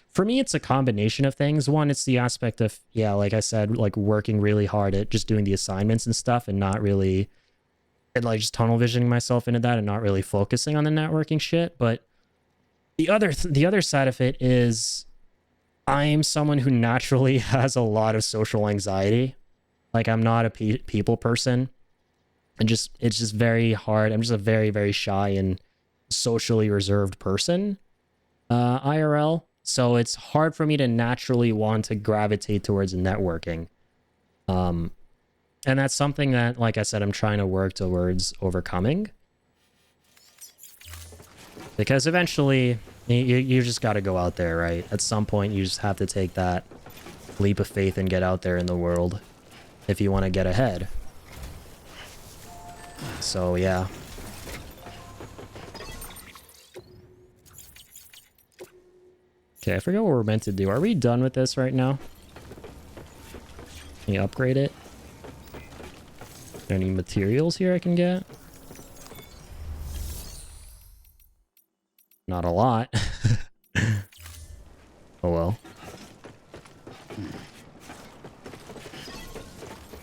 for me, it's a combination of things. One, it's the aspect of, yeah, like I said, like working really hard at just doing the assignments and stuff and not really, and like just tunnel visioning myself into that and not really focusing on the networking shit. But the other side of it is I'm someone who naturally has a lot of social anxiety. Like, I'm not a people person. And it's just very hard. I'm just a very, very shy and socially reserved person, IRL. So it's hard for me to naturally want to gravitate towards networking. And that's something that, like I said, I'm trying to work towards overcoming. Because eventually, you just got to go out there, right? At some point, you just have to take that leap of faith and get out there in the world if you want to get ahead. So, yeah. Okay, I forget what we're meant to do. Are we done with this right now? Can you upgrade it? Are there any materials here I can get? Not a lot. Oh, well.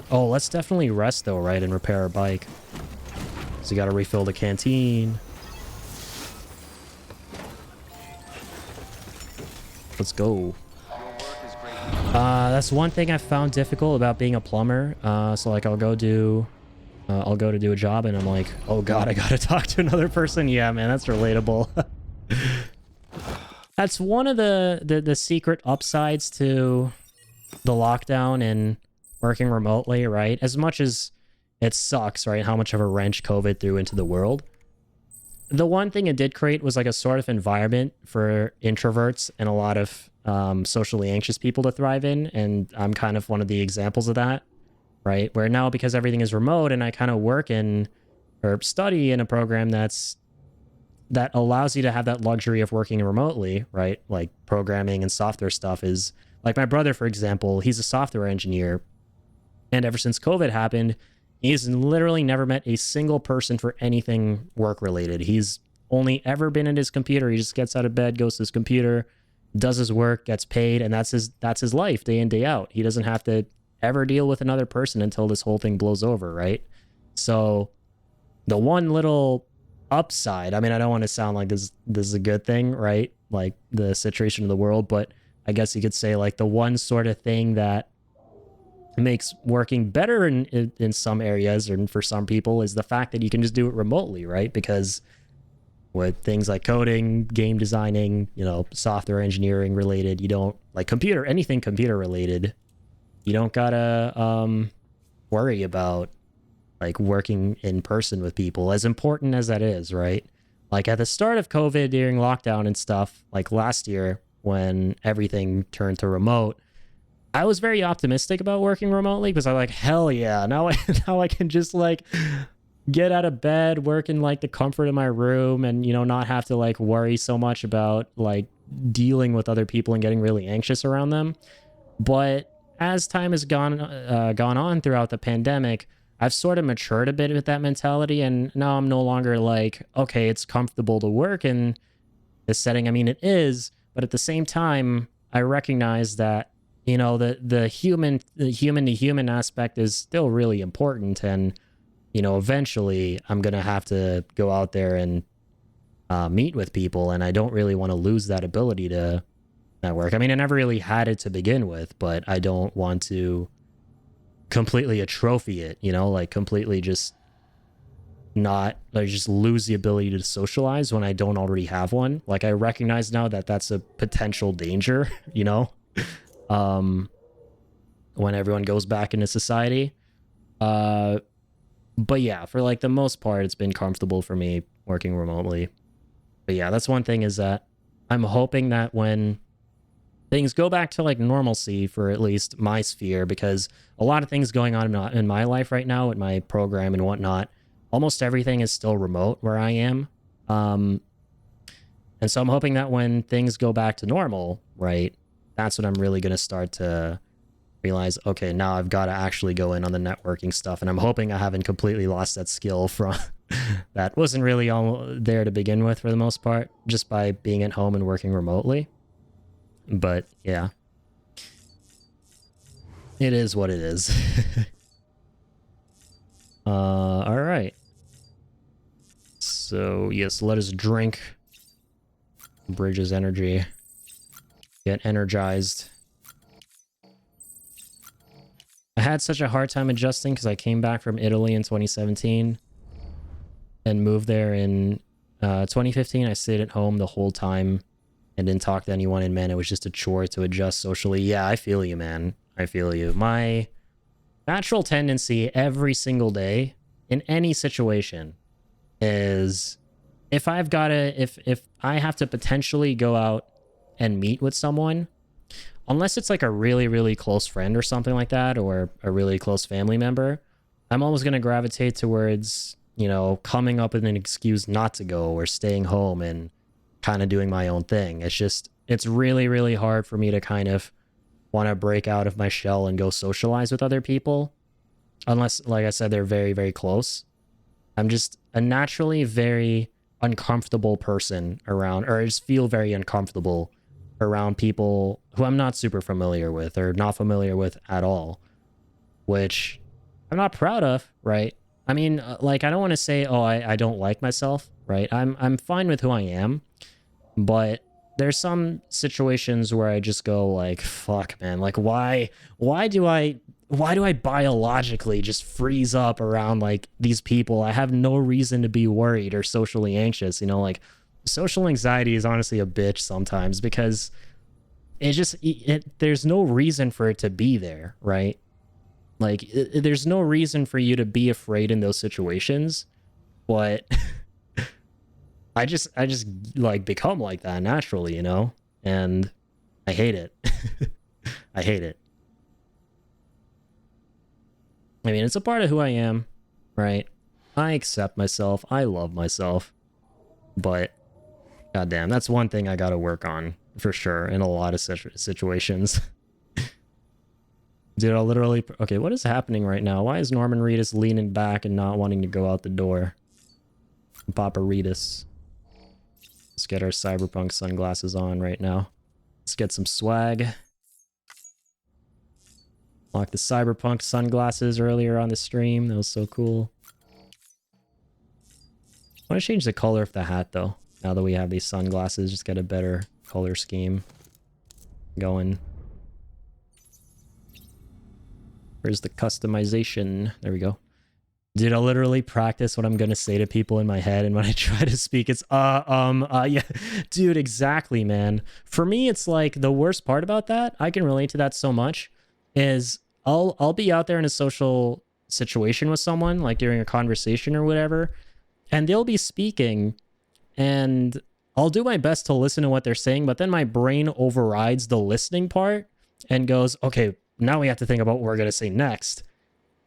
Oh, let's definitely rest, though, right? And repair our bike. So you gotta refill the canteen. Let's go. That's one thing I found difficult about being a plumber. So like I'll go to do a job and I'm like, oh god, I gotta talk to another person. Yeah, man, that's relatable. That's one of the secret upsides to the lockdown and working remotely, right? As much as it sucks, right? How much of a wrench COVID threw into the world. The one thing it did create was like a sort of environment for introverts and a lot of socially anxious people to thrive in. And I'm kind of one of the examples of that, right? Where now, because everything is remote and I kind of work in or study in a program that allows you to have that luxury of working remotely, right? Like programming and software stuff is like my brother, for example, he's a software engineer. And ever since COVID happened, he's literally never met a single person for anything work related. He's only ever been at his computer. He just gets out of bed, goes to his computer, does his work, gets paid, and that's his life day in, day out. He doesn't have to ever deal with another person until this whole thing blows over, right? So the one little upside, I mean, I don't want to sound like this is a good thing, right? Like the situation of the world, but I guess you could say like the one sort of thing that makes working better in some areas and for some people is the fact that you can just do it remotely, right? Because with things like coding, game designing, you know, software engineering related, you don't like anything computer related, you don't gotta worry about like working in person with people, as important as that is, right? Like at the start of COVID during lockdown and stuff, like last year when everything turned to remote, I was very optimistic about working remotely because I'm like, hell yeah, now I can just like get out of bed, work in like the comfort of my room, and you know, not have to like worry so much about like dealing with other people and getting really anxious around them. But as time has gone on throughout the pandemic, I've sort of matured a bit with that mentality, and now I'm no longer like, okay, it's comfortable to work in this setting. I mean, it is, but at the same time, I recognize that, you know, the human to human aspect is still really important, and you know, eventually I'm gonna have to go out there and meet with people, and I don't really want to lose that ability to network. I mean, I never really had it to begin with, but I don't want to completely atrophy it, you know, like completely just not like just lose the ability to socialize when I don't already have one. Like I recognize now that that's a potential danger, you know, when everyone goes back into society. But yeah, for like the most part, it's been comfortable for me working remotely. But yeah, that's one thing, is that I'm hoping that when things go back to like normalcy for at least my sphere, because a lot of things going on in my life right now with my program and whatnot, almost everything is still remote where I am. And so I'm hoping that when things go back to normal, right, that's when I'm really going to start to realize, okay, now I've got to actually go in on the networking stuff. And I'm hoping I haven't completely lost that skill from that wasn't really all there to begin with for the most part, just by being at home and working remotely. But yeah, it is what it is. All right. So yes, let us drink Bridges energy, get energized. I had such a hard time adjusting because I came back from Italy in 2017 and moved there in 2015. I stayed at home the whole time and didn't talk to anyone, and man, it was just a chore to adjust socially. Yeah, I feel you, man. I feel you. My natural tendency every single day in any situation is if I have to potentially go out and meet with someone, unless it's like a really, really close friend or something like that, or a really close family member, I'm always going to gravitate towards, you know, coming up with an excuse not to go or staying home and kind of doing my own thing. It's really, really hard for me to kind of want to break out of my shell and go socialize with other people. Unless, like I said, they're very, very close. I'm just a naturally very uncomfortable person around, or I just feel very uncomfortable around people who I'm not super familiar with or not familiar with at all, which I'm not proud of, right? I mean, like, I don't want to say, oh, I don't like myself, right? I'm fine with who I am, but there's some situations where I just go like, fuck, man, like, why do I biologically just freeze up around like these people? I have no reason to be worried or socially anxious, you know, like social anxiety is honestly a bitch sometimes because there's no reason for it to be there, right? Like there's no reason for you to be afraid in those situations, but I just like become like that naturally, you know, and I hate it. I hate it. I mean, it's a part of who I am, right? I accept myself. I love myself. But goddamn, that's one thing I gotta work on for sure in a lot of situations. Dude, I'll literally... Okay, what is happening right now? Why is Norman Reedus leaning back and not wanting to go out the door? Papa Reedus. Let's get our cyberpunk sunglasses on right now. Let's get some swag. Lock the cyberpunk sunglasses earlier on the stream. That was so cool. I want to change the color of the hat, though. Now that we have these sunglasses, just get a better color scheme going. Where's the customization? There we go. Dude, I'll literally practice what I'm going to say to people in my head, and when I try to speak, it's, yeah. Dude, exactly, man. For me, it's like the worst part about that, I can relate to that so much, is I'll be out there in a social situation with someone, like during a conversation or whatever, and they'll be speaking, and I'll do my best to listen to what they're saying, but then my brain overrides the listening part and goes, okay, now we have to think about what we're going to say next.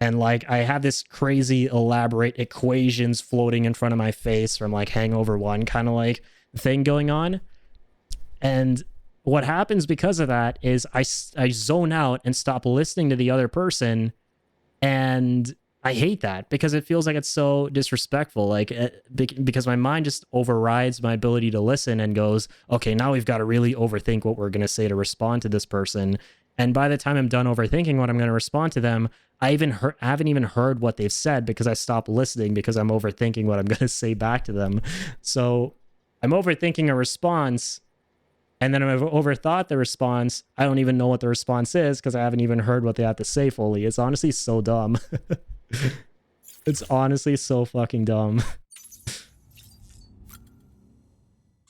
And like, I have this crazy elaborate equations floating in front of my face from like Hangover 1 kind of like thing going on. And what happens because of that is I zone out and stop listening to the other person. And I hate that because it feels like it's so disrespectful. Like, because my mind just overrides my ability to listen and goes, okay, now we've got to really overthink what we're going to say to respond to this person. And by the time I'm done overthinking what I'm going to respond to them, I haven't even heard what they've said because I stopped listening because I'm overthinking what I'm going to say back to them. So I'm overthinking a response, and then I've overthought the response. I don't even know what the response is because I haven't even heard what they have to say fully. It's honestly so dumb. It's honestly so fucking dumb.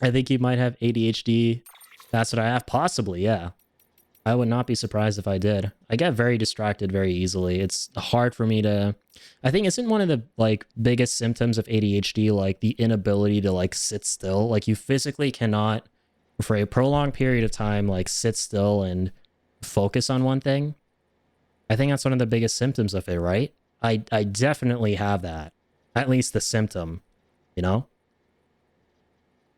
I think you might have ADHD. That's what I have. Possibly, yeah. I would not be surprised if I did. I get very distracted very easily. It's hard for me to... I think isn't one of the like biggest symptoms of ADHD like the inability to like sit still? Like you physically cannot, for a prolonged period of time, like sit still and focus on one thing. I think that's one of the biggest symptoms of it, right? I definitely have that. At least the symptom, you know?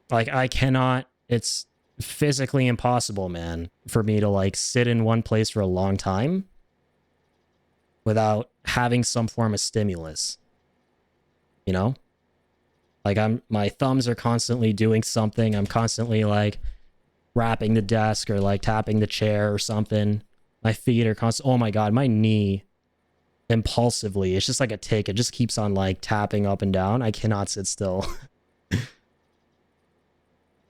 Like I cannot... It's physically impossible, man, for me to like sit in one place for a long time without having some form of stimulus, you know? Like my thumbs are constantly doing something. I'm constantly like rapping the desk or like tapping the chair or something. My feet are oh my god, my knee impulsively, it's just like a tick, it just keeps on like tapping up and down. I cannot sit still.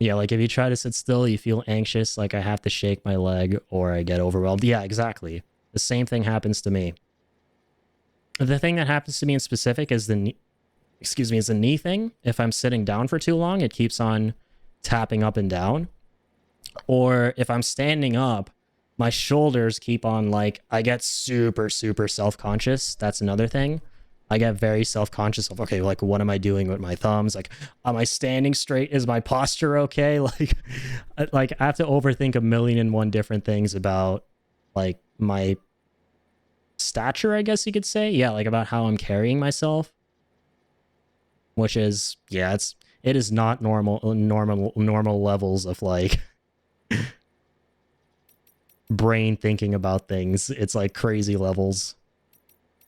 Yeah, like if you try to sit still, you feel anxious, like I have to shake my leg or I get overwhelmed. Yeah, exactly. The same thing happens to me. The thing that happens to me in specific is is the knee thing. If I'm sitting down for too long, it keeps on tapping up and down. Or if I'm standing up, my shoulders keep on like, I get super, super self-conscious. That's another thing. I get very self-conscious of, okay, like, what am I doing with my thumbs? Like, am I standing straight? Is my posture okay? Like I have to overthink 1,000,001 different things about, like, my stature, I guess you could say. Yeah, like, about how I'm carrying myself. Which is, yeah, it is not normal levels of, like, brain thinking about things. It's, like, crazy levels.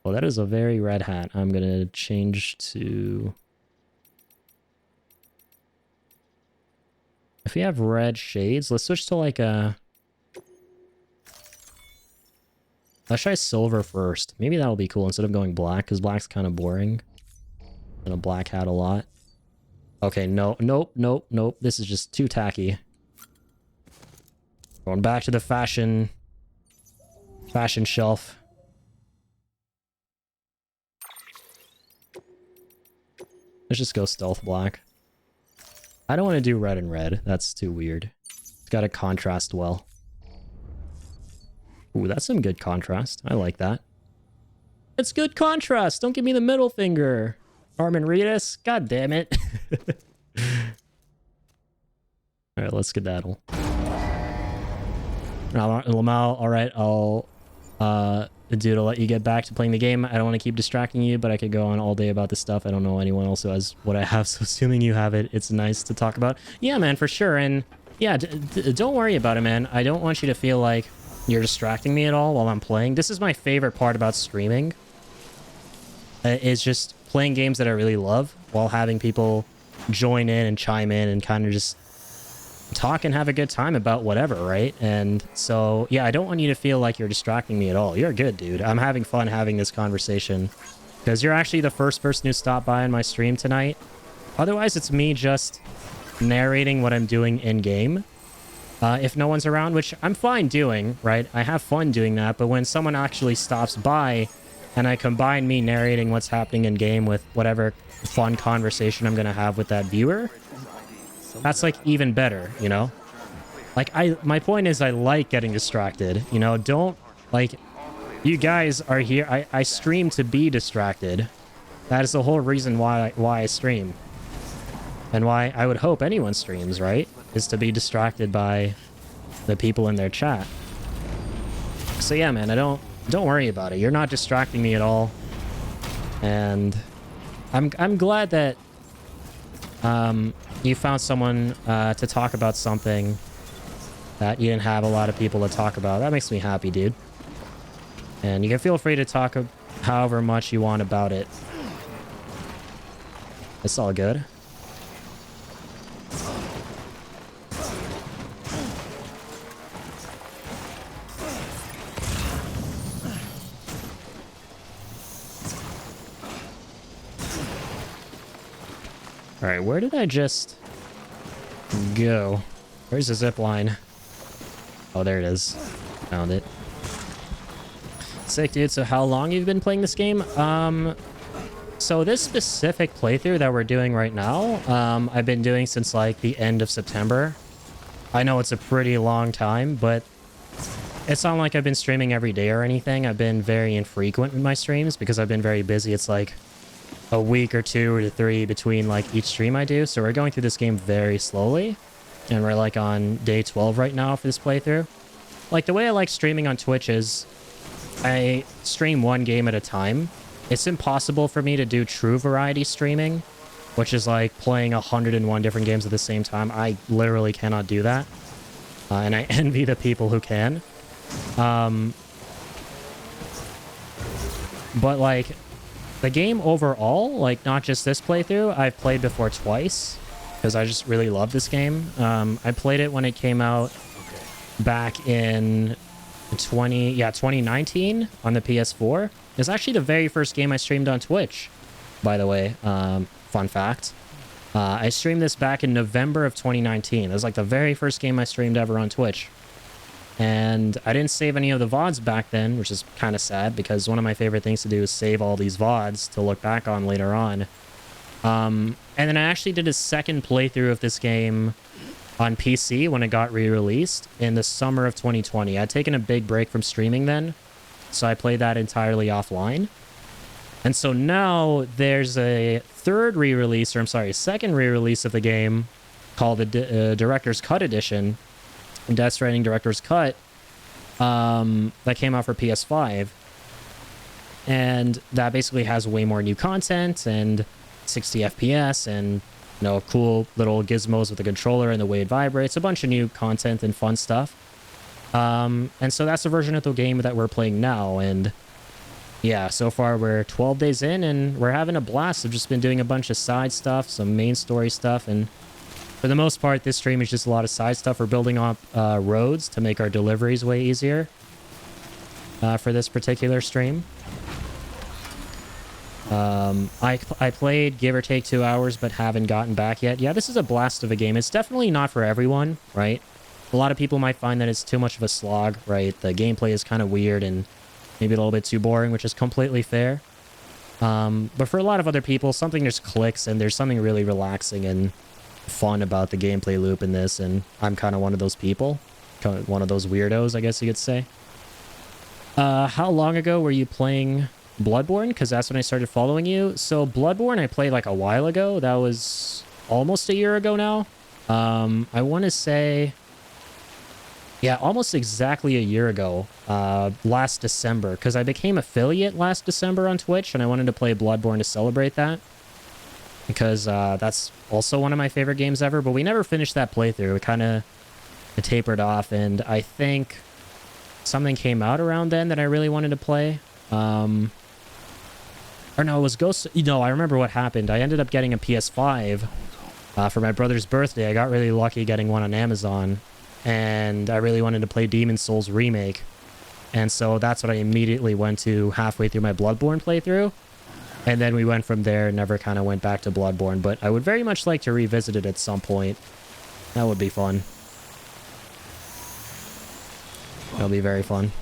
Well, that is a very red hat. I'm going to change to... If we have red shades, let's switch to like a... Let's try silver first. Maybe that'll be cool instead of going black, because black's kind of boring. And a black hat a lot. Okay, no, nope. This is just too tacky. Going back to the fashion shelf. Let's just go stealth black. I don't want to do red and red. That's too weird. It's got to contrast well. Ooh, that's some good contrast. I like that. It's good contrast. Don't give me the middle finger. Norman Reedus. God damn it. Alright, let's skedaddle. Lamau, alright, I'll dude, I'll let you get back to playing the game. I don't want to keep distracting you, but I could go on all day about this stuff. I don't know anyone else who has what I have, so assuming you have it, it's nice to talk about. Yeah, man, for sure. And yeah, don't worry about it, man. I don't want you to feel like you're distracting me at all while I'm playing. This is my favorite part about streaming. Is just playing games that I really love while having people join in and chime in and kind of just talk and have a good time about whatever, right? And so, yeah, I don't want you to feel like you're distracting me at all. You're good, dude. I'm having fun having this conversation because you're actually the first person who stopped by on my stream tonight. Otherwise, it's me just narrating what I'm doing in-game. If no one's around, which I'm fine doing, right? I have fun doing that, but when someone actually stops by and I combine me narrating what's happening in-game with whatever fun conversation I'm going to have with that viewer, that's like even better, you know? Like, my point is I like getting distracted, you know? Don't, like, you guys are here. I stream to be distracted. That is the whole reason why I stream. And why I would hope anyone streams, right? Is to be distracted by the people in their chat. So yeah, man, don't worry about it. You're not distracting me at all. And I'm glad that you found someone to talk about something that you didn't have a lot of people to talk about. That makes me happy, dude. And you can feel free to talk however much you want about it. It's all good. Alright, where did I just go? Where's the zip line? Oh, there it is. Found it. Sick, dude. So how long have you been playing this game? So this specific playthrough that we're doing right now, I've been doing since like the end of September. I know it's a pretty long time, but it's not like I've been streaming every day or anything. I've been very infrequent with my streams because I've been very busy. It's like a week or 2 or 3 between like each stream I do. So we're going through this game very slowly. And we're like on day 12 right now for this playthrough. Like the way I like streaming on Twitch is I stream one game at a time. It's impossible for me to do true variety streaming, which is like playing 101 different games at the same time. I literally cannot do that. And I envy the people who can. But like the game overall, like not just this playthrough, I've played before twice because I just really love this game. I played it when it came out back in 2019 on the PS4. It's actually the very first game I streamed on Twitch, by the way. Fun fact. I streamed this back in November of 2019. It was like the very first game I streamed ever on Twitch. And I didn't save any of the VODs back then, which is kind of sad because one of my favorite things to do is save all these VODs to look back on later on. And then I actually did a second playthrough of this game on PC when it got re-released in the summer of 2020. I'd taken a big break from streaming then, so I played that entirely offline. And so now there's a second re-release of the game called the Director's Cut Edition, Death Stranding Director's Cut, that came out for PS5. And that basically has way more new content and 60 FPS and, you know, cool little gizmos with the controller and the way it vibrates, a bunch of new content and fun stuff. And so that's the version of the game that we're playing now. And yeah, so far we're 12 days in and we're having a blast. I've just been doing a bunch of side stuff, some main story stuff, and for the most part, this stream is just a lot of side stuff. We're building up roads to make our deliveries way easier for this particular stream. I played give or take 2 hours, but haven't gotten back yet. Yeah, this is a blast of a game. It's definitely not for everyone, right? A lot of people might find that it's too much of a slog, right? The gameplay is kind of weird and maybe a little bit too boring, which is completely fair. But for a lot of other people, something just clicks and there's something really relaxing and fun about the gameplay loop in this, and I'm kind of one of those people. Kind of one of those weirdos, I guess you could say. How long ago were you playing Bloodborne? Because that's when I started following you. So Bloodborne I played like a while ago. That was almost a year ago now. I want to say, yeah, almost exactly a year ago, last December, because I became affiliate last December on Twitch, and I wanted to play Bloodborne to celebrate that, because that's also one of my favorite games ever, but we never finished that playthrough. It kind of tapered off, and I think something came out around then that I really wanted to play. Or no, it was Ghost... No, I remember what happened. I ended up getting a PS5 for my brother's birthday. I got really lucky getting one on Amazon. And I really wanted to play Demon's Souls Remake. And so that's what I immediately went to halfway through my Bloodborne playthrough. And then we went from there and never kind of went back to Bloodborne. But I would very much like to revisit it at some point. That would be fun. That'll be very fun.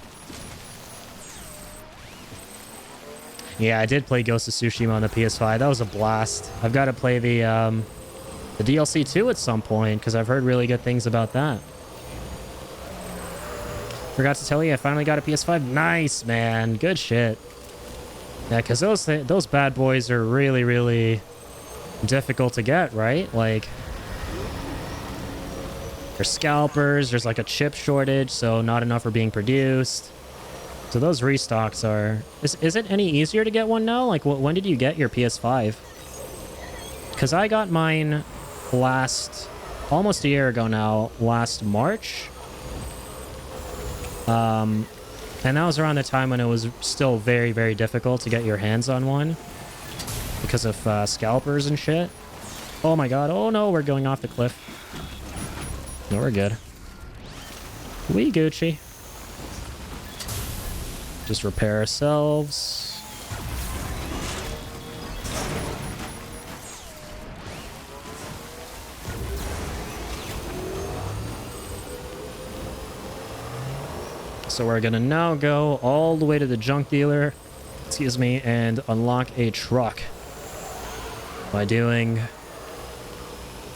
Yeah, I did play Ghost of Tsushima on the PS5. That was a blast. I've got to play the DLC 2 at some point, because I've heard really good things about that. Forgot to tell you, I finally got a PS5. Nice, man. Good shit. Yeah, because those bad boys are really, really difficult to get, right? Like, there's scalpers, there's like a chip shortage, so not enough are being produced. So those restocks are... Is it any easier to get one now? Like, when did you get your PS5? Because I got mine almost a year ago now, last March. And that was around the time when it was still very, very difficult to get your hands on one. Because of scalpers and shit. Oh my god, oh no, we're going off the cliff. No, we're good. We Gucci. Just repair ourselves. So we're gonna now go all the way to the junk dealer, excuse me, and unlock a truck by doing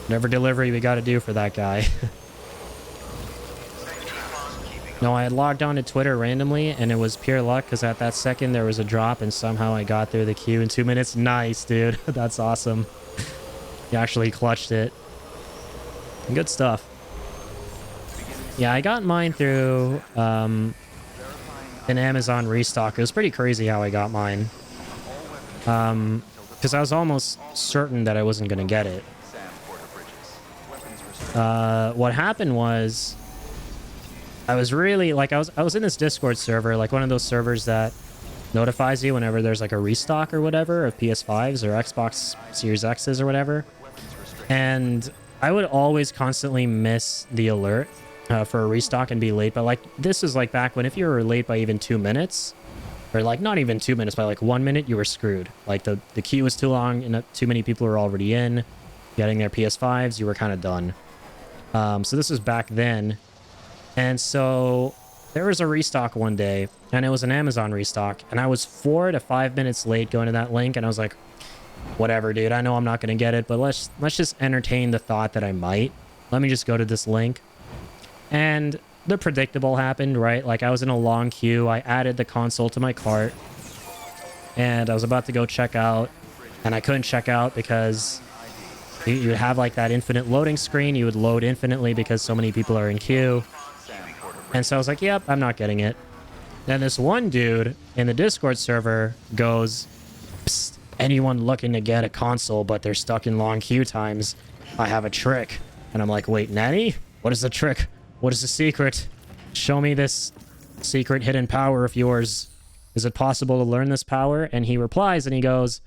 whatever delivery we gotta do for that guy. No, I had logged on to Twitter randomly, and it was pure luck, because at that second there was a drop, and somehow I got through the queue in 2 minutes. Nice, dude. That's awesome. You actually clutched it. Good stuff. Yeah, I got mine through an Amazon restock. It was pretty crazy how I got mine. Because I was almost certain that I wasn't going to get it. What happened was... I was really, like, I was in this Discord server, like one of those servers that notifies you whenever there's like a restock or whatever of PS5s or Xbox Series X's or whatever. And I would always constantly miss the alert for a restock and be late. But like, this is like back when if you were late by even 2 minutes, or like not even 2 minutes, by like 1 minute, you were screwed. Like the queue was too long and too many people were already in getting their PS5s, you were kind of done. So this was back then. And so there was a restock one day, and it was an Amazon restock, and I was 4 to 5 minutes late going to that link, and I was like, whatever, dude, I know I'm not going to get it, but let's just entertain the thought that I might. Let me just go to this link. And the predictable happened, right? Like, I was in a long queue, I added the console to my cart, and I was about to go check out, and I couldn't check out because you have like that infinite loading screen. You would load infinitely because so many people are in queue. And so I was like, yep, I'm not getting it. Then this one dude in the Discord server goes, psst, anyone looking to get a console but they're stuck in long queue times, I have a trick. And I'm like, wait, Nanny? What is the trick? What is the secret? Show me this secret hidden power of yours. Is it possible to learn this power? And he replies and he goes,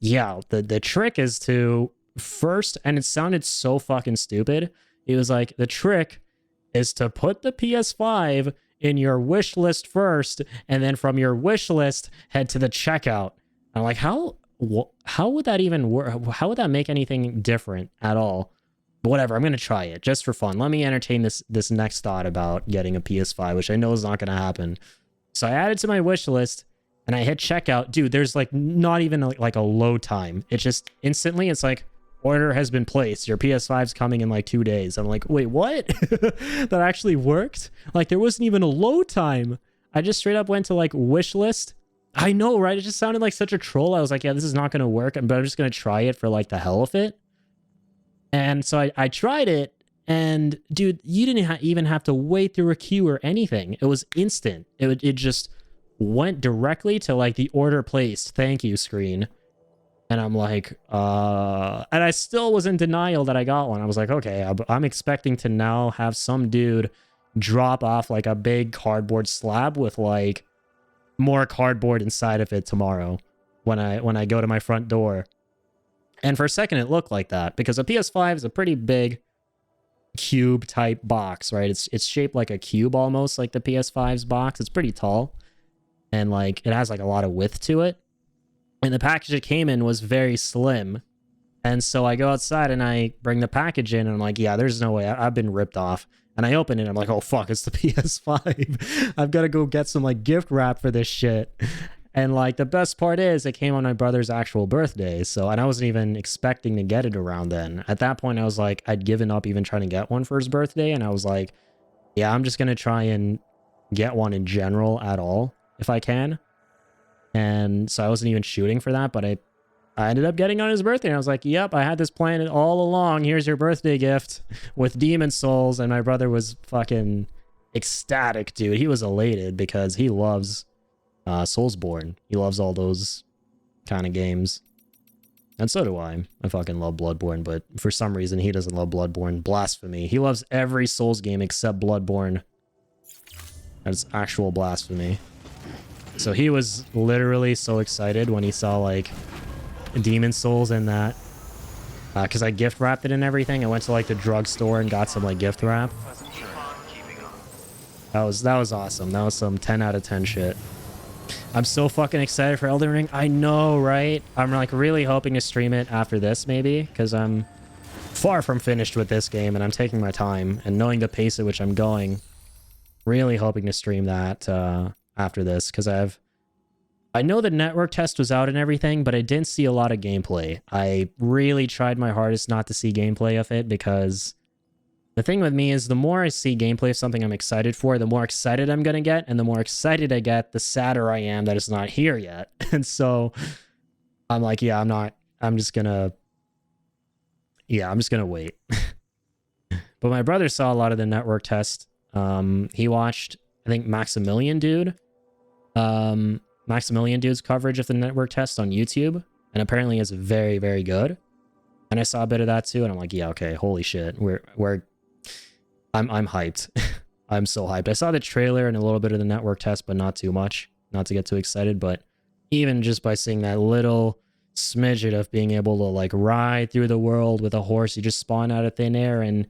yeah, the trick is to first, and it sounded so fucking stupid. He was like, the trick is to put the PS5 in your wish list first, and then from your wish list, head to the checkout. I'm like, how would that even work? How would that make anything different at all? But whatever, I'm going to try it just for fun. Let me entertain this next thought about getting a PS5, which I know is not going to happen. So I added to my wish list, and I hit checkout. Dude, there's like not even like a load time. It's just instantly, it's like, order has been placed. Your PS5's coming in like 2 days. I'm like, wait, what? That actually worked? Like, there wasn't even a load time. I just straight up went to like wish list. I know, right? It just sounded like such a troll. I was like, yeah, this is not going to work, but I'm just going to try it for like the hell of it. And so I tried it, and dude, you didn't even have to wait through a queue or anything. It was instant. It just went directly to like the order placed thank you screen. And I'm like, and I still was in denial that I got one. I was like, okay, I'm expecting to now have some dude drop off like a big cardboard slab with like more cardboard inside of it tomorrow when I go to my front door. And for a second it looked like that because a PS5 is a pretty big cube type box, right? It's shaped like a cube almost, like the PS5's box. It's pretty tall and like it has like a lot of width to it. And the package it came in was very slim. And so I go outside and I bring the package in and I'm like, yeah, there's no way. I've been ripped off. And I open it and I'm like, oh fuck, it's the PS5. I've got to go get some like gift wrap for this shit. And like the best part is it came on my brother's actual birthday. So, and I wasn't even expecting to get it around then. At that point, I was like, I'd given up even trying to get one for his birthday. And I was like, yeah, I'm just going to try and get one in general at all if I can. And so I wasn't even shooting for that, but I ended up getting on his birthday. And I was like, yep, I had this planned all along. Here's your birthday gift with Demon Souls. And my brother was fucking ecstatic, dude. He was elated because he loves Soulsborne. He loves all those kind of games. And so do I. I fucking love Bloodborne, but for some reason he doesn't love Bloodborne. Blasphemy. He loves every Souls game except Bloodborne. That's actual blasphemy. So he was literally so excited when he saw like Demon Souls in that. Because I gift wrapped it and everything. I went to like the drugstore and got some like gift wrap. That was awesome. That was some 10 out of 10 shit. I'm so fucking excited for Elden Ring. I know, right? I'm like really hoping to stream it after this maybe, because I'm far from finished with this game and I'm taking my time, and knowing the pace at which I'm going, really hoping to stream that after this, because I know the network test was out and everything, but I didn't see a lot of gameplay. I really tried my hardest not to see gameplay of it, because the thing with me is the more I see gameplay of something I'm excited for, the more excited I'm going to get. And the more excited I get, the sadder I am that it's not here yet. And so I'm like, yeah, I'm just going to wait. But my brother saw a lot of the network test. He watched, I think, Maximilian Dude's coverage of the network test on YouTube. And apparently it's very, very good. And I saw a bit of that too. And I'm like, yeah, okay, holy shit. I'm hyped. I'm so hyped. I saw the trailer and a little bit of the network test, but not too much. Not to get too excited, but even just by seeing that little smidget of being able to like ride through the world with a horse, you just spawn out of thin air, and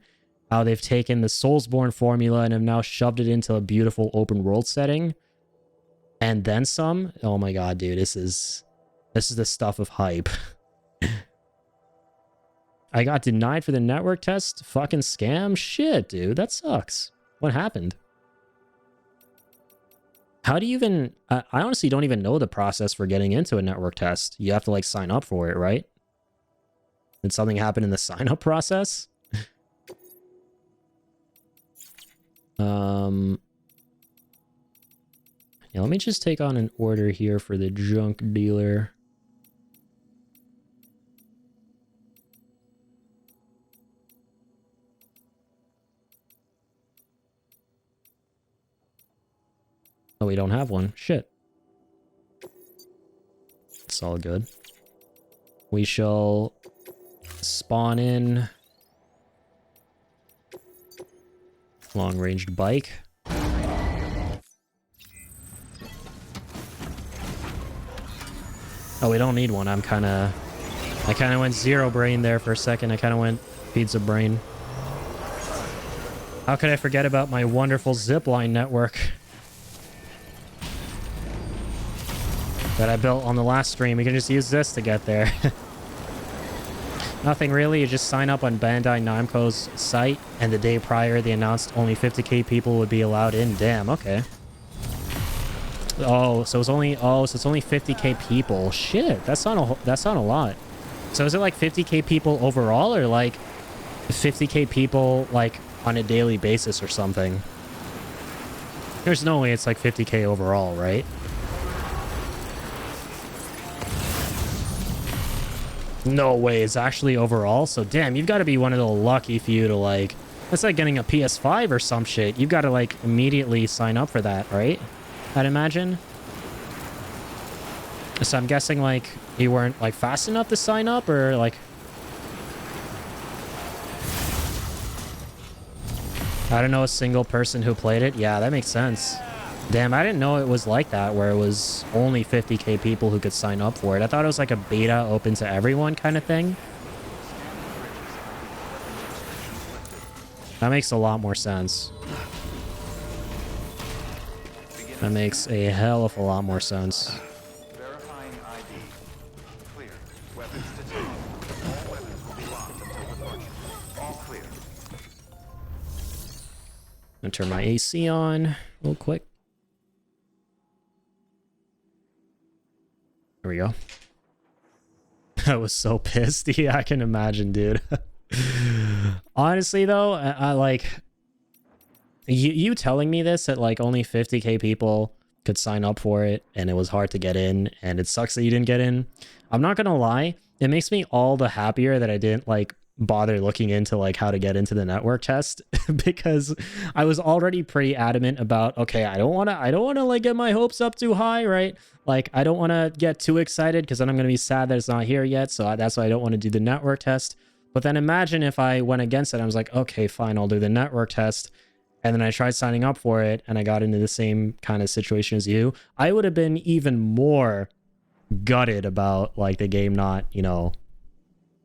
how they've taken the Soulsborne formula and have now shoved it into a beautiful open world setting. And then some. Oh my god, dude, this is the stuff of hype. I got denied for the network test? Fucking scam? Shit, dude. That sucks. What happened? How do you even... I honestly don't even know the process for getting into a network test. You have to, like, sign up for it, right? Did something happen in the sign-up process? Yeah, let me just take on an order here for the junk dealer. Oh, we don't have one. Shit. It's all good. We shall spawn in long-ranged bike. Oh, we don't need one. I kind of went zero brain there for a second. I kind of went pizza brain. How could I forget about my wonderful zipline network that I built on the last stream? We can just use this to get there. Nothing really. You just sign up on Bandai Namco's site, and the day prior they announced only 50k people would be allowed in. Damn, okay. Oh, so it's only 50k people. Shit, that's not a lot. So is it like 50k people overall, or like 50k people like on a daily basis or something? There's no way it's like 50k overall, right? No way, it's actually overall. So damn, you've got to be one of the lucky few to like... That's like getting a PS5 or some shit. You've got to like immediately sign up for that, right? I'd imagine. So I'm guessing like you weren't like fast enough to sign up, or like... I don't know a single person who played it. Yeah, that makes sense. Damn, I didn't know it was like that, where it was only 50k people who could sign up for it. I thought it was like a beta open to everyone kind of thing. That makes a lot more sense. That makes a hell of a lot more sense. Verifying ID. Clear. Weapons detained. All weapons will be locked until departure. All clear. I'm gonna turn my AC on real quick. There we go. I was so pissed. Yeah, I can imagine, dude. Honestly, though, I like... You telling me this, that like only 50k people could sign up for it and it was hard to get in and it sucks that you didn't get in. I'm not gonna lie, it makes me all the happier that I didn't like bother looking into like how to get into the network test because I was already pretty adamant about, okay, I don't want to like get my hopes up too high, right? Like I don't want to get too excited because then I'm going to be sad that it's not here yet. So that's why I don't want to do the network test. But then imagine if I went against it. I was like, okay, fine, I'll do the network test. And then I tried signing up for it and I got into the same kind of situation as you. I would have been even more gutted about like the game not, you know,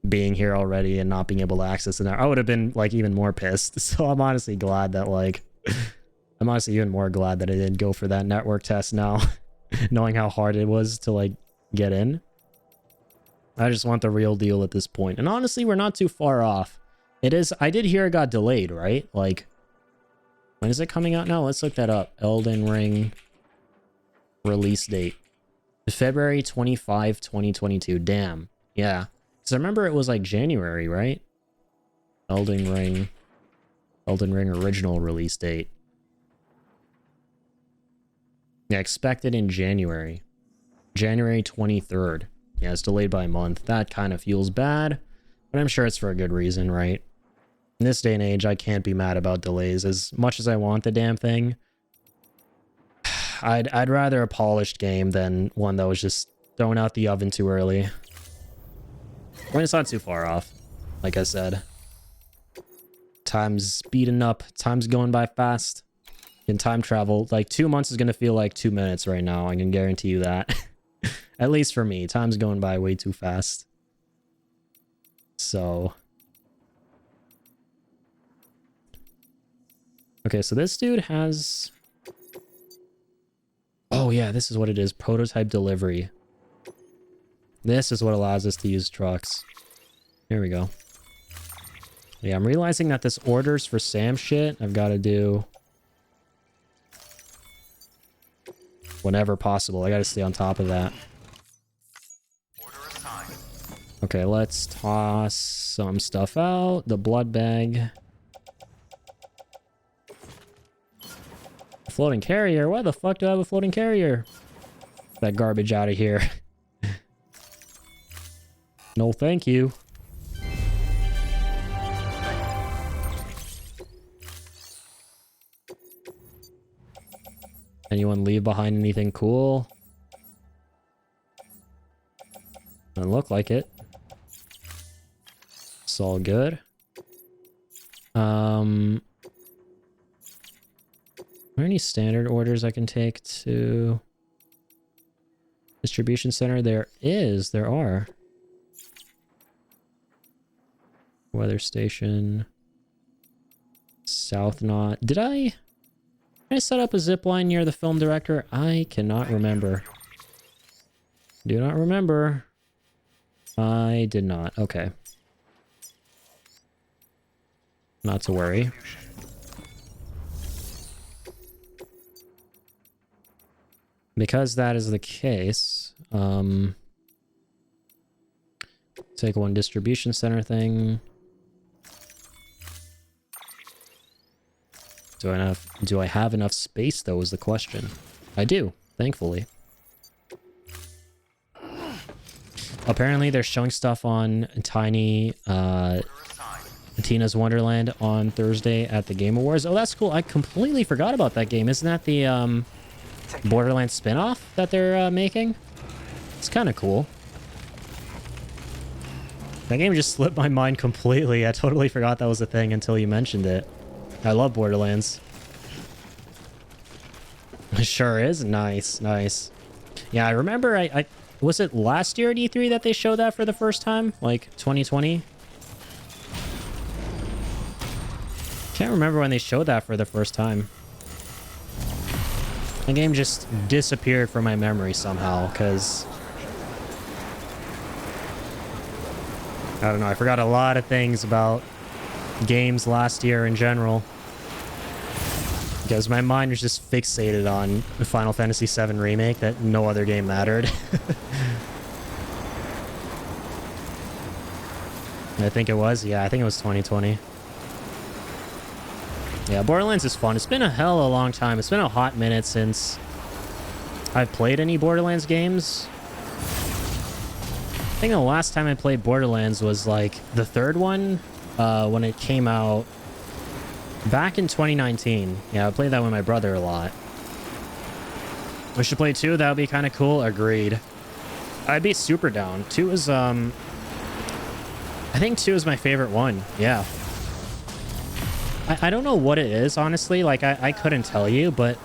being here already and not being able to access it. I would have been like even more pissed. So I'm honestly glad that like, I'm honestly even more glad that I didn't go for that network test now, knowing how hard it was to like get in. I just want the real deal at this point. And honestly, we're not too far off. It is, I did hear it got delayed, right? Like, when is it coming out now? Let's look that up. Elden Ring release date. February 25, 2022. Damn. Yeah. Because I remember it was like January, right? Elden Ring original release date. Yeah, expected in January. January 23rd. Yeah, it's delayed by a month. That kind of feels bad, but I'm sure it's for a good reason, right? In this day and age, I can't be mad about delays as much as I want the damn thing. I'd rather a polished game than one that was just thrown out the oven too early. When it's not too far off, like I said. Time's speeding up. Time's going by fast. In time travel, like 2 months is going to feel like 2 minutes right now. I can guarantee you that. At least for me. Time's going by way too fast. So... okay, so this dude has... oh yeah, this is what it is. Prototype delivery. This is what allows us to use trucks. Here we go. Yeah, I'm realizing that this orders for Sam shit, I've got to do... whenever possible. I got to stay on top of that. Okay, let's toss some stuff out. The blood bag. Floating carrier? Why the fuck do I have a floating carrier? That garbage out of here. No, thank you. Anyone leave behind anything cool? Doesn't look like it. It's all good. Are there any standard orders I can take to distribution center? There are. Weather station. South Knot. Did I set up a zip line near the film director? I cannot remember. Do not remember. I did not. Okay. Not to worry. Because that is the case, take one distribution center thing. Do I have enough space though is the question. I do, thankfully. Apparently they're showing stuff on Tiny Tina's Wonderland on Thursday at the Game Awards. Oh, that's cool. I completely forgot about that game. Isn't that the Borderlands spin-off that they're making? It's kind of cool. That game just slipped my mind completely. I totally forgot that was a thing until you mentioned it. I love Borderlands. It sure is. Nice, nice. Yeah, I remember I was it last year at E3 that they showed that for the first time? Like 2020? Can't remember when they showed that for the first time. The game just disappeared from my memory somehow, because I don't know, I forgot a lot of things about games last year in general. Because my mind was just fixated on the Final Fantasy VII Remake, that no other game mattered. I think it was, yeah, I think it was 2020. Yeah, Borderlands is fun. It's been a hell of a long time. It's been a hot minute since I've played any Borderlands games. I think the last time I played Borderlands was like the third one, when it came out back in 2019. Yeah, I played that with my brother a lot. We should play 2. That would be kind of cool. Agreed. I'd be super down. 2 is, I think 2 is my favorite one. Yeah. I don't know what it is, honestly. Like, I couldn't tell you, but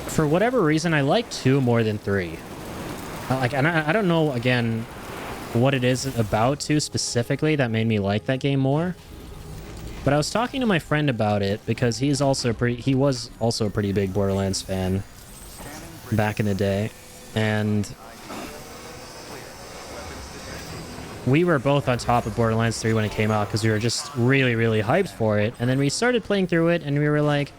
for whatever reason, I like 2 more than 3. Like, and I don't know, again, what it is about 2 specifically that made me like that game more. But I was talking to my friend about it because he was also a pretty big Borderlands fan back in the day. And we were both on top of Borderlands 3 when it came out because we were just really, really hyped for it. And then we started playing through it and we were like,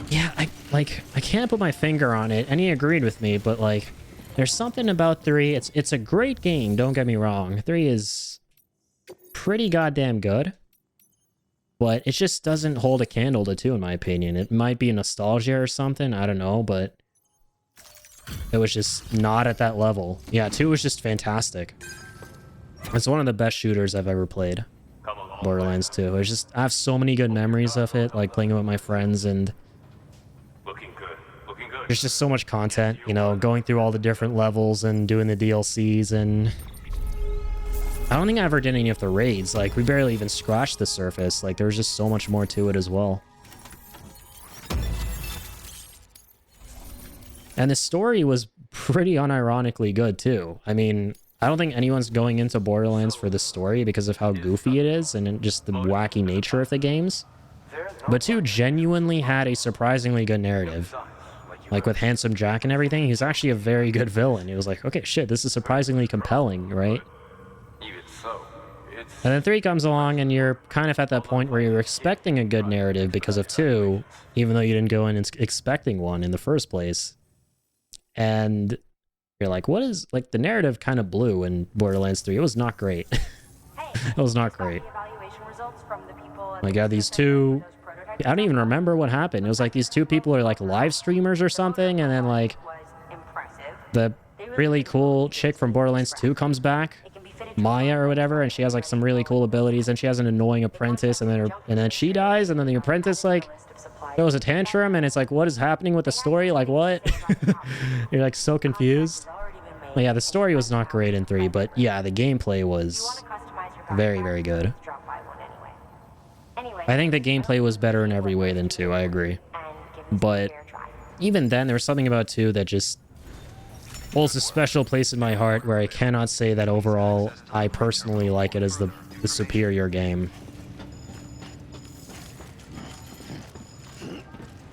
yeah, I can't put my finger on it. And he agreed with me, but like, there's something about 3. It's a great game, don't get me wrong. 3 is pretty goddamn good. But it just doesn't hold a candle to 2, in my opinion. It might be nostalgia or something, I don't know, but it was just not at that level. Yeah, 2 was just fantastic. It's one of the best shooters I've ever played. Borderlands 2. It's just, I have so many good memories of it, like playing it with my friends, and there's just so much content, you know, going through all the different levels and doing the DLCs, and I don't think I ever did any of the raids. Like, we barely even scratched the surface. Like, there was just so much more to it as well. And the story was pretty unironically good, too. I mean, I don't think anyone's going into Borderlands for the story because of how goofy it is and just the wacky nature of the games. But 2 genuinely had a surprisingly good narrative. Like, with Handsome Jack and everything, he's actually a very good villain. He was like, okay, shit, this is surprisingly compelling, right? And then 3 comes along and you're kind of at that point where you're expecting a good narrative because of 2, even though you didn't go in expecting one in the first place. And you're like, what is, like, the narrative kind of blew in Borderlands 3. It was not great. It was not great. Like, yeah, these 2, I don't even remember what happened. It was like these 2 people are like live streamers or something, and then like the really cool chick from Borderlands 2 comes back, Maya or whatever, and she has like some really cool abilities, and she has an annoying apprentice, and then she dies, and then the apprentice like throws a tantrum, and it's like, what is happening with the story? Like, what? You're like so confused. But yeah, the story was not great in 3, but yeah, the gameplay was very, very good. I think the gameplay was better in every way than 2, I agree. But even then, there was something about 2 that just holds a special place in my heart, where I cannot say that overall I personally like it as the superior game.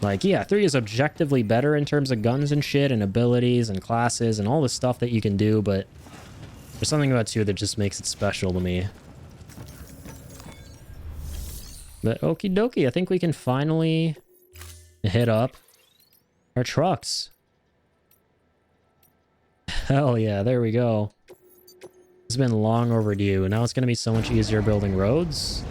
Like, yeah, 3 is objectively better in terms of guns and shit and abilities and classes and all the stuff that you can do, but there's something about 2 that just makes it special to me. But okie dokie, I think we can finally hit up our trucks. Hell yeah, there we go. It's been long overdue, and now it's going to be so much easier building roads.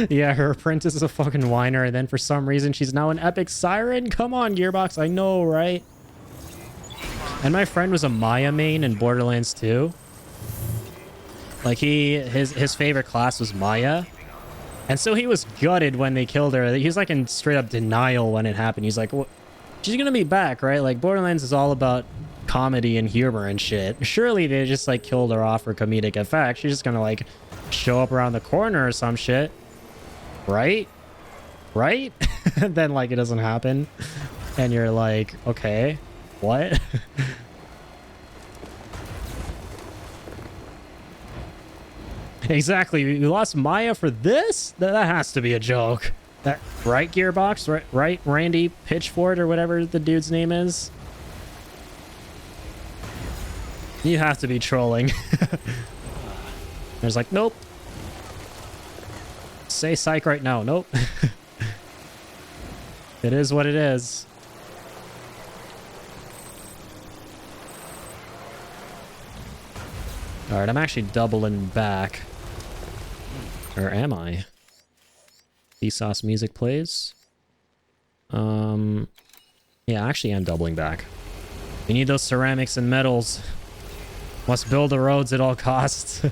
Yeah, her apprentice is a fucking whiner, and then for some reason she's now an epic siren? Come on, Gearbox, I know, right? And my friend was a Maya main in Borderlands 2. Like, his favorite class was Maya. And so he was gutted when they killed her. He was like in straight up denial when it happened. He's like, well, she's gonna be back, right? Like, Borderlands is all about comedy and humor and shit. Surely they just like killed her off for comedic effect. She's just gonna like show up around the corner or some shit. Right? Right? Then, like, it doesn't happen. And you're like, okay, what? Exactly. You lost Maya for this? That has to be a joke. That right, Gearbox? Right, Randy Pitchford or whatever the dude's name is? You have to be trolling. There's like, nope. Say psych right now. Nope. It is what it is. Alright, I'm actually doubling back. Or am I? Vsauce music plays. Yeah, actually I'm doubling back. We need those ceramics and metals. Must build the roads at all costs.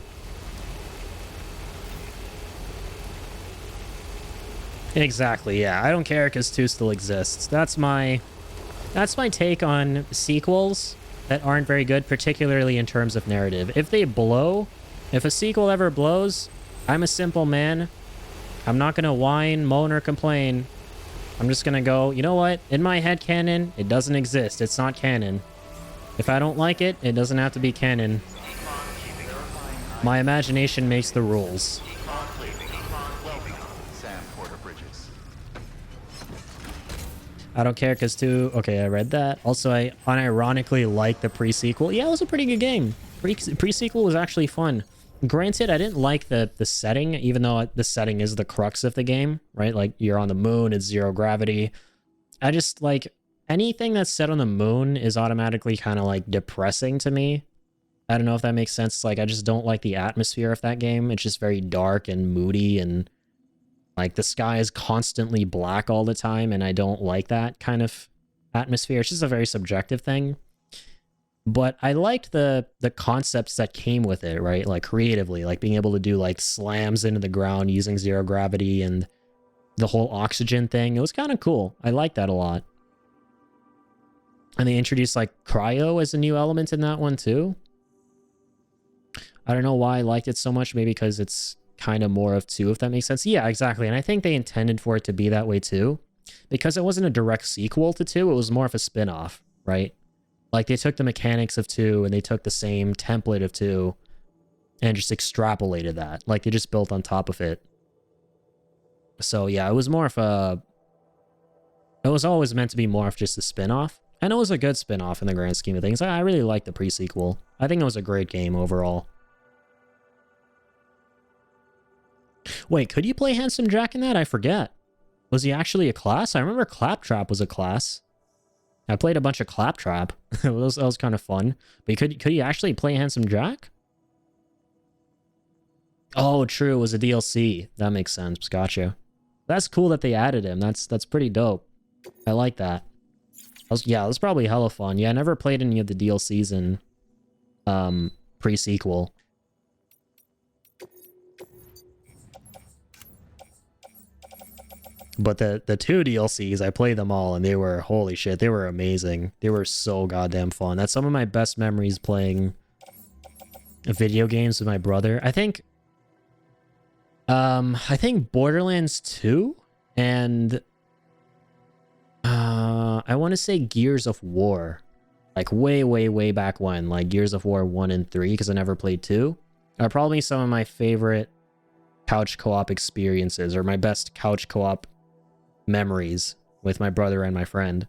Exactly, yeah. I don't care because 2 still exists. That's my take on sequels that aren't very good, particularly in terms of narrative. If they blow, if a sequel ever blows, I'm a simple man. I'm not gonna whine, moan, or complain. I'm just gonna go, you know what? In my head canon, it doesn't exist. It's not canon. If I don't like it, it doesn't have to be canon. My imagination makes the rules. I don't care because 2... Okay, I read that. Also, I unironically like the pre-sequel. Yeah, it was a pretty good game. Pre-sequel was actually fun. Granted, I didn't like the setting, even though the setting is the crux of the game, right? Like, you're on the moon, it's zero gravity. I just, like, anything that's set on the moon is automatically kind of, like, depressing to me. I don't know if that makes sense. Like, I just don't like the atmosphere of that game. It's just very dark and moody and... like, the sky is constantly black all the time, and I don't like that kind of atmosphere. It's just a very subjective thing. But I liked the concepts that came with it, right? Like, creatively, like being able to do, like, slams into the ground using zero gravity and the whole oxygen thing. It was kind of cool. I liked that a lot. And they introduced, like, cryo as a new element in that one, too. I don't know why I liked it so much. Maybe because it's kind of more of 2, if that makes sense. Yeah, exactly. And I think they intended for it to be that way too, because it wasn't a direct sequel to 2. It was more of a spin-off, right? Like, they took the mechanics of 2 and they took the same template of 2 and just extrapolated that. Like, they just built on top of it. So yeah, it was more of a... it was always meant to be more of just a spin-off. And it was a good spin-off in the grand scheme of things. I really liked the pre-sequel. I think it was a great game overall. Wait, could you play Handsome Jack in that? I forget. Was he actually a class? I remember Claptrap was a class. I played a bunch of Claptrap. that was kind of fun. But could you actually play Handsome Jack? Oh, true. It was a DLC. That makes sense. Gotcha. That's cool that they added him. That's pretty dope. I like that. Yeah, it was probably hella fun. Yeah, I never played any of the DLCs in pre-sequel. But the 2 DLCs, I played them all, and they were, holy shit, they were amazing. They were so goddamn fun. That's some of my best memories playing video games with my brother. I think Borderlands 2 and I want to say Gears of War. Like way back when, like Gears of War 1 and 3, because I never played 2, are probably some of my favorite couch co-op experiences, or my best couch co-op memories with my brother and my friend.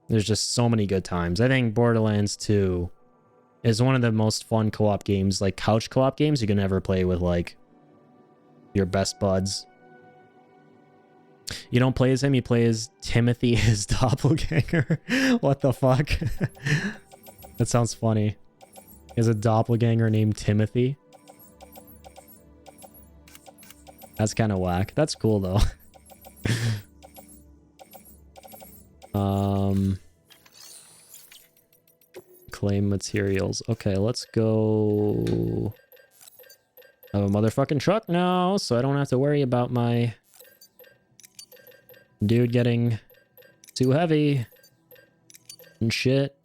There's just so many good times. I think Borderlands 2 is one of the most fun co-op games, like couch co-op games you can ever play with, like, your best buds. You don't play as him, you play as Timothy, his doppelganger. What the fuck? That sounds funny. He has a doppelganger named Timothy. That's kind of whack. That's cool, though. Claim materials. Okay, let's go. I have a motherfucking truck now, so I don't have to worry about my dude getting too heavy and shit.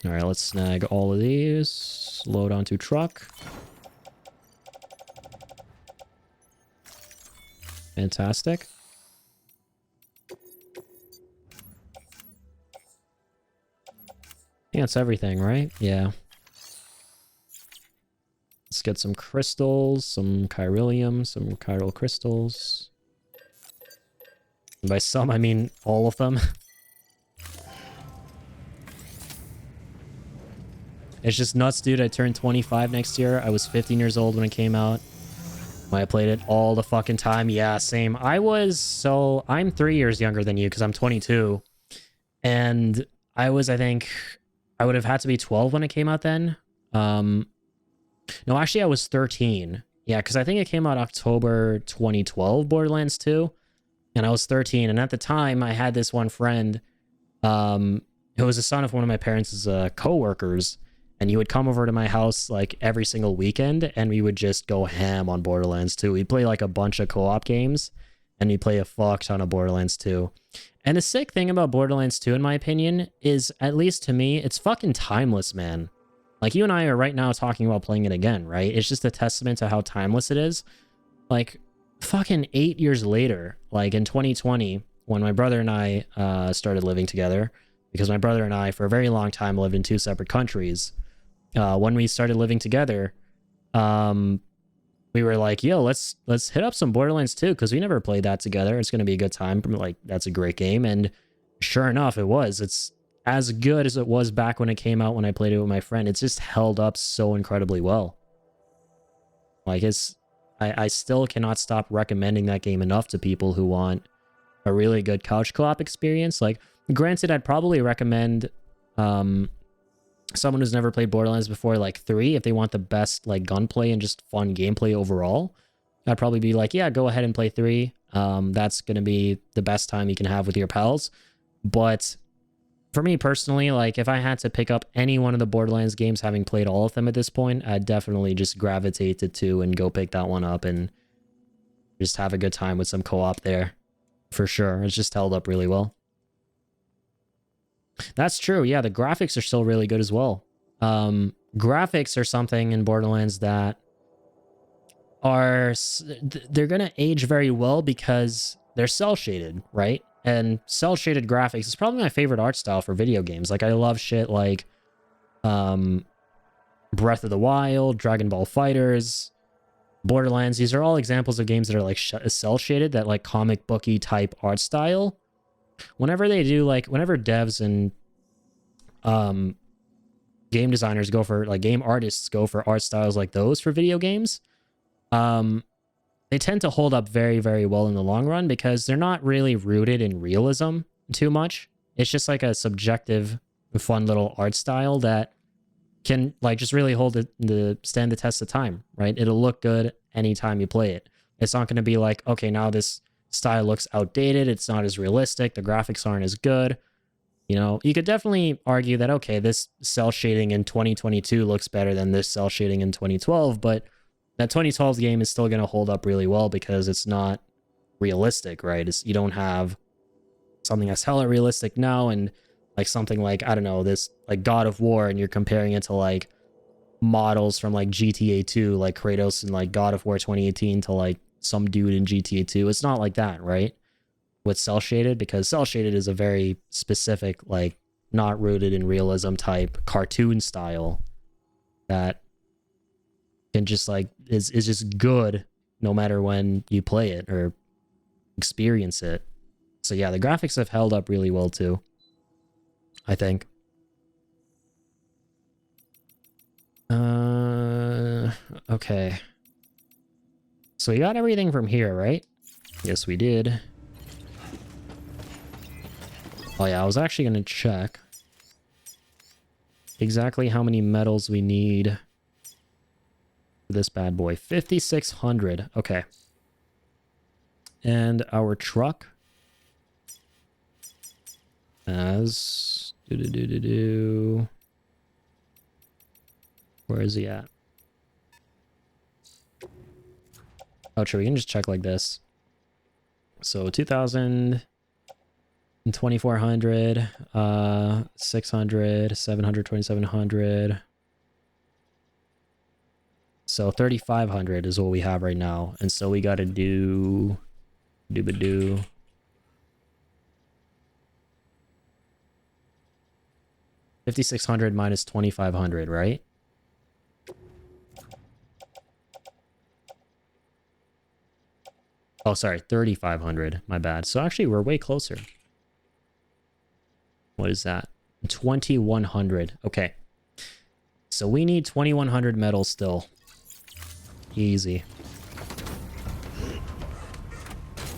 All right, let's snag all of these. Load onto truck. Fantastic. Yeah, it's everything, right? Yeah. Let's get some crystals, some chiralium, some chiral crystals. And by some, I mean all of them. It's just nuts, dude. I turned 25 next year. I was 15 years old when it came out. When I played it all the fucking time. Yeah, same. I'm 3 years younger than you because I'm 22. And I think, I would have had to be 12 when it came out then. No, actually, I was 13. Yeah, because I think it came out October 2012, Borderlands 2. And I was 13. And at the time, I had this one friend who was the son of one of my parents' co-workers. And he would come over to my house like every single weekend, and we would just go ham on Borderlands 2. We'd play like a bunch of co-op games, and we'd play a fuck ton of Borderlands 2. And the sick thing about Borderlands 2, in my opinion, is, at least to me, it's fucking timeless, man. Like, you and I are right now talking about playing it again, right? It's just a testament to how timeless it is. Like, fucking 8 years later, like in 2020, when my brother and I started living together, because my brother and I, for a very long time, lived in 2 separate countries. When we started living together, we were like, yo, let's hit up some Borderlands 2, because we never played that together. It's going to be a good time. Like, that's a great game. And sure enough, it was. It's as good as it was back when it came out when I played it with my friend. It's just held up so incredibly well. Like, I still cannot stop recommending that game enough to people who want a really good couch co-op experience. Like, granted, I'd probably recommend someone who's never played Borderlands before, like 3, if they want the best like gunplay and just fun gameplay overall. I'd probably be like, yeah, go ahead and play 3. That's gonna be the best time you can have with your pals. But for me personally, like, if I had to pick up any one of the Borderlands games, having played all of them at this point, I'd definitely just gravitate to 2 and go pick that one up and just have a good time with some co-op there. For sure. It's just held up really well. That's true. Yeah, the graphics are still really good as well. Graphics are something in Borderlands that they're going to age very well because they're cel-shaded, right? And cel-shaded graphics is probably my favorite art style for video games. Like, I love shit like Breath of the Wild, Dragon Ball FighterZ, Borderlands. These are all examples of games that are like cel-shaded, that like comic booky type art style. Whenever devs and game designers go for, like, game artists go for art styles like those for video games, they tend to hold up very, very well in the long run, because they're not really rooted in realism too much. It's just like a subjective, fun little art style that can like just really stand the test of time, right? It'll look good anytime you play it. It's not going to be like, okay, now this style looks outdated, it's not as realistic, the graphics aren't as good. You know, you could definitely argue that, okay, this cel shading in 2022 looks better than this cel shading in 2012, but that 2012 game is still going to hold up really well because it's not realistic, right? You don't have something that's hella realistic now, and like something like, I don't know, this like God of War, and you're comparing it to like models from like GTA 2, like Kratos and like God of War 2018 to like some dude in GTA 2. It's not like that, right? With cel shaded, because cel shaded is a very specific, like, not rooted in realism type cartoon style that can just like is just good no matter when you play it or experience it. So yeah, the graphics have held up really well too, I think. Okay. So we got everything from here, right? Yes, we did. Oh yeah, I was actually going to check exactly how many metals we need for this bad boy. 5,600. Okay. And our truck has... Where is he at? Oh, true. We can just check like this. So 2,000... 2400, 600, 700, 2700. So 3500 is what we have right now. And so we got to do 5600 minus 2500, right? Oh, sorry, 3500. My bad. So actually, we're way closer. What is that? 2100. Okay. So we need 2100 metal still. Easy.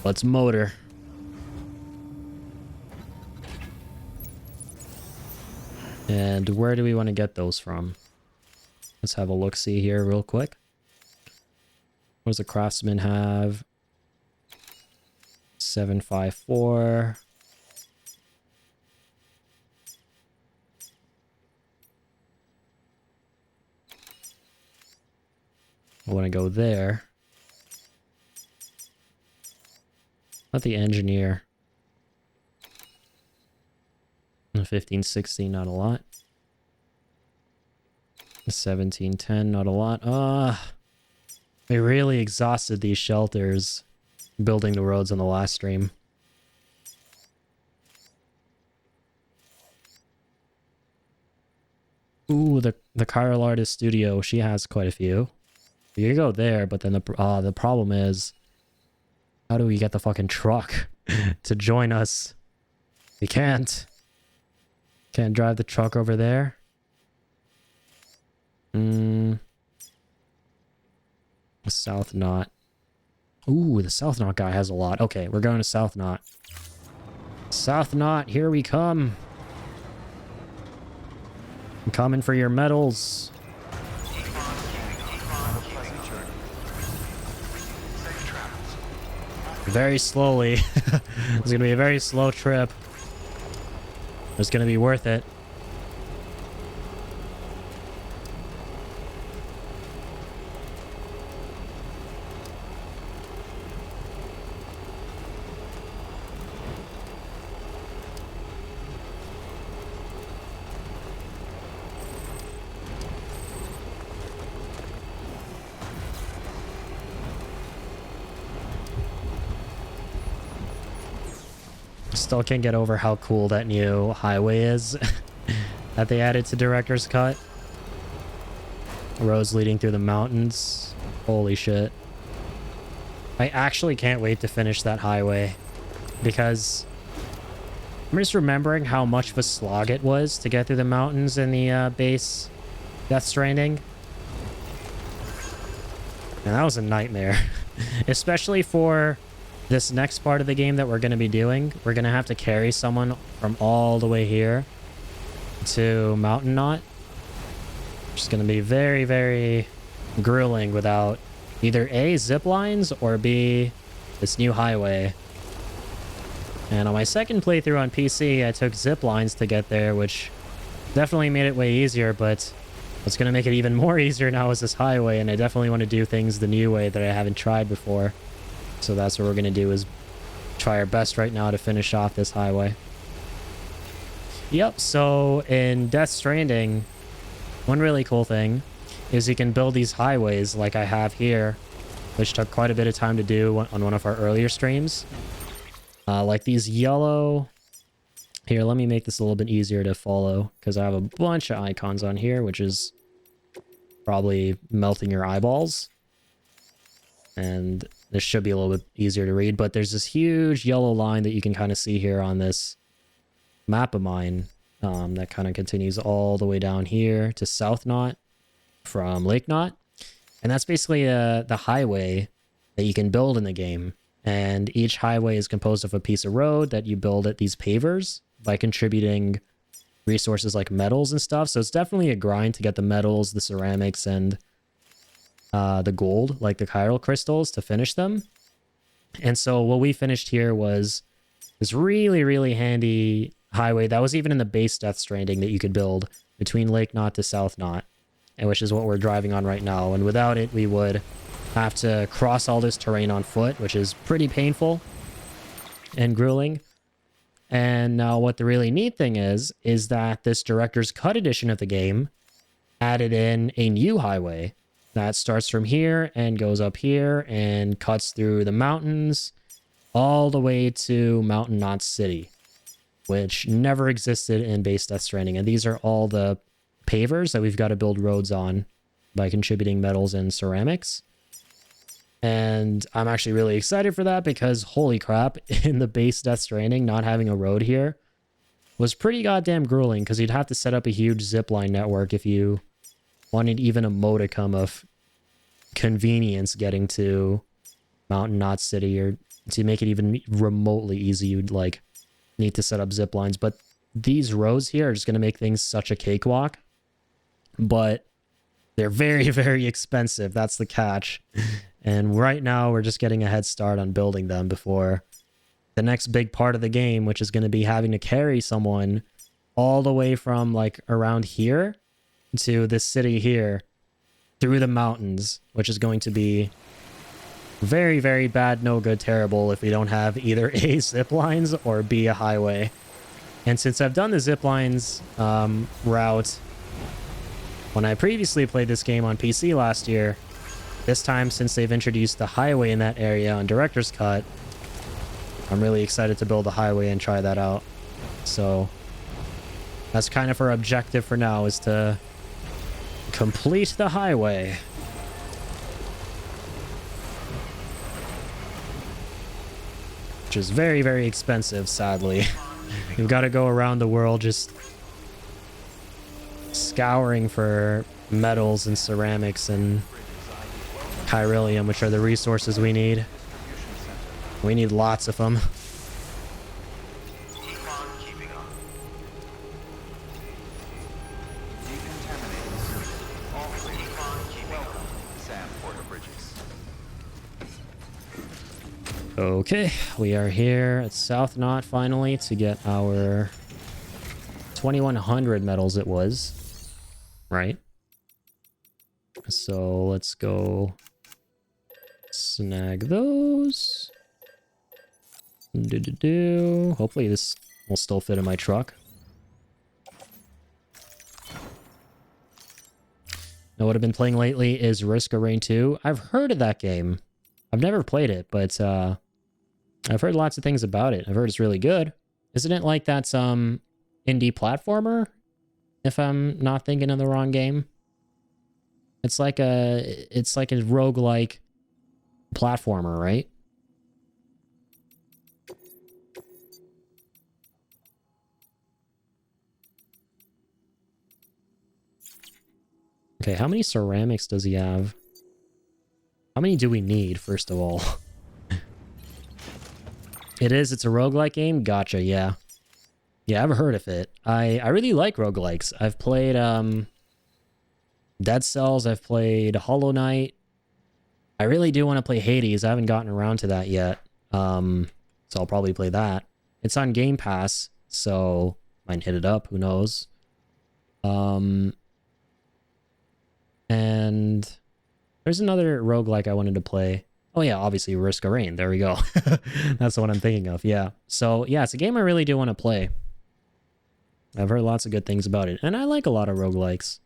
Let's motor. And where do we want to get those from? Let's have a look-see here real quick. What does the craftsman have? 754. I want to go there. Not the engineer. 1516, not a lot. 1710, not a lot. We really exhausted these shelters building the roads on the last stream. Ooh, the Chiral Artist Studio, she has quite a few. You go there, but then the problem is, how do we get the fucking truck to join us? We can't. Can't drive the truck over there. South Knot. Ooh, the South Knot guy has a lot. Okay, we're going to South Knot. South Knot, here we come. I'm coming for your medals. Very slowly. It's gonna be a very slow trip. It's gonna be worth it. Still can't get over how cool that new highway is that they added to Director's Cut. Roads leading through the mountains. Holy shit. I actually can't wait to finish that highway because I'm just remembering how much of a slog it was to get through the mountains in the base Death Stranding. And that was a nightmare. Especially for this next part of the game that we're going to be doing. We're going to have to carry someone from all the way here to Mountain Knot. Which is going to be very, very grueling without either A, zip lines, or B, this new highway. And on my second playthrough on PC, I took zip lines to get there, which definitely made it way easier, but what's going to make it even more easier now is this highway, and I definitely want to do things the new way that I haven't tried before. So that's what we're going to do, is try our best right now to finish off this highway. Yep, so in Death Stranding, one really cool thing is you can build these highways like I have here, which took quite a bit of time to do on one of our earlier streams. Like these yellow... Here, let me make this a little bit easier to follow, because I have a bunch of icons on here, which is probably melting your eyeballs. And this should be a little bit easier to read, but there's this huge yellow line that you can kind of see here on this map of mine that kind of continues all the way down here to South Knot from Lake Knot. And that's basically the highway that you can build in the game. And each highway is composed of a piece of road that you build at these pavers by contributing resources like metals and stuff. So it's definitely a grind to get the metals, the ceramics, and the gold, like the chiral crystals, to finish them. And so what we finished here was this really, really handy highway that was even in the base Death Stranding that you could build between Lake Knot to South Knot, and which is what we're driving on right now. And without it, we would have to cross all this terrain on foot, which is pretty painful and grueling. And now what the really neat thing is that this director's cut edition of the game added in a new highway that starts from here and goes up here and cuts through the mountains all the way to Mountain Knot City, which never existed in base Death Stranding. And these are all the pavers that we've got to build roads on by contributing metals and ceramics. And I'm actually really excited for that because holy crap, in the base Death Stranding, not having a road here was pretty goddamn grueling because you'd have to set up a huge zipline network if you wanted even a modicum of convenience getting to Mountain Knot City, or to make it even remotely easy, you'd like need to set up zip lines. But these roads here are just going to make things such a cakewalk. But they're very, very expensive. That's the catch. And right now we're just getting a head start on building them before the next big part of the game, which is going to be having to carry someone all the way from like around here to this city here through the mountains, which is going to be very, very bad, no good, terrible if we don't have either A, zip lines, or B, a highway. And since I've done the zip lines route when I previously played this game on PC last year, this time since they've introduced the highway in that area on Director's Cut, I'm really excited to build a highway and try that out. So that's kind of our objective for now, is to complete the highway. Which is very, very expensive, sadly. You've got to go around the world just scouring for metals and ceramics and chiralium, which are the resources we need. We need lots of them. Keep on keeping on. Decontaminating soon. All clear. Keep on keeping on. Sam Porter Bridges. Okay, we are here at South Knot finally to get our 2100 metals it was, right? So let's go snag those. Hopefully this will still fit in my truck. Now what I've been playing lately is Risk of Rain 2. I've heard of that game. I've never played it, but I've heard lots of things about it. I've heard it's really good. Isn't it like that indie platformer? If I'm not thinking of the wrong game. It's like a roguelike platformer, right? Okay, how many ceramics does he have? How many do we need, first of all? It's a roguelike game? Gotcha, yeah. Yeah, I've heard of it. I really like roguelikes. I've played Dead Cells, I've played Hollow Knight. I really do want to play Hades. I haven't gotten around to that yet. So I'll probably play that. It's on Game Pass, so might hit it up, who knows. And there's another roguelike I wanted to play. Oh yeah, obviously Risk of Rain. There we go. That's the one I'm thinking of. Yeah. So yeah, it's a game I really do want to play. I've heard lots of good things about it. And I like a lot of roguelikes.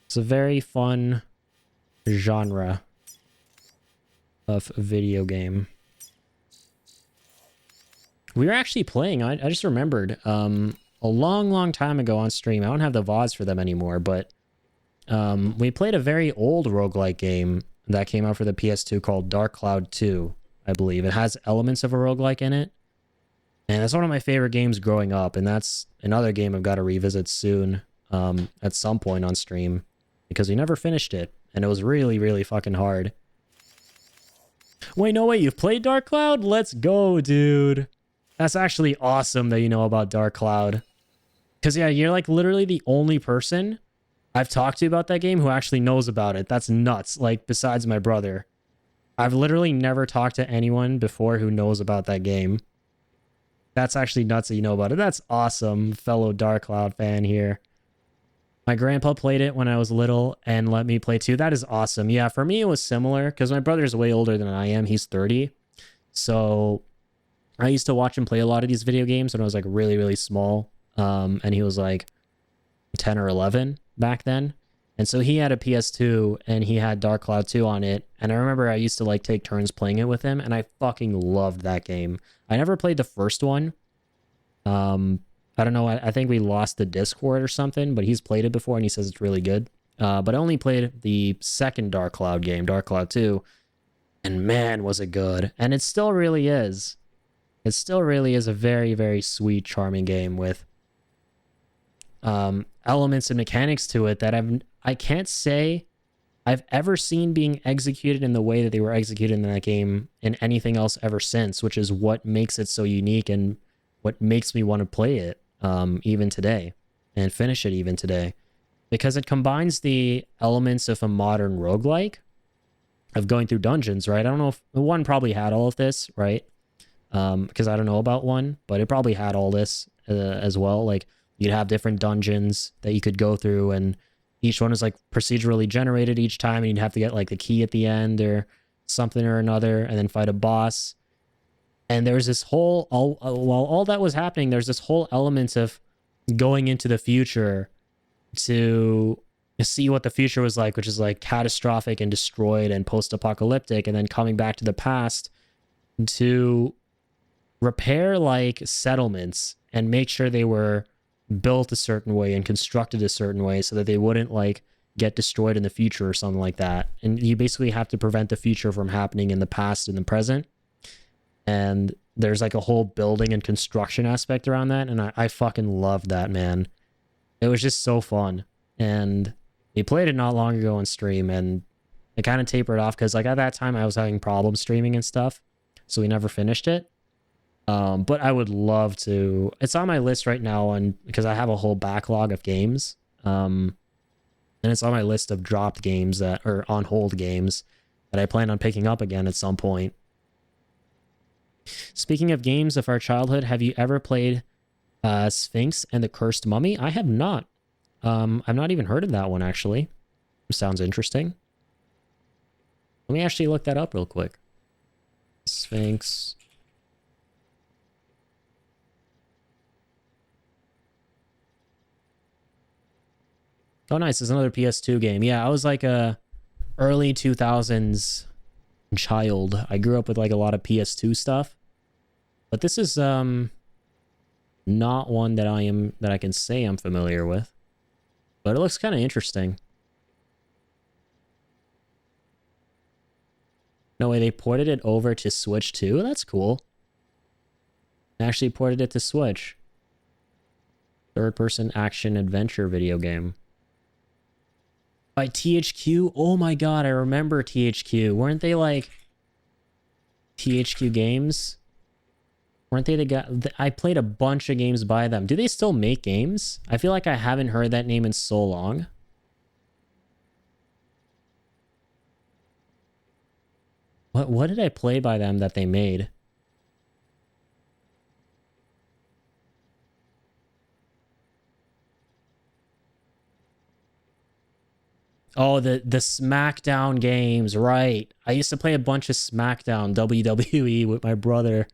It's a very fun genre of video game. We were actually playing, I just remembered, a long time ago on stream. I don't have the VODs for them anymore, but we played a very old roguelike game that came out for the PS2 called Dark Cloud 2, I believe. It has elements of a roguelike in it. And that's one of my favorite games growing up, and that's another game I've got to revisit soon, at some point on stream, because we never finished it, and it was really, really fucking hard. Wait, no way, you've played Dark Cloud? Let's go, dude. That's actually awesome that you know about Dark Cloud. Because, yeah, you're like literally the only person I've talked to about that game who actually knows about it. That's nuts, like, besides my brother. I've literally never talked to anyone before who knows about that game. That's actually nuts that you know about it. That's awesome, fellow Dark Cloud fan here. My grandpa played it when I was little and let me play too. That is awesome. Yeah, for me it was similar because my brother's way older than I am. He's 30. So I used to watch him play a lot of these video games when I was like really, really small. And he was like 10 or 11 back then. And so he had a PS2 and he had Dark Cloud 2 on it. And I remember I used to like take turns playing it with him, and I fucking loved that game. I never played the first one. I don't know. I think we lost the Discord or something, but he's played it before and he says it's really good. But I only played the second Dark Cloud game, Dark Cloud 2. And man, was it good. And it still really is. It still really is a very, very sweet, charming game with elements and mechanics to it that I can't say I've ever seen being executed in the way that they were executed in that game in anything else ever since, which is what makes it so unique and what makes me want to play it even today and finish it even today. Because it combines the elements of a modern roguelike of going through dungeons, right? I don't know if one probably had all of this, right? Because I don't know about one, but it probably had all this as well. Like you'd have different dungeons that you could go through, and each one is like procedurally generated each time, and you'd have to get like the key at the end or something or another, and then fight a boss. And there's this whole, while all that was happening, there's this whole element of going into the future to see what the future was like, which is like catastrophic and destroyed and post-apocalyptic, and then coming back to the past to repair like settlements and make sure they were built a certain way and constructed a certain way so that they wouldn't like get destroyed in the future or something like that. And you basically have to prevent the future from happening in the past and the present. And there's like a whole building and construction aspect around that. And I fucking loved that, man. It was just so fun. And we played it not long ago on stream, and it kind of tapered off because like at that time I was having problems streaming and stuff. So we never finished it. But I would love to. It's on my list right now, and because I have a whole backlog of games. And it's on my list of dropped games that or on hold games that I plan on picking up again at some point. Speaking of games of our childhood, have you ever played Sphinx and the Cursed Mummy? I have not. I've not even heard of that one, actually. Sounds interesting. Let me actually look that up real quick. Sphinx. Oh, nice. It's another PS2 game. Yeah, I was like a early 2000s child. I grew up with like a lot of PS2 stuff. But this is not one that I can say I'm familiar with. But it looks kind of interesting. No way, they ported it over to Switch too? That's cool. They actually ported it to Switch. Third-person action adventure video game. By THQ? Oh my god, I remember THQ. Weren't they like THQ Games? Weren't they the guy? I played a bunch of games by them. Do they still make games? I feel like I haven't heard that name in so long. What did I play by them that they made? Oh, the SmackDown games, right. I used to play a bunch of SmackDown WWE with my brother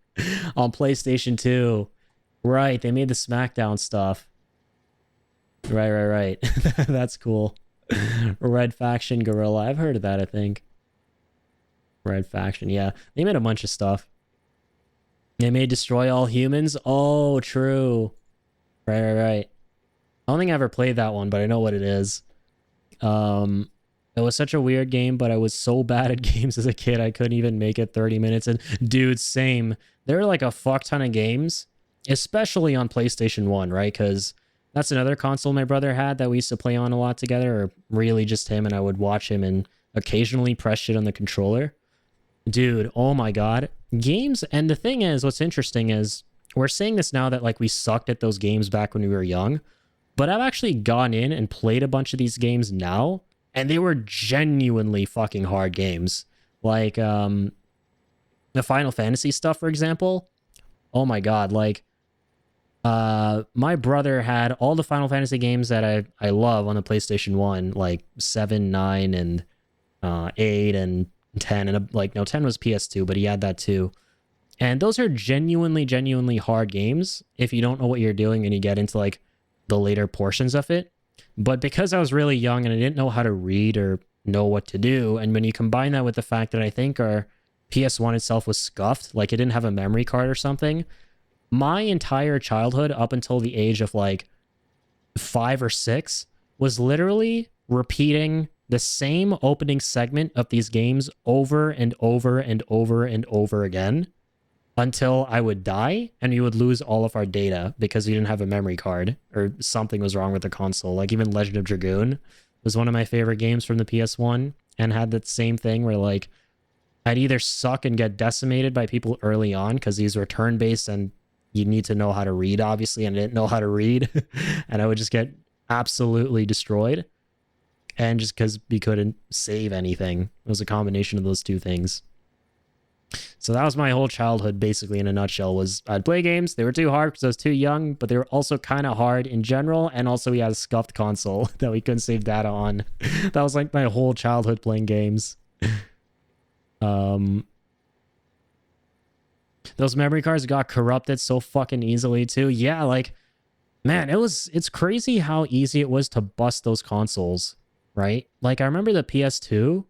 on PlayStation 2. Right, they made the SmackDown stuff. Right. That's cool. Red Faction Gorilla. I've heard of that, I think. Red Faction, yeah. They made a bunch of stuff. They made Destroy All Humans. Oh, true. Right. I don't think I ever played that one, but I know what it is. It was such a weird game, but I was so bad at games as a kid, I couldn't even make it 30 minutes. And dude, same. There are like a fuck ton of games, especially on PlayStation 1, right? Because that's another console my brother had that we used to play on a lot together, or really just him, and I would watch him and occasionally press shit on the controller. Dude, oh my god. Games, and the thing is, what's interesting is, we're saying this now that like we sucked at those games back when we were young, but I've actually gone in and played a bunch of these games now, and they were genuinely fucking hard games. Like, the Final Fantasy stuff, for example. Oh my god, like, my brother had all the Final Fantasy games that I love on the PlayStation 1, like 7, 9, and 8, and 10, and like, no, 10 was PS2, but he had that too. And those are genuinely hard games if you don't know what you're doing and you get into like the later portions of it. But because I was really young and I didn't know how to read or know what to do, and when you combine that with the fact that I think our PS1 itself was scuffed, like it didn't have a memory card or something, my entire childhood up until the age of like 5 or 6 was literally repeating the same opening segment of these games over and over and over and over again until I would die and we would lose all of our data because we didn't have a memory card or something was wrong with the console. Like even Legend of Dragoon was one of my favorite games from the PS1 and had that same thing where like I'd either suck and get decimated by people early on because these were turn-based and you need to know how to read, obviously, and I didn't know how to read. And I would just get absolutely destroyed. And just because we couldn't save anything. It was a combination of those two things. So that was my whole childhood, basically, in a nutshell, was I'd play games. They were too hard because I was too young, but they were also kind of hard in general. And also we had a scuffed console that we couldn't save data on. That was like my whole childhood playing games. Those memory cards got corrupted so fucking easily too. Yeah, like, man, it's crazy how easy it was to bust those consoles, right? Like I remember the PS2,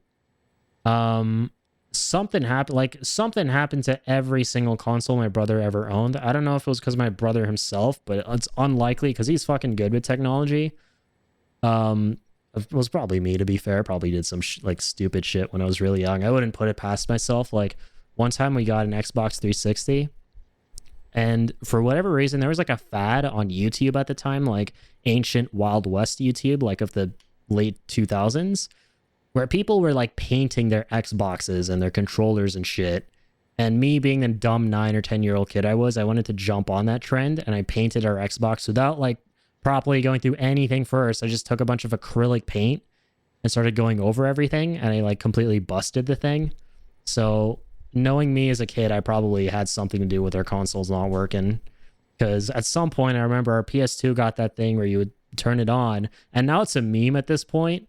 something happened to every single console my brother ever owned. I don't know if it was because my brother himself, but it's unlikely because he's fucking good with technology. It was probably me, to be fair. Probably did some like stupid shit when I was really young. I wouldn't put it past myself. Like one time we got an Xbox 360 and for whatever reason, there was like a fad on YouTube at the time, like ancient Wild West YouTube, like of the late 2000s, where people were like painting their Xboxes and their controllers and shit. And me being the dumb 9 or 10-year-old kid I wanted to jump on that trend and I painted our Xbox without like properly going through anything first. I just took a bunch of acrylic paint and started going over everything and I like completely busted the thing. So knowing me as a kid, I probably had something to do with our consoles not working. Because at some point, I remember our PS2 got that thing where you would turn it on. And now it's a meme at this point.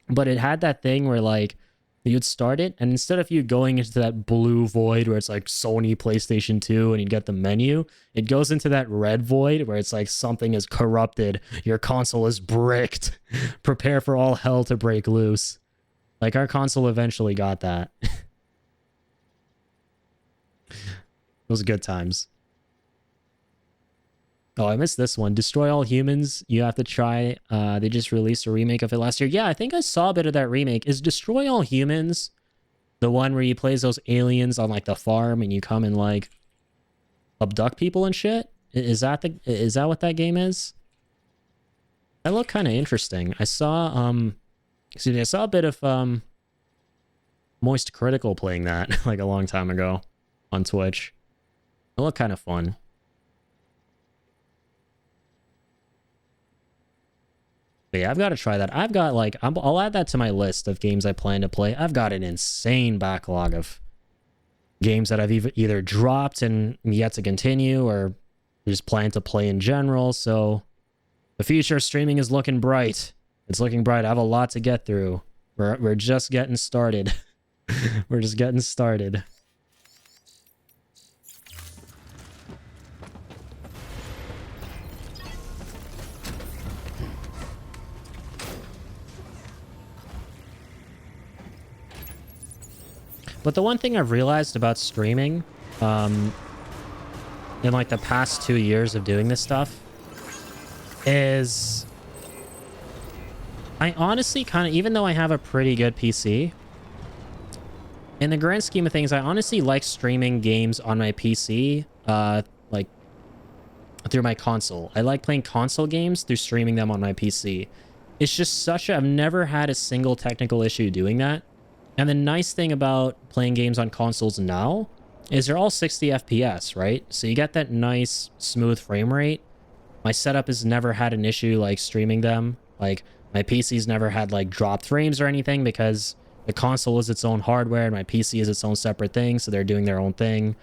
But it had that thing where like you'd start it. And instead of you going into that blue void where it's like Sony PlayStation 2 and you get the menu, it goes into that red void where it's like something is corrupted. Your console is bricked. Prepare for all hell to break loose. Like our console eventually got that. Those good times. Oh, I missed this one. Destroy All Humans. You have to try. They just released a remake of it last year. Yeah, I think I saw a bit of that remake. Is Destroy All Humans the one where you play as those aliens on like the farm and you come and like abduct people and shit? Is that what that game is? That looked kind of interesting. I saw I saw a bit of Moist Critical playing that like a long time ago on Twitch. It looked kind of fun. But yeah, I've got to try that. I've got like, I'll add that to my list of games I plan to play. I've got an insane backlog of games that I've either dropped and yet to continue or just plan to play in general. So the future of streaming is looking bright. It's looking bright. I have a lot to get through. We're just getting started. We're just getting started. But the one thing I've realized about streaming, in like the past 2 years of doing this stuff, is I honestly kind of, even though I have a pretty good PC, in the grand scheme of things, I honestly like streaming games on my PC, like through my console. I like playing console games through streaming them on my PC. It's just I've never had a single technical issue doing that. And the nice thing about playing games on consoles now is they're all 60 FPS, right? So you get that nice, smooth frame rate. My setup has never had an issue like streaming them. Like my PC's never had like dropped frames or anything because the console is its own hardware and my PC is its own separate thing. So they're doing their own thing.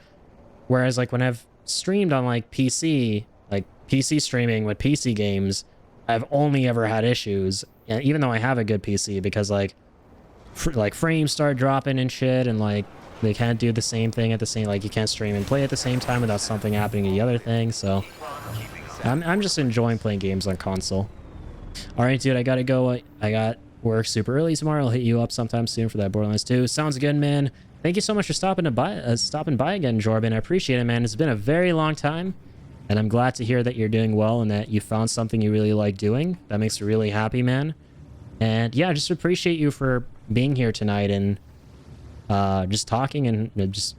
Whereas like when I've streamed on like PC, like PC streaming with PC games, I've only ever had issues. And even though I have a good PC because like frames start dropping and shit and like they can't do the same thing at the same, like you can't stream and play at the same time without something happening to the other thing. So I'm just enjoying playing games on console. All right, dude, I gotta go. I got work super early tomorrow. I'll hit you up sometime soon for that Borderlands 2. Sounds good, man. Thank you so much for stopping by again, Jordan. I appreciate it, man. It's been a very long time, and I'm glad to hear that you're doing well and that you found something you really like doing. That makes me really happy, man. And yeah, just appreciate you for being here tonight and just talking and just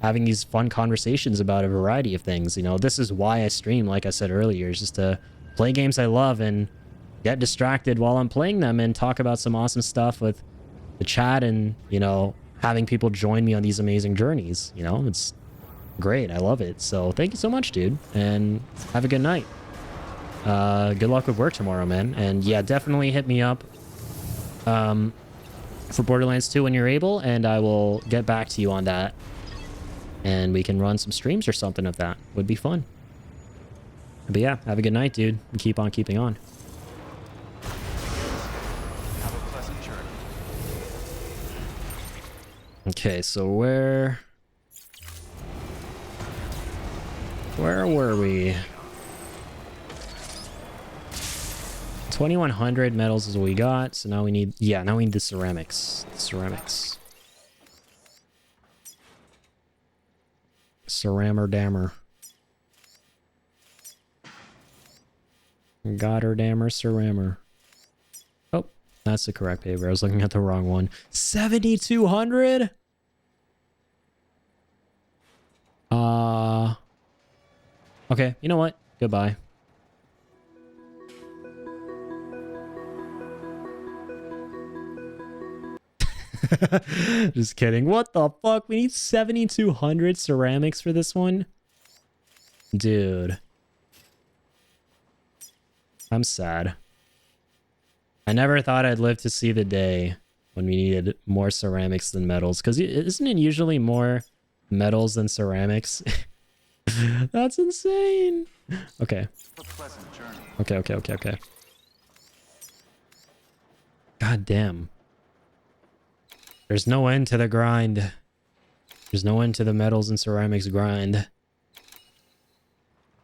having these fun conversations about a variety of things. You know, this is why I stream, like I said earlier, is just to play games I love and get distracted while I'm playing them and talk about some awesome stuff with the chat and, you know, having people join me on these amazing journeys. You know, it's great. I love it. So thank you so much, dude, and have a good night. Good luck with work tomorrow, man. And yeah, definitely hit me up for Borderlands 2 when you're able, and I will get back to you on that. And we can run some streams or something of that. Would be fun. But yeah, have a good night, dude. And keep on keeping on. Have a pleasant journey. Okay, so where were we? 2100 metals is what we got. So now we need, yeah, now we need the ceramics. Ceramics. Cerammer dammer. Goddardammer cerammer. Oh, that's the correct paper. I was looking at the wrong one. 7,200? Okay, you know what? Goodbye. Just kidding. What the fuck? We need 7,200 ceramics for this one? Dude. I'm sad. I never thought I'd live to see the day when we needed more ceramics than metals. Because isn't it usually more metals than ceramics? That's insane. Okay. Okay. God damn. There's no end to the grind. There's no end to the metals and ceramics grind.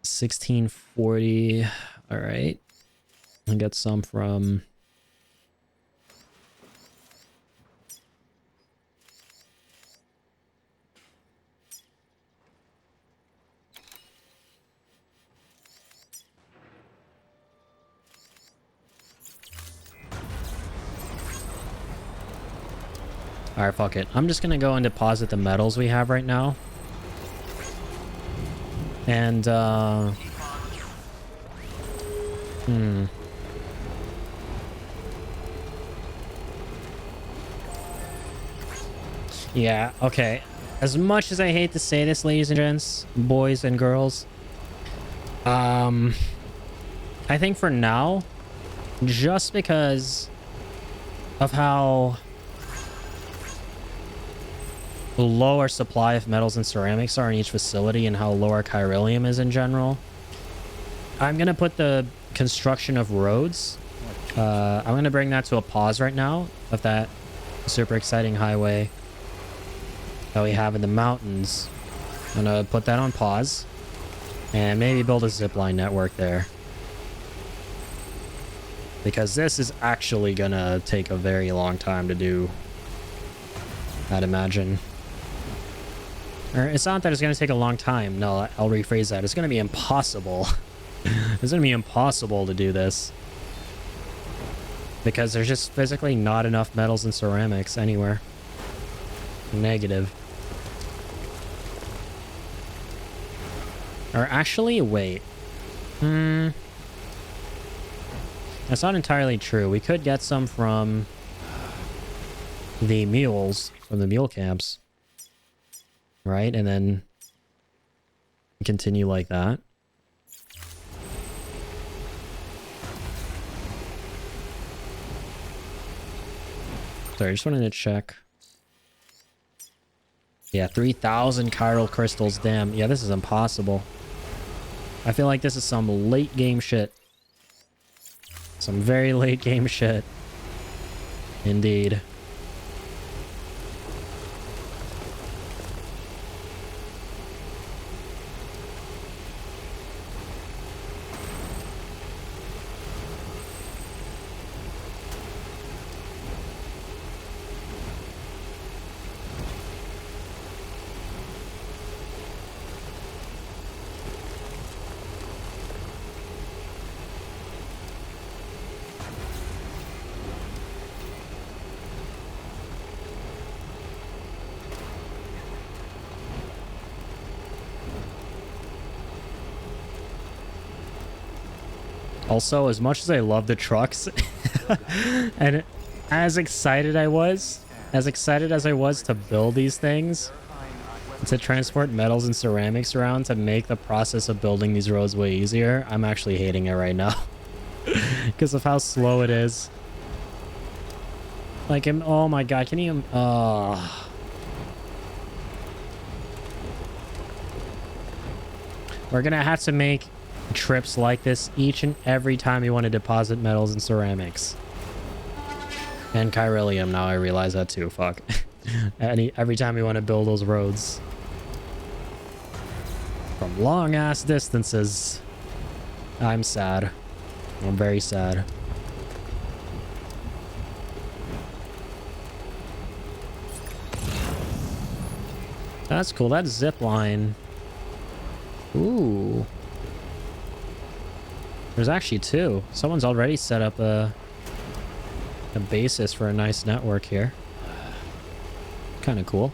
1640. All right. I got some from... Alright, fuck it. I'm just gonna go and deposit the metals we have right now. And, yeah, okay. As much as I hate to say this, ladies and gents, boys and girls, I think for now, just because of how low our supply of metals and ceramics are in each facility and how low our chiralium is in general, I'm gonna put the construction of roads, I'm gonna bring that to a pause right now of that super exciting highway that we have in the mountains. I'm gonna put that on pause and maybe build a zipline network there, because this is actually gonna take a very long time to do, I'd imagine. Or it's not that it's going to take a long time. No, I'll rephrase that. It's going to be impossible. It's going to be impossible to do this, because there's just physically not enough metals and ceramics anywhere. Negative. Or actually, wait. That's not entirely true. We could get some from the mules, from the mule camps. Right? And then continue like that. Sorry, I just wanted to check. Yeah, 3,000 chiral crystals. Damn. Yeah, this is impossible. I feel like this is some late game shit. Some very late game shit. Also, as much as I love the trucks, and as excited as I was to build these things, to transport metals and ceramics around to make the process of building these roads way easier, I'm actually hating it right now. Because of how slow it is. Like, oh my god, can you... We're gonna have to make trips like this each and every time you want to deposit metals and ceramics. And chiralium, now I realize that too, fuck. Every time you want to build those roads. From long-ass distances. I'm sad. I'm very sad. That's cool. That zip line. Ooh. There's actually two. Someone's already set up a basis for a nice network here. Kind of cool.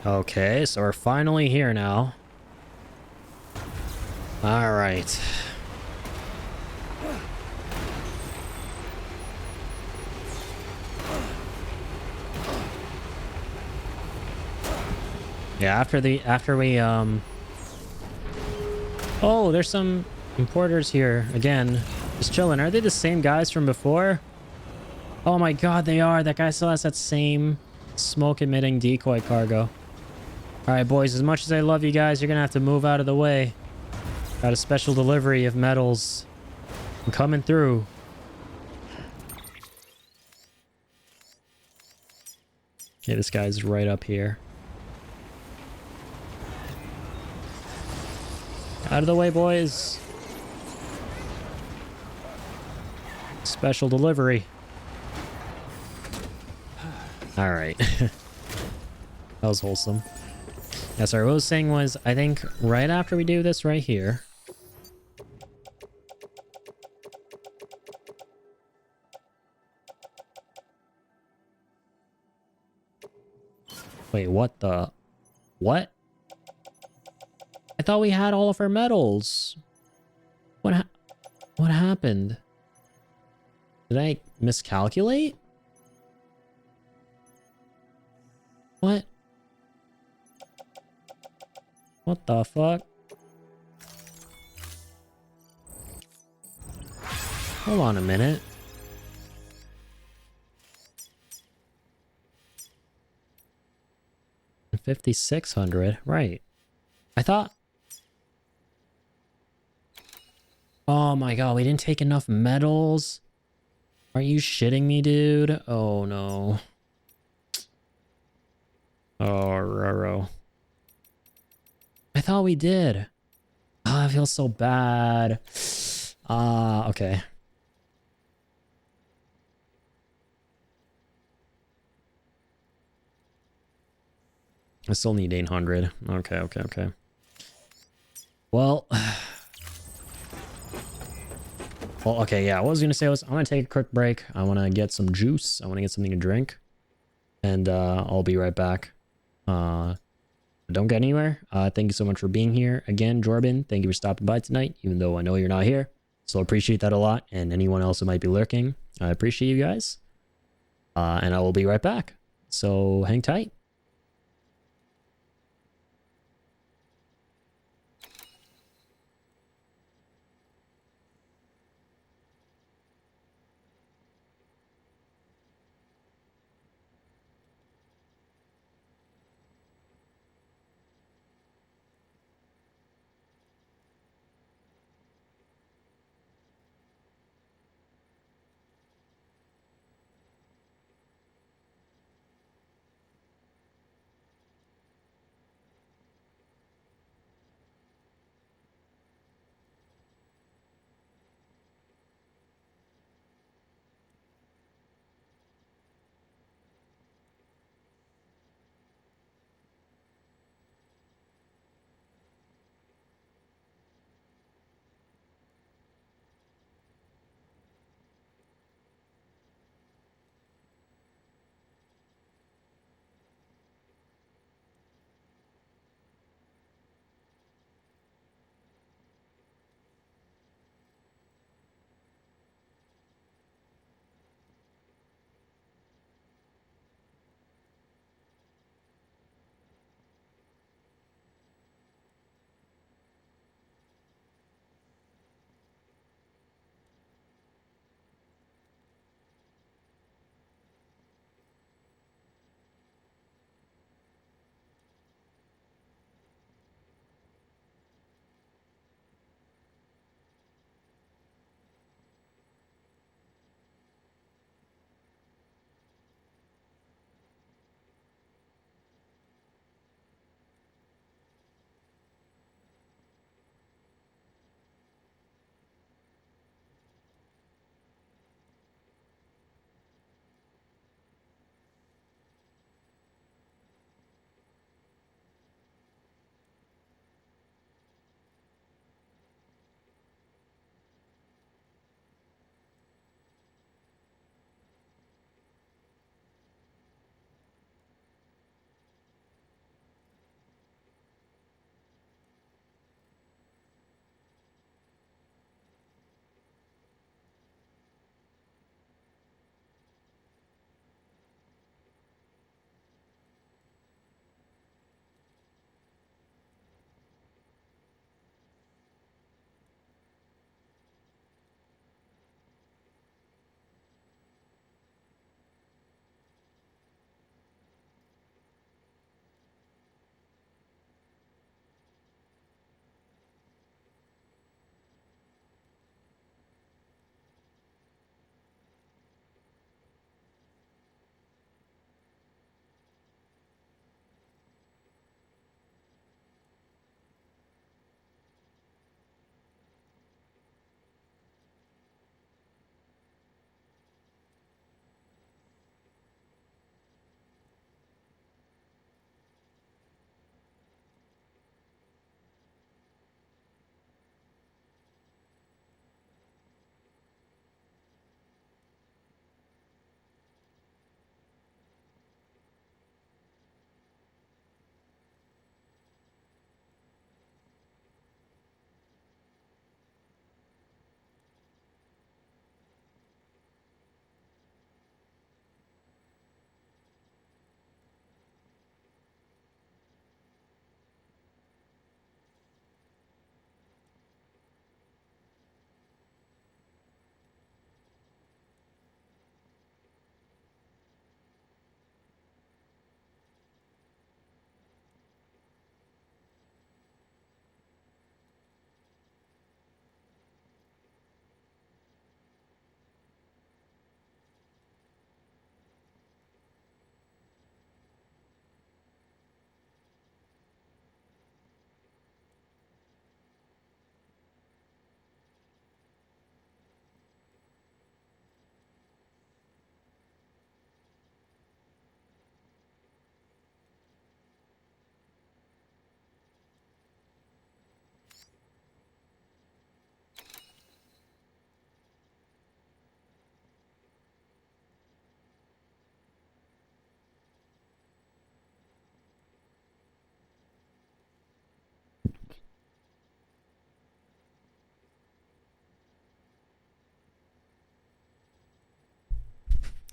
Okay, so we're finally here now. All right. Yeah, after we oh, there's some importers here again. Just chilling. Are they the same guys from before? Oh my god, they are. That guy still has that same smoke-emitting decoy cargo. Alright, boys, as much as I love you guys, you're gonna have to move out of the way. Got a special delivery of metals. I'm coming through. Okay, this guy's right up here. Out of the way, boys. Special delivery. Alright. That was wholesome. Yeah, sorry, what I was saying was, I think right after we do this right here... Wait, what the... What? I thought we had all of our metals. What happened? Did I miscalculate? What? What the fuck? Hold on a minute. $5,600, right. I thought... Oh my god, we didn't take enough metals? Are you shitting me, dude? Oh no. Oh, Roro. I thought we did. Oh, I feel so bad. Okay. I still need 800. Okay. Well... Well, okay, yeah. What I was gonna say was, I'm gonna take a quick break. I want to get some juice. I want to get something to drink. And I'll be right back. don't get anywhere. Thank you so much for being here. Again, Jorbin, thank you for stopping by tonight, even though I know you're not here. So appreciate that a lot. And anyone else who might be lurking, I appreciate you guys. And I will be right back. So hang tight.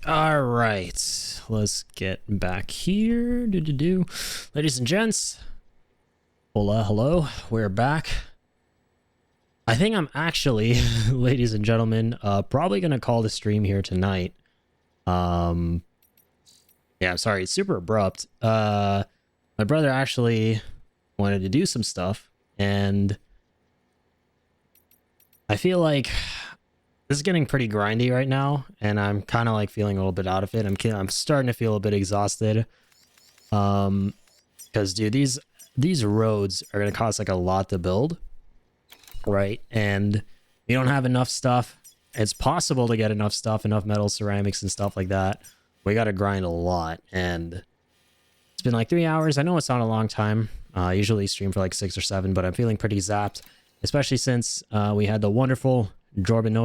All right, let's get back here. Ladies and gents, hola, hello, we're back. I think I'm actually, ladies and gentlemen, probably gonna call the stream here tonight. Yeah, sorry, it's super abrupt. My brother actually wanted to do some stuff, and I feel like this is getting pretty grindy right now, and I'm kind of like feeling a little bit out of it. I'm starting to feel a bit exhausted. Because dude, these roads are gonna cost like a lot to build. Right, and we don't have enough stuff. It's possible to get enough stuff, enough metal, ceramics, and stuff like that. We got to grind a lot, and it's been like 3 hours. I know it's not a long time. I usually stream for like 6 or 7, but I'm feeling pretty zapped, especially since we had the wonderful Jorbin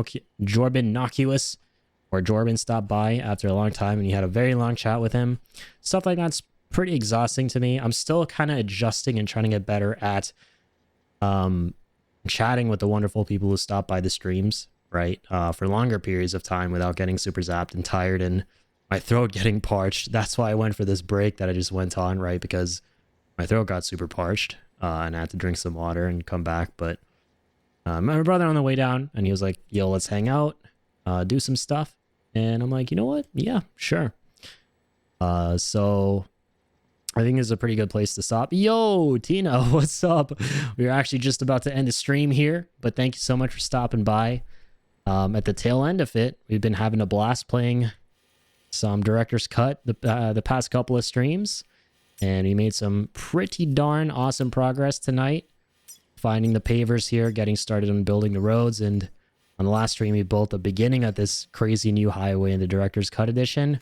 stop by after a long time, and you had a very long chat with him. Stuff like that's pretty exhausting to me. I'm still kind of adjusting and trying to get better at chatting with the wonderful people who stop by the streams, right? For longer periods of time without getting super zapped and tired and my throat getting parched. That's why I went for this break that I just went on, right? Because my throat got super parched and I had to drink some water and come back. But my brother on the way down, and he was like, yo, let's hang out, do some stuff. And I'm like, you know what? Yeah, sure. So I think this is a pretty good place to stop. Yo, Tina, what's up? We are actually just about to end the stream here, but thank you so much for stopping by. At the tail end of it, we've been having a blast playing some Director's Cut the past couple of streams, and we made some pretty darn awesome progress tonight. Finding the pavers here, getting started on building the roads, and on the last stream, we built the beginning of this crazy new highway in the Director's Cut edition.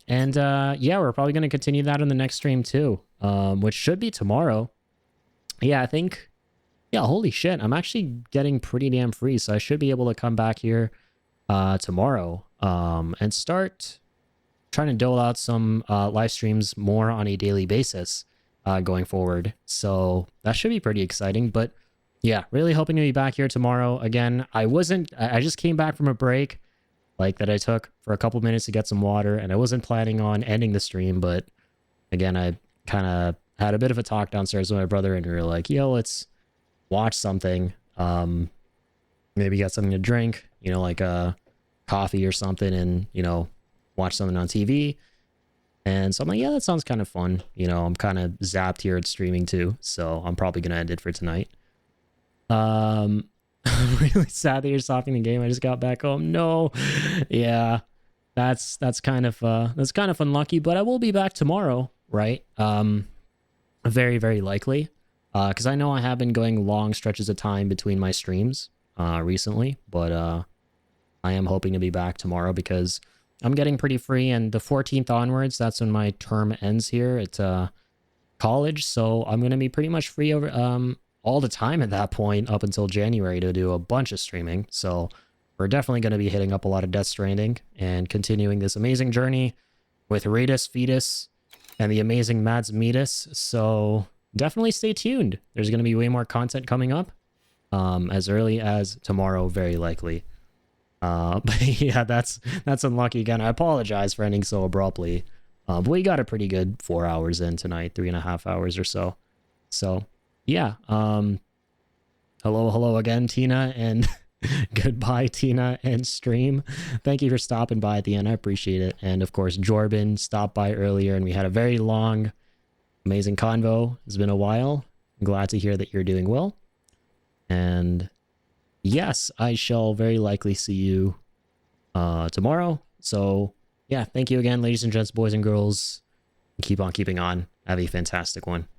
And yeah, we're probably going to continue that on the next stream too, which should be tomorrow. Yeah, I think, yeah, holy shit, I'm actually getting pretty damn free, so I should be able to come back here tomorrow and start trying to dole out some live streams more on a daily basis going forward. So that should be pretty exciting, but yeah, really hoping to be back here tomorrow. Again, I just came back from a break like that I took for a couple minutes to get some water, and I wasn't planning on ending the stream, but again, I kind of had a bit of a talk downstairs with my brother, and we were like, yo, let's watch something, maybe get something to drink, you know, like a coffee or something, and, you know, watch something on TV. And so I'm like, yeah, that sounds kind of fun. You know, I'm kind of zapped here at streaming too, so I'm probably gonna end it for tonight. I'm really sad that you're stopping the game. I just got back home. No. Yeah. That's kind of unlucky, but I will be back tomorrow, right? Very, very likely. Because I know I have been going long stretches of time between my streams recently, but I am hoping to be back tomorrow because I'm getting pretty free, and the 14th onwards, that's when my term ends here at college, so I'm going to be pretty much free over all the time at that point up until January to do a bunch of streaming. So we're definitely going to be hitting up a lot of Death Stranding and continuing this amazing journey with Raidus, Fetus, and the amazing Mads Metis. So definitely stay tuned. There's going to be way more content coming up as early as tomorrow, very likely. But yeah, that's unlucky again. I apologize for ending so abruptly. But we got a pretty good 4 hours in tonight, 3.5 hours or so. So yeah, hello again, Tina, and goodbye, Tina and stream. Thank you for stopping by at the end. I appreciate it. And of course, Jorbin stopped by earlier, and we had a very long, amazing convo. It's been a while. I'm glad to hear that you're doing well. And yes, I shall very likely see you tomorrow. So yeah, thank you again, ladies and gents, boys and girls. Keep on keeping on. Have a fantastic one.